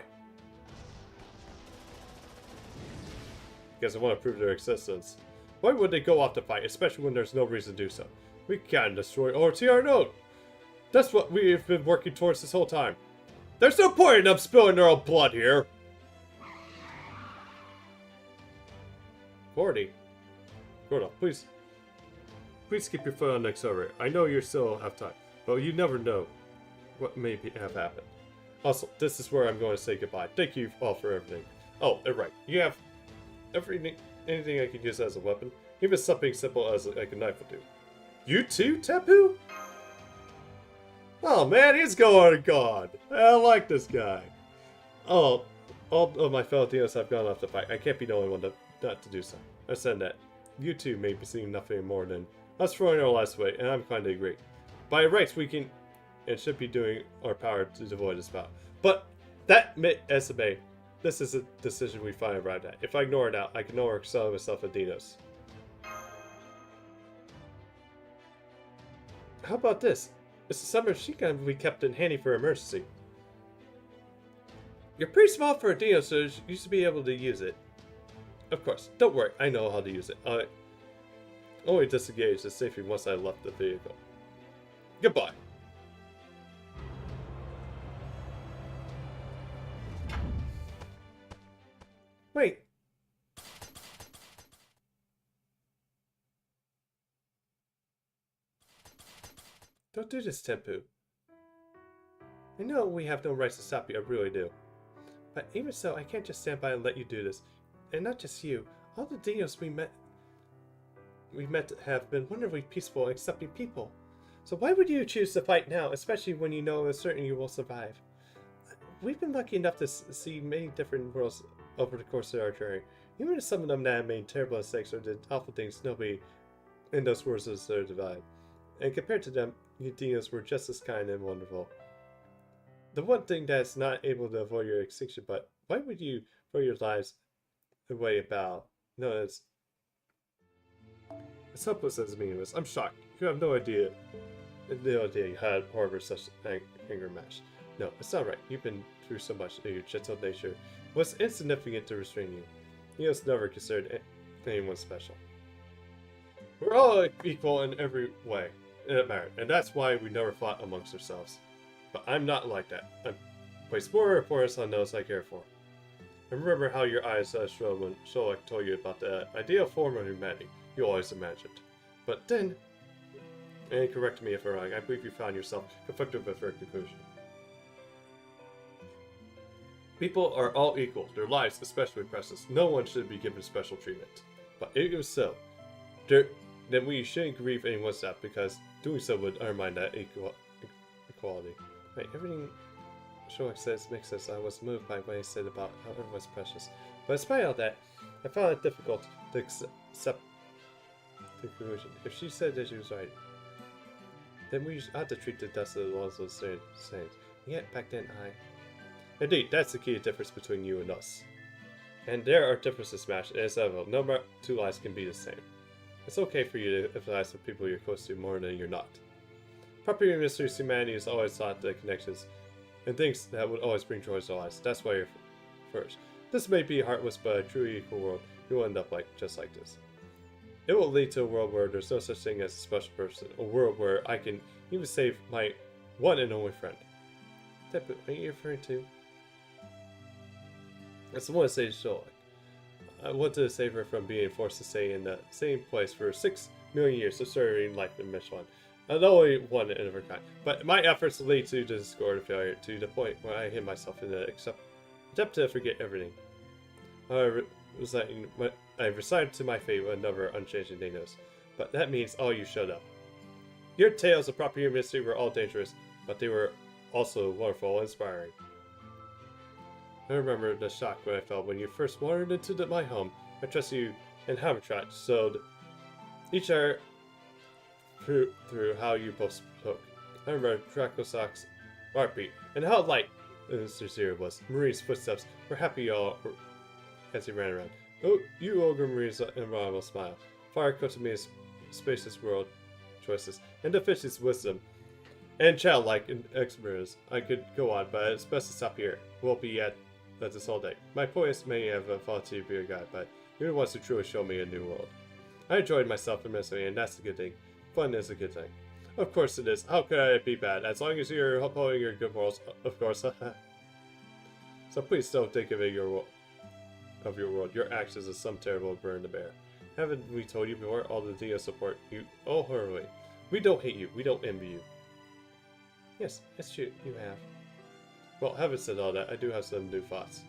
Because they want to prove their existence. Why would they go off to fight, especially when there's no reason to do so? We can't destroy ORT Raid. That's what we've been working towards this whole time. There's no point in them spilling their own blood here. Gordy, please keep your foot on the accelerator. I know you still have time, but you never know what may have happened. Also, this is where I'm going to say goodbye. Thank you all for everything. Oh, right. You have anything I could use as a weapon? Even something simple as like a knife will do. You too, Tapu? Oh man, he's going God. I like this guy. Oh, all of my fellow Dinos have gone off to fight. I can't be the only one not to do so. I said that. You two may be seeing nothing more than us throwing our lives away, and I'm kind of agree. By rights, we can and should be doing our power to avoid this battle. But that SMA, this is a decision we finally arrived at. If I ignore it out, I can no longer sell myself a Dinos. How about this? It's a summer machine gun we kept in handy for emergency. You're pretty small for a Dino, so you should be able to use it. Of course, don't worry, I know how to use it. I only disengaged the safety once I left the vehicle. Goodbye. Wait. Don't do this, Tempu. I know we have no rights to stop you, I really do. But even so, I can't just stand by and let you do this. And not just you, all the Dinos we met have been wonderfully peaceful and accepting people. So why would you choose to fight now, especially when you know it's certain you will survive? We've been lucky enough to see many different worlds over the course of our journey. Even if some of them that made terrible mistakes or did awful things, nobody in those worlds deserved to survive. And compared to them, you Dinos were just as kind and wonderful. The one thing that's not able to avoid your extinction, but why would you throw your lives away about? No, it's hopeless as meaningless. I'm shocked. You have no idea you had harbor such anger match. No, it's not right. You've been through so much, and your gentle nature was insignificant to restrain you. You was never considered anyone special. We're all equal in every way. It mattered, and that's why we never fought amongst ourselves. But I'm not like that. I place more importance on those I care for. I remember how your eyes shone when Sholok told you about the ideal form of humanity you always imagined. But then, and correct me if I'm wrong, I believe you found yourself conflicted with her conclusion. People are all equal, their lives especially precious. No one should be given special treatment. But if it was so, then we shouldn't grieve anyone's death, because doing so would undermine that equality. Right, everything Sholok says makes sense. I was moved by what he said about how everyone's precious. But despite all that, I found it difficult to accept the conclusion. If she said that she was right, then we ought to treat the dust of the walls as the same. Yet back then Indeed, that's the key difference between you and us. And there are differences matched, and it's inevitable. No matter two lives can be the same. It's okay for you to empathize with people you're close to more than you're not. Property mysteries, humanity has always thought the connections and things that would always bring joy to our lives. That's why you're first. This may be heartless, but a truly equal world, you'll end up just like this. It will lead to a world where there's no such thing as a special person. A world where I can even save my one and only friend. Are you referring to? That's the one to say Sholok. I want to save her from being forced to stay in the same place for 6 million years, so serving life in Michelin. Not only one in her kind, but my efforts lead to discord and failure to the point where I hid myself in the attempt to forget everything. However, I resigned to my fate with another unchanging Dinos, but that means all you showed up. Your tales of property and mystery were all dangerous, but they were also wonderful and inspiring. I remember the shock that I felt when you first wandered into my home. I trust you and Habitat sewed each other through how you both spoke. I remember Dracosoc's heartbeat and how light and sincere it was. Marie's footsteps were happy as he ran around. Oh, you Ogre Marie's inviolable smile. Fire coated me his spacious world choices and the fish's wisdom. And childlike experience. I could go on, but it's best to stop here. We'll be at this all day. My poets may have thought to be a guide, but you're the ones who truly show me a new world. I enjoyed myself immensely, and that's a good thing. Fun is a good thing. Of course it is. How could I be bad? As long as you're upholding your good morals, of course. So please don't think of your world. Your actions as some terrible burden to bear. Haven't we told you before? All the Dino support you wholeheartedly. We don't hate you. We don't envy you. Yes, it's true. You have. Well, having said all that, I do have some new thoughts.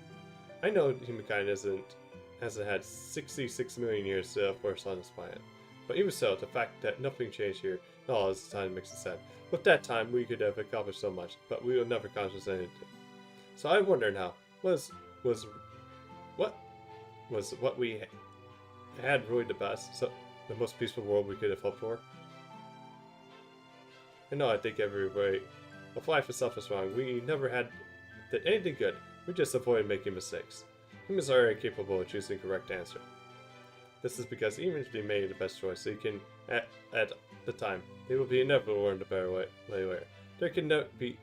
I know humankind isn't as it had 66 million years to force on this planet. But even so, the fact that nothing changed here at all is time makes it sad. With that time, we could have accomplished so much, but we will never accomplish anything. So I wonder now, what we had really the best, so the most peaceful world we could have hoped for? I know I think everybody of life itself is wrong. We never did anything good. We just avoided making mistakes. Humans are incapable of choosing the correct answer. This is because even if they made the best choice, they can, at the time, they will be inevitable learn the better way later. There can be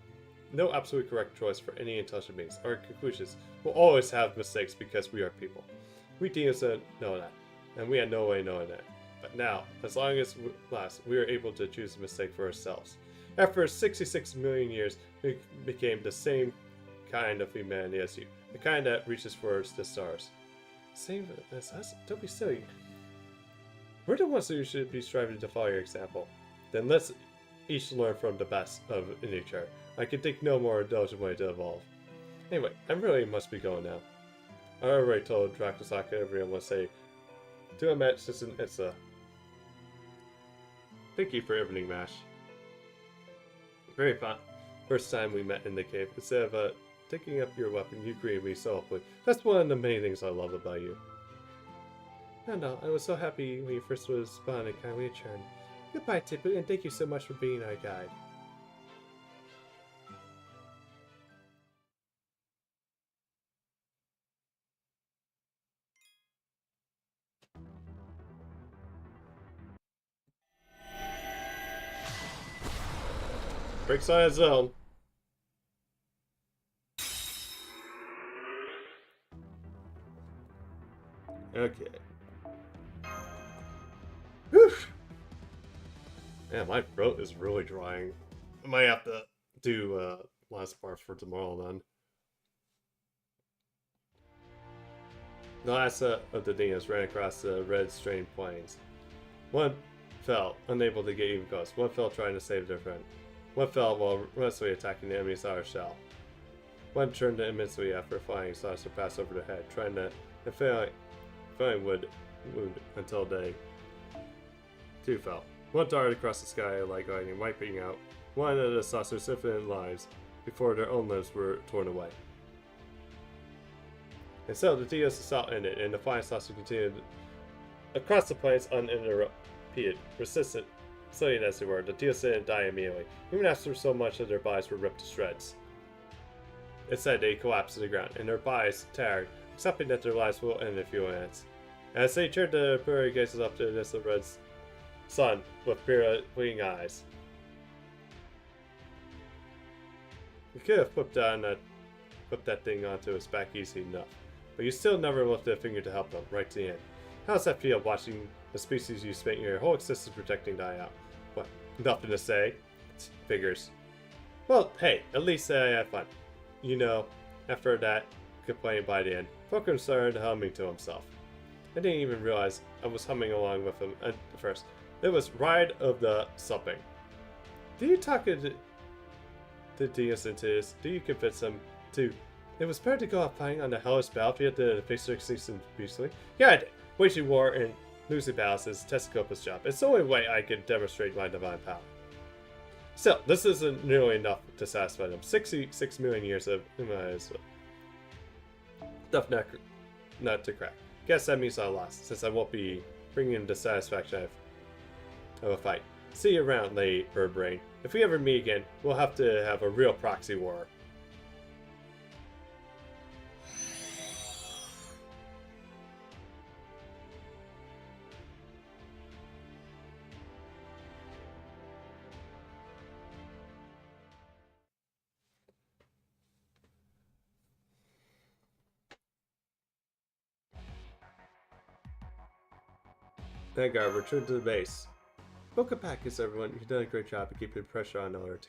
no absolute correct choice for any intelligent beings. Our conclusions will always have mistakes because we are people. We demons don't know that, and we had no way of knowing that. But now, as long as we last, we are able to choose a mistake for ourselves. After 66 million years, we became the same kind of humanity as you, the kind that reaches for the stars. Same as us? Don't be silly. We're the ones who should be striving to follow your example. Then let's each learn from the best of each other. I can think no more intelligent way to evolve. Anyway, I really must be going now. I already told Drakusaka everyone will say to a match since it's a. Thank you for evening mash. Very fun. First time we met in the cave. Instead of taking up your weapon, you greeted me so openly. That's one of the many things I love about you. No, I was so happy when you first responded and kindly returned. Goodbye, Tipu, and thank you so much for being our guide. Breaks on its own. Okay. Whew. Man, my throat is really drying. I might have to do last part for tomorrow then. The last of the Dinos ran across the red strained plains. One fell, unable to get even close. One fell trying to save their friend. One fell while wrestling attacking the enemy's outer shell. One turned immensely after flying saucer pass over their head, trying to failing would wound until they two fell. One darted across the sky like lightning, wiping out one of the saucer's infinite lives before their own limbs were torn away. And so the Dinos assault ended, and the flying saucer continued across the plains uninterrupted, resistant. Silly as they were, the Dinos didn't die immediately, even after so much of their bodies were ripped to shreds. Instead, they collapsed to the ground, and their bodies tired, accepting that their lives will end in a few minutes. As they turned the blurry gazes up to the distant red sun with bleeding eyes. You could have flipped that thing onto his back easy enough, but you still never lifted a finger to help them, right to the end. How does that feel, watching the species you spent your whole existence protecting die out? What, nothing to say? Figures. Well, hey, at least I had fun. You know, after that complaint by the end, Fulcrum started humming to himself. I didn't even realize I was humming along with him at first. It was Ride of the something. Do you talk to Dinos into this? Do you convince him to? It was better to go out fighting on the hellish battlefield than to face their existence peacefully. Yeah, I did. Waging war and losing battles is Tessicopa's job. It's the only way I can demonstrate my divine power. Still, this isn't nearly enough to satisfy them. 66 million years of stuff not to crack. Guess that means I lost, since I won't be bringing the satisfaction of a fight. See you around, Lady Birdbrain. If we ever meet again, we'll have to have a real proxy war. Vanguard, return to the base. Welcome back, everyone. You've done a great job of keeping pressure on ORT.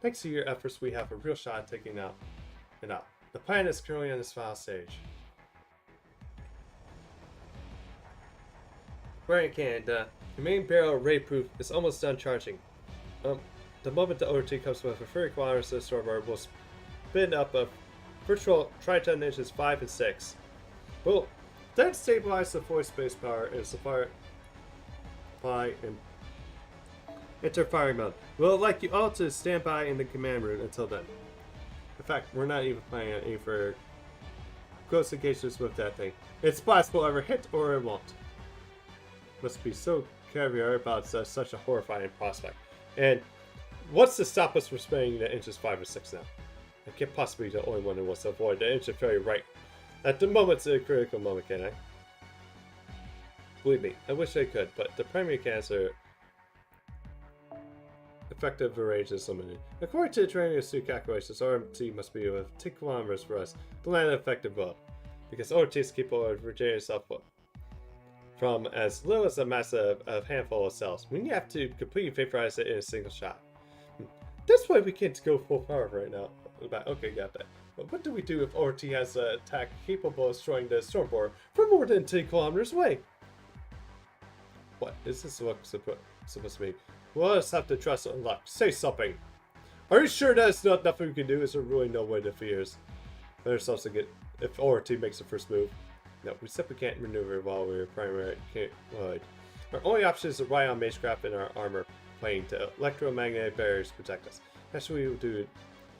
Thanks to your efforts, we have a real shot at taking out it out. The planet is currently on its final stage. Right, Canada. The main barrel raid proof is almost done charging. The moment the ORT comes with a 30 kilometers to the starboard, we'll spin up a virtual Triton engines 5 and 6. We'll then stabilize the voice space power and supply and enter firing mode. We'll like you all to stand by in the command room until then. In fact, we're not even planning on aiming for close engagements with that thing. Its blast will either hit or it won't. Must be so caviar about such a horrifying prospect. And what's to stop us from spending the inches 5 or 6 now? I can't possibly be the only one who wants to avoid the inch of failure right at the moment's a critical moment, can I? Believe me, I wish I could, but the primary cancer effective range is limited. According to the training institute calculations, RMT must be of 10 kilometers for us to land an effective blow, because ORT is capable of regenerating itself from as little as a massive handful of cells. We have to completely vaporize it in a single shot. That's why we can't go full power right now. Okay, got that. But what do we do if ORT has an attack capable of destroying the Stormborer from more than 10 kilometers away? What is this supposed to be? We'll just have to trust on luck. Say something. Are you sure that's not nothing we can do? Is there really no way to fear us? Let ourselves to get if ORT makes the first move. No, we simply can't maneuver while we're primary. Our only option is to rely on Magecraft and our armor plane to electromagnetic barriers to protect us. Actually, we will do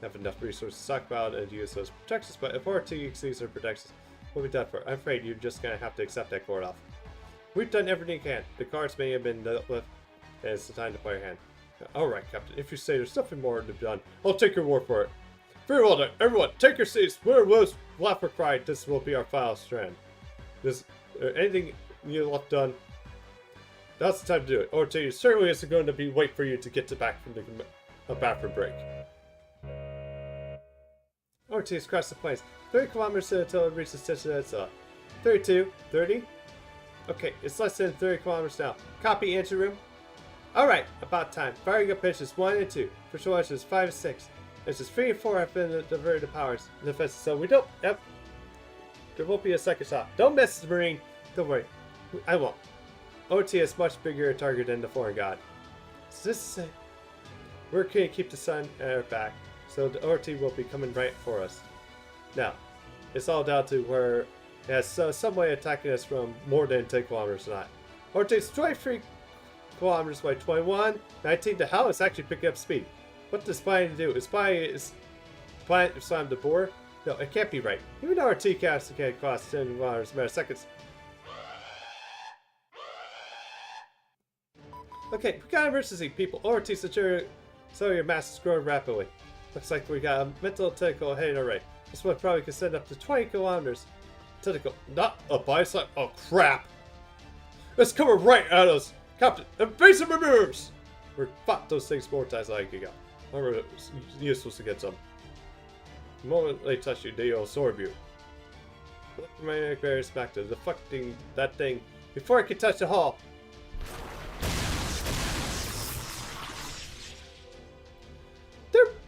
have enough resources to stockpile and use those protections, but if ORT exceeds our protections, what we done for? I'm afraid you're just gonna have to accept that cord off. We've done everything we can. The cards may have been dealt with, and it's time to play your hand. Alright, Captain, if you say there's nothing more to be done, I'll take your word for it. Very well done. Everyone, take your seats. Where was laugh or cry? This will be our final strand. Is there anything you left done? That's the time to do it. ORT certainly isn't going to be wait for you to get back from the bathroom break. ORT has crossed the plains. 30 kilometers until it reaches destination. 32, 30. Okay, it's less than 30 kilometers now. Copy, entry room. Alright, about time. Firing up pitches 1 and 2. Official inches 5 and 6. Inches 3 and 4 have been diverted to powers. Defense, so we don't. Yep. There won't be a second shot. Don't miss the Marine. Don't worry. I won't. OT is much bigger a target than the foreign god. So this is it. We're going to keep the sun at our back, so the OT will be coming right for us. Now, it's all down to where it has some way attacking us from more than 10 kilometers or not. OT is 23 kilometers by 21. 19 to hell, it's actually picking up speed. What does planning to do? Is planning to slam the boar? No, it can't be right. Even though our T-caps can cost 10 kilometers a matter of seconds. Okay, we got an emergency, people. ORT cellular mass is growing rapidly. Looks like we got a mental tentacle heading our way. This one probably can send up to 20 kilometers. Tentacle, not a bicep. Oh crap! It's coming right at us, Captain. Invasive maneuvers. We fought those things more times than I could go. Remember, you're supposed to get some. The moment they touch you, they'll absorb you. Electromagnetic barriers back to deflecting that thing before it can touch the hull.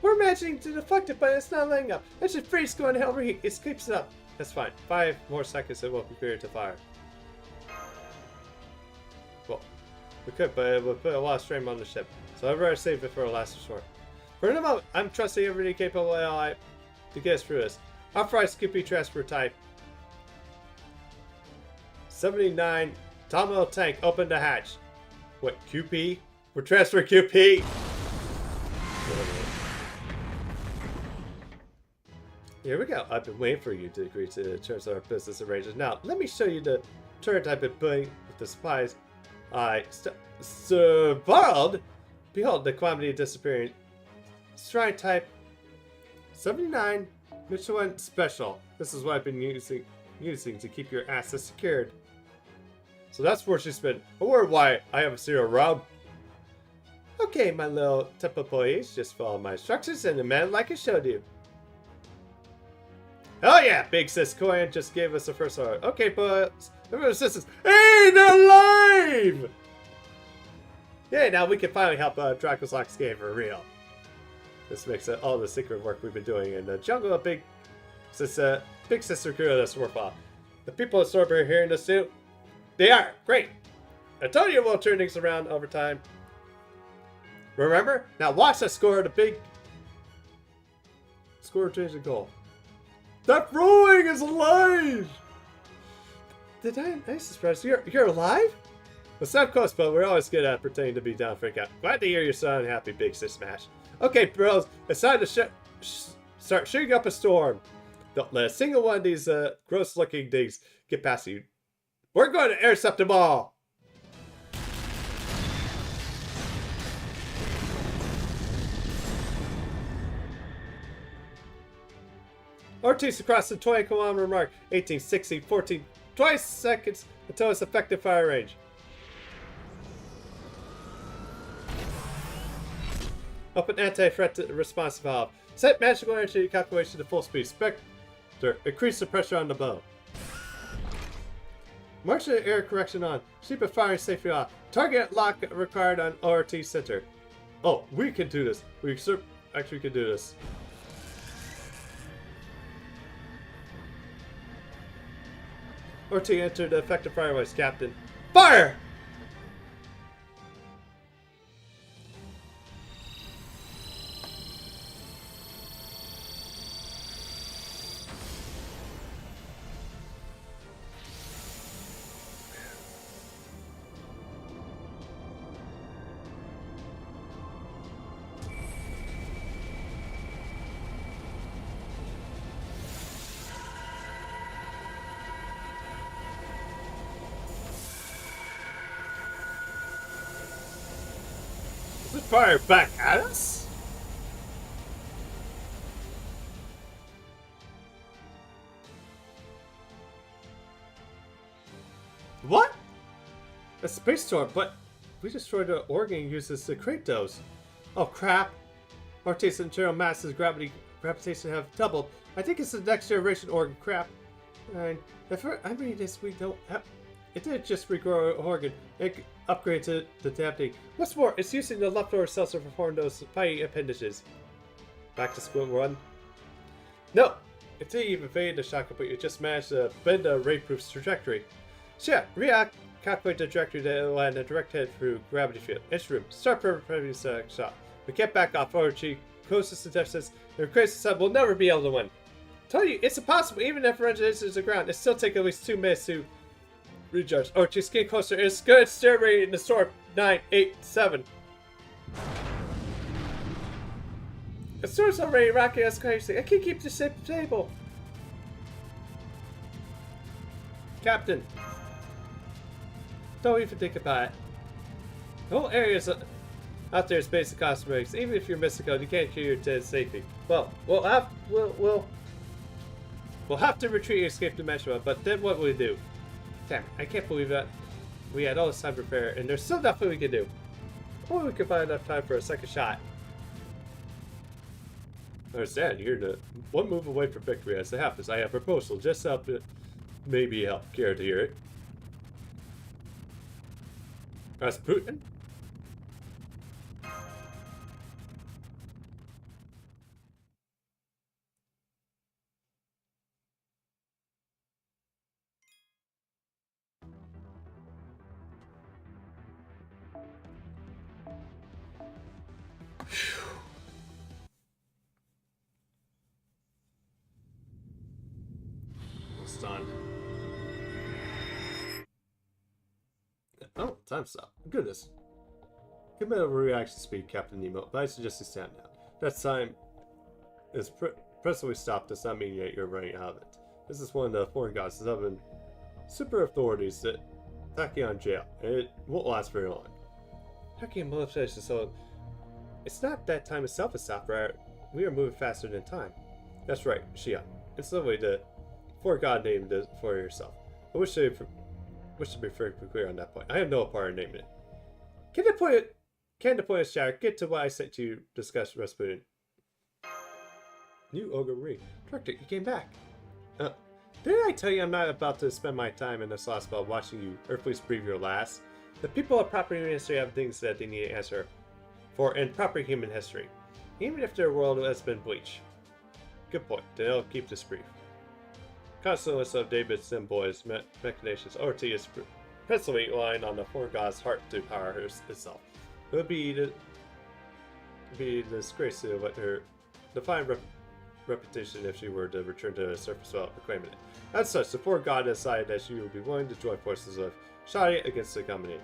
We're managing to deflect it, but it's not letting up. It's just freeze going to overheat. It keeps it up. That's fine. 5 more seconds and we'll be cleared to fire. Well, we could, but it would put a lot of strain on the ship. So I'd rather save it for a last resort. For the moment, I'm trusting everybody capable ally to get us through this. Authorized QP transfer type. 79. Terminal tank, open the hatch. What, QP? We're transferring QP? Here we go. I've been waiting for you to agree to the terms of our business arrangements. Now, let me show you the turret I've been building with the supplies I borrowed. Behold, the quantity disappearing. Strike type 79 Michelin Special. This is what I've been using to keep your assets secured. So that's where she's been. I wonder why I haven't seen her around. Okay, my little tip employees, just follow my instructions and the man like I showed you. Oh yeah, Big Sis Coin just gave us the first order. Okay, but everyone sisters, hey, they're alive! Yeah, now we can finally help Draco's Lock's game for real. This makes all the secret work we've been doing in the jungle of Big Sister crew that's worthwhile. The people at Stormborer hearing this too? They are! Great! I told you we'll turn things around over time. Remember? Now watch us score the big score change the goal. That rolling is alive! I'm surprised. You're alive? Well, sound close, but we're always good at pretending to be down for a count. Glad to hear you're so unhappy, Big Sis Smash. Okay, bros, it's time to start shooting up a storm. Don't let a single one of these gross-looking things get past you. We're going to intercept them all! ORT's across the 20-kilometer mark. 18, 16, 14, 20 seconds until its effective fire range. Open anti-threat response valve. Set magical energy calculation to full speed. Spectre, increase the pressure on the bow. Martian air correction on. Keep it firing safely off. Target lock required on ORT center. Oh, we can do this. We actually can do this. ORT entered the effective fire range, Captain. Fire! Fire back at us? What? A space storm, but we destroyed an organ uses the Kratos. Oh crap. ORT's internal masses gravitation have doubled. I think it's the next generation organ crap. And I mean this we don't have. It didn't just regrow an organ, it upgraded to the damn thing. What's more, it's using the leftover cells to perform those fighting appendages. Back to square one. No! It didn't even evade the shock, but you just managed to bend the raid-proof's trajectory. So yeah, recalculate the trajectory that will land a direct hit through gravity field. Instrument, start preparing the shot. We can't back off ORT, closest to deficits, and the crazy sub will never be able to win. Tell you, it's impossible, even if Ranger is the ground, it still take at least 2 minutes to recharge. Oh, just get closer. It's good. Stair rate in the storm. 9, 8, 7. The storm's already rocking us crazy. I can't keep this ship stable. Captain. Don't even think about it. The whole area out there is basic cosmetics. Even if you're mystical, you can't cure your dead safety. Well, we'll have to retreat and escape dimension, but then what will we do? Damn, I can't believe that we had all this time to prepare, and there's still nothing we can do. Or we could find enough time for a second shot. I understand, you're one move away from victory. As it happens, I have a proposal. Just help it. Maybe help. Care to hear it? Putin? Done. Oh, time stop. Goodness. Commit over reaction speed, Captain Nemo, but I suggest you stand down. That time is presently stopped does not mean yet you're running out of it. This is one of the foreign gods that have super authorities that Tachyon jail, and it won't last very long. Tachyon militarization, so it's not that time itself is stopped, right? We are moving faster than time. That's right, Shia. It's lovely to for God named it for yourself. I wish to be very clear on that point. I have no part in naming it. Can the point of shatter get to what I sent you to discuss Rasputin? New Ogre Marie. Director, you came back. Didn't I tell you I'm not about to spend my time in this last spell watching you Earthly's breathe your last? The people of proper human history have things that they need to answer for in proper human history, even if their world has been bleached. Good point. Then I'll keep this brief. Constant of David's symbols, machinations, ORT is principally relying on the foreign god's heart to power itself. It would be disgrace to let her define reputation if she were to return to the surface without reclaiming it. As such, the poor god decided that she would be willing to join forces with Shadi against the company.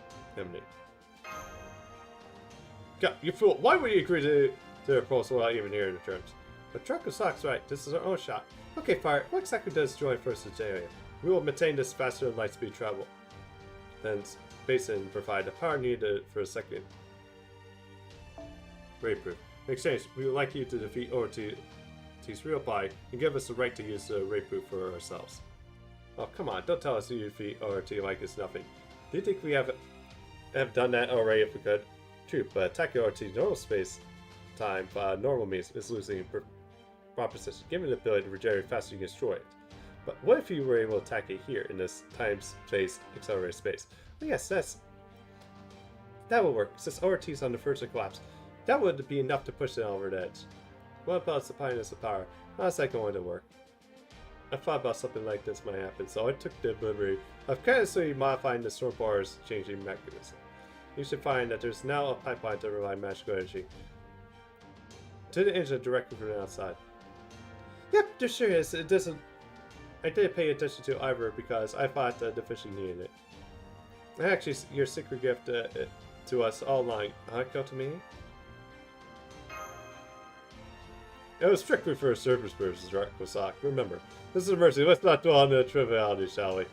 God, you fool! Why would you agree to the proposal without even hearing the terms? But Dracosock's right. This is our own shot. Okay, Fire. What exactly does join forces area? We will maintain this faster than light speed travel. Then Basin provide the power needed for a second raid proof. In exchange, we would like you to defeat ORT's real body and give us the right to use the raid proof for ourselves. Oh, come on, don't tell us you defeat ORT like it's nothing. Do you think we have done that already if we could? True, but attacking ORT normal space time normal means is losing proposition, given the ability to regenerate faster you destroy it. But what if you were able to attack it here in this time-space accelerated space? Well, yes, that will work, since ORT is on the verge of collapse. That would be enough to push it over the edge. What about supplying us with power? How's that going to work? I thought about something like this might happen, so I took the liberty of carelessly modifying the Stormbar's changing mechanism. You should find that there's now a pipeline to provide magical energy to the engine directly from the outside. Yep, there sure is. It doesn't. I didn't pay attention to either because I thought the fishing needed it. Actually, your secret gift to us all along, go to me. It was strictly for service purposes, right, Kosak? Remember, this is a mercy. Let's not dwell on the triviality, shall we?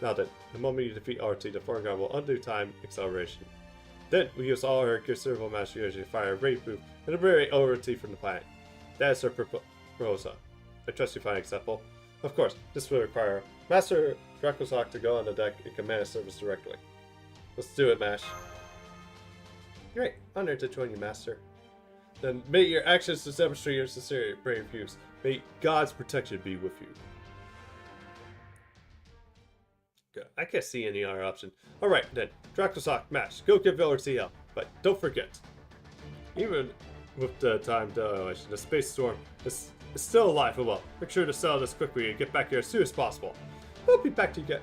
Now then, the moment you defeat RT, the foreign guard will undo time acceleration. Then, we use all our considerable magic energy to fire a raid proof and liberate ORT from the planet. That is our proposal. I trust you find it acceptable. Of course, this will require Master Dracosock to go on the deck and command a service directly. Let's do it, Mash. Great, honored to join you, Master. Then may your actions to demonstrate your sincerity, brave use. May God's protection be with you. Good. I can't see any other option. Alright then, Dracosock, Mash, go give ORT help. But don't forget, even with the time dilation, the space storm is still alive and well. Make sure to settle this quickly and get back here as soon as possible. We'll be back to get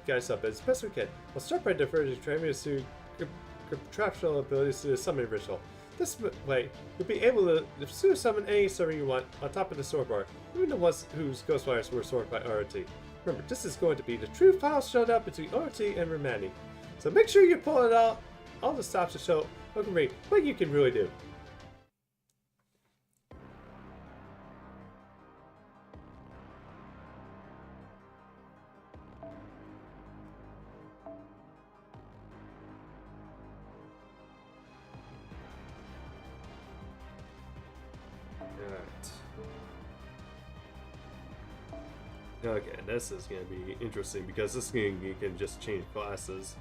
guys up as best we can. I'll start by diverting Tramius to contraptual abilities to the summoning ritual. This way, you'll be able to summon any summon you want on top of the sword bar, even the ones whose ghost wires were sorted by ORT. Remember, this is going to be the true final showdown between ORT and Romani. So make sure you pull it out all the stops to show Raid what you can really do. Okay, this is going to be interesting because this game you can just change classes.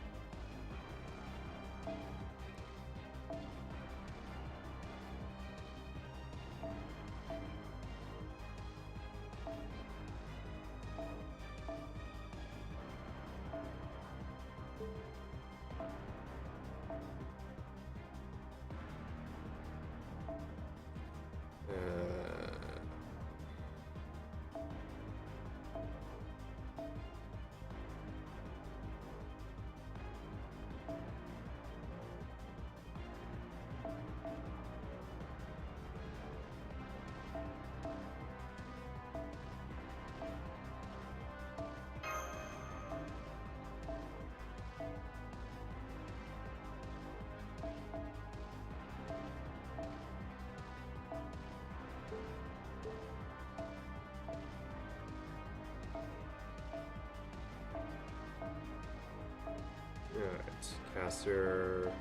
Alright, caster.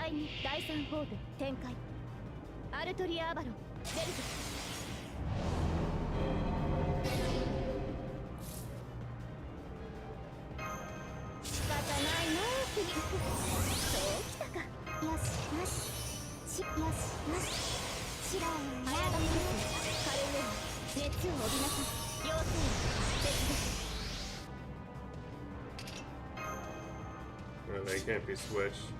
第2第3フォーム展開アルトリア・アバロン出るぞ仕方ないな君そうきたかよしよしよしよし白を早がみですカルウェイ熱を帯びなさい要請別です Well, they can't be switched.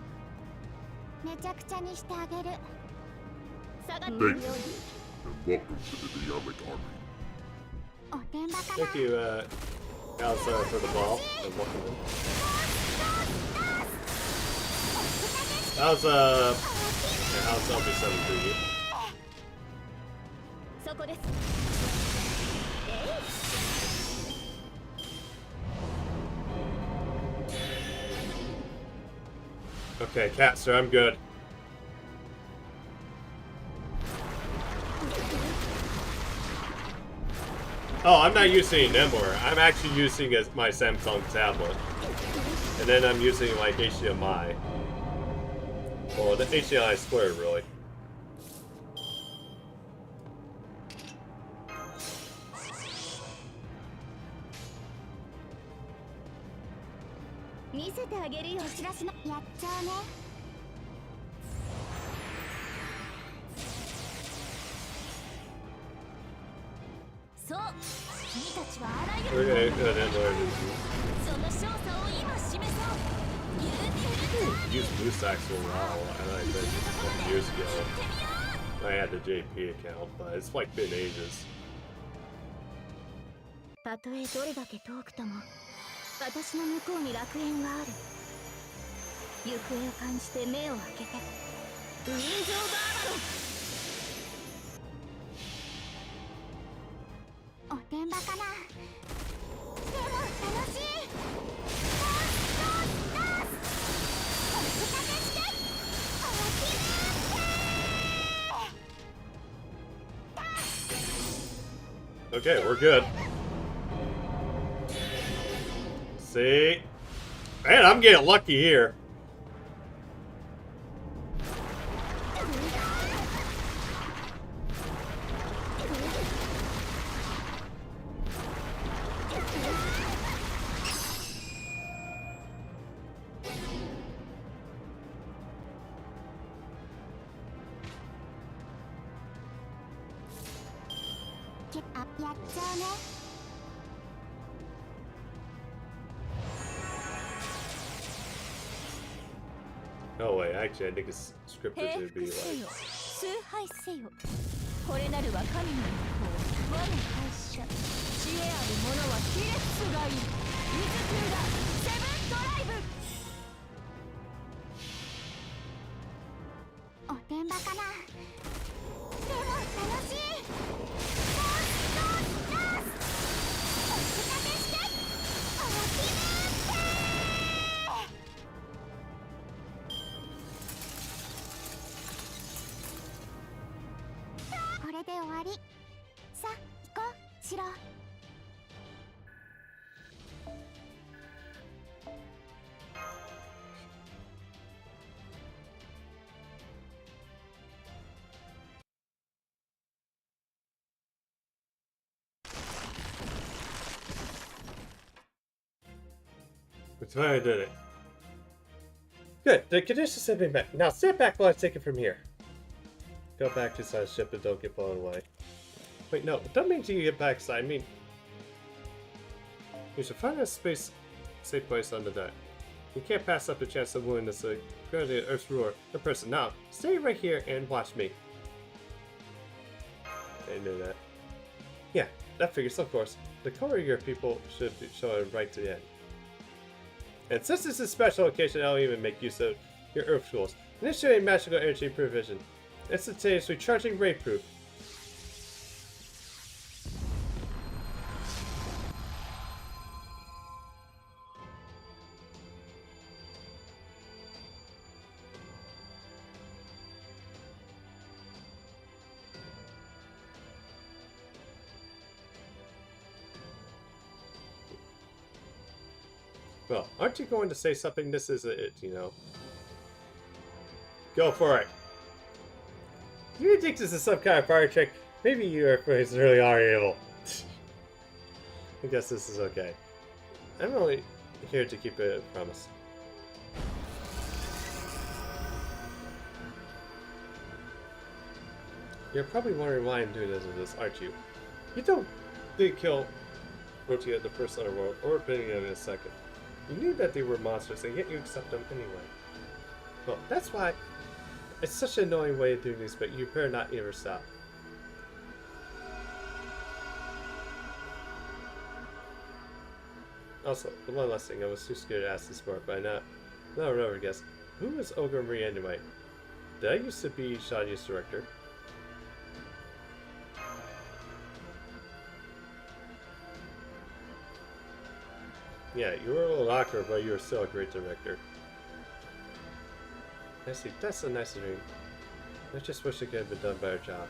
めちゃくちゃにしてあげる下がっているように and welcome to the Bionic Army. おてんばかな Thank you, Alza, for the ball. And welcome in. Alza, yeah, Alza, I'll be 7 for you. そこです Okay, Catster, I'm good. Oh, I'm not using Nemor. I'm actually using my Samsung tablet. And then I'm using like HDMI. Well, the HDMI squared, really. 見せてあげるよ知らしなやっちゃうねそう君たちはあらゆ We're る gonna go ahead and learn その勝者を今示そう言うてる use Blue Stacks for a while, and I bet a couple years ago. I had the JP account, but it's like been ages. たとえどれだけ遠くとも私の向こうに楽園はある行方を感じて目を開けてウィンズ・オブ・アバロンおてんばかなでも楽しいお聞かせしておき Okay, we're good. See? Man, I'm getting lucky here.やっちゃうね No way, actually, I think it's scripted 平 to be 服せ like. よ崇拝せよこれなるは神の一方我の会社知恵ある者はヒレッツがいいイズトゥーダセブンドライブおてんばかなでも楽しいお聞かせしておきこれで終わりさあ行こうシロ It's fine, I did it. Good, the conditions have been met. Now stand back while I take it from here. Go back to the ship and don't get blown away. Wait, no, don't mean to get backside. I mean, you should find a safe place on the deck. You can't pass up the chance of winning this granted Earth's roar in person. Now, stay right here and watch me. I knew that. Yeah, that figures, of course. The color of your people should be showing right to the end. And since this is a special occasion, I'll even make use of your Earth tools. Initiating magical energy provision. Instantaneously charging raid proof. Well, aren't you going to say something? This is it, you know. Go for it. You think this is some kind of fire trick? Maybe you really are evil. I guess this is okay. I'm only here to keep a promise. You're probably wondering why I'm doing this, aren't you? You don't did kill Rotia at the first Underworld or Binion in a second. You knew that they were monsters, and yet you accept them anyway. Well, that's why it's such an annoying way of doing this, but you better not ever stop. Also, one last thing, I was too scared to ask this part, but I never guess. Who was Ogre Marie anyway? Did I used to be Shadia's director? Yeah, you were a little awkward, but you were still a great director. I see, that's a nice dream. I just wish I could have done a better job.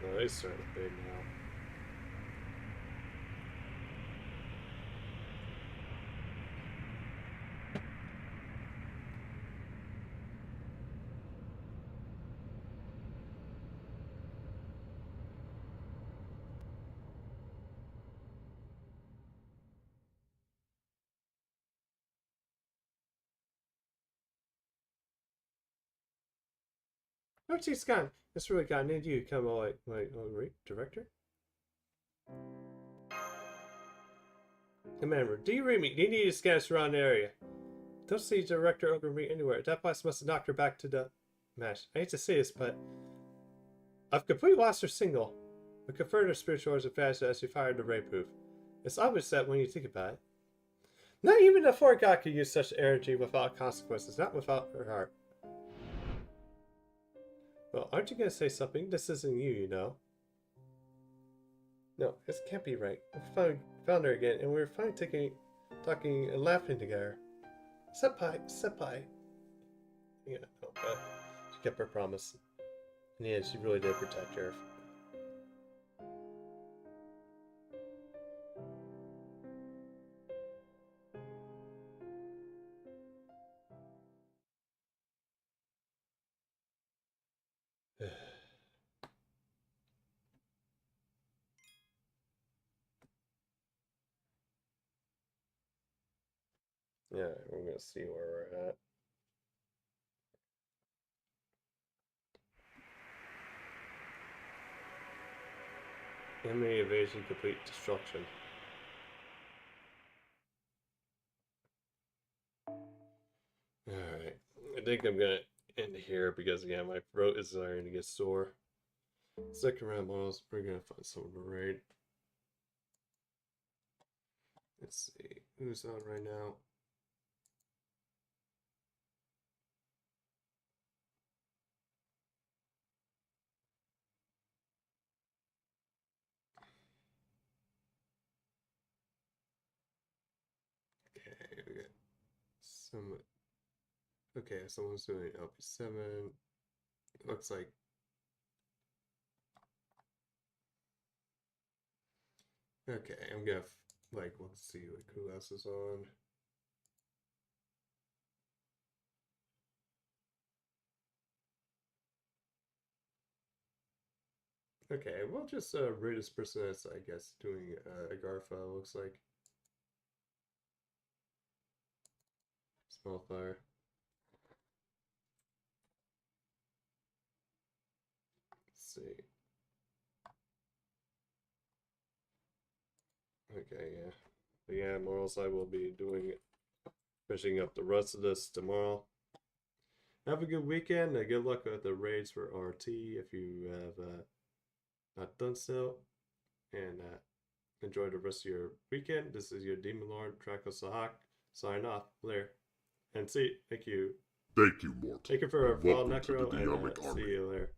Oh, they started big now. OT Scott, it's really gotten into you. Come on, wait, director? Commander, do you read me? You need to scan us around the area. Don't see Director Ogre Marie anywhere. That boss must have knocked her back to the match. I hate to say this, but I've completely lost her signal. We confirmed her spiritual orders advanced as she fired the ray proof. It's obvious that when you think about it, not even a four god could use such energy without consequences, not without her heart. Well, aren't you gonna say something? This isn't you, you know. No, this can't be right. We found her again, and we were finally talking and laughing together. Senpai. Yeah, no, but she kept her promise. In the end, she really did protect her. Yeah, we're gonna see where we're at. Enemy evasion, complete destruction. Alright, I think I'm gonna end here because, yeah, my throat is starting to get sore. Second round models, we're gonna find someone to raid. Let's see, who's on right now? Okay, we got some. Okay, someone's doing LP7. Looks like. Okay, I'm gonna let's see who else is on. Okay, we'll just rate this person as, I guess, doing Agartha, looks like. Small fire. Let's see. Okay, yeah. But yeah, Morals, I will be finishing up the rest of this tomorrow. Have a good weekend. Good luck with the raids for RT if you have not done so. and enjoy the rest of your weekend. This is your Demon Lord, Draco Sahak, sign off. Later. And see, thank you. Thank you, Mort. Thank you for and follow welcome to Necro, the and Yamic see Army. you later.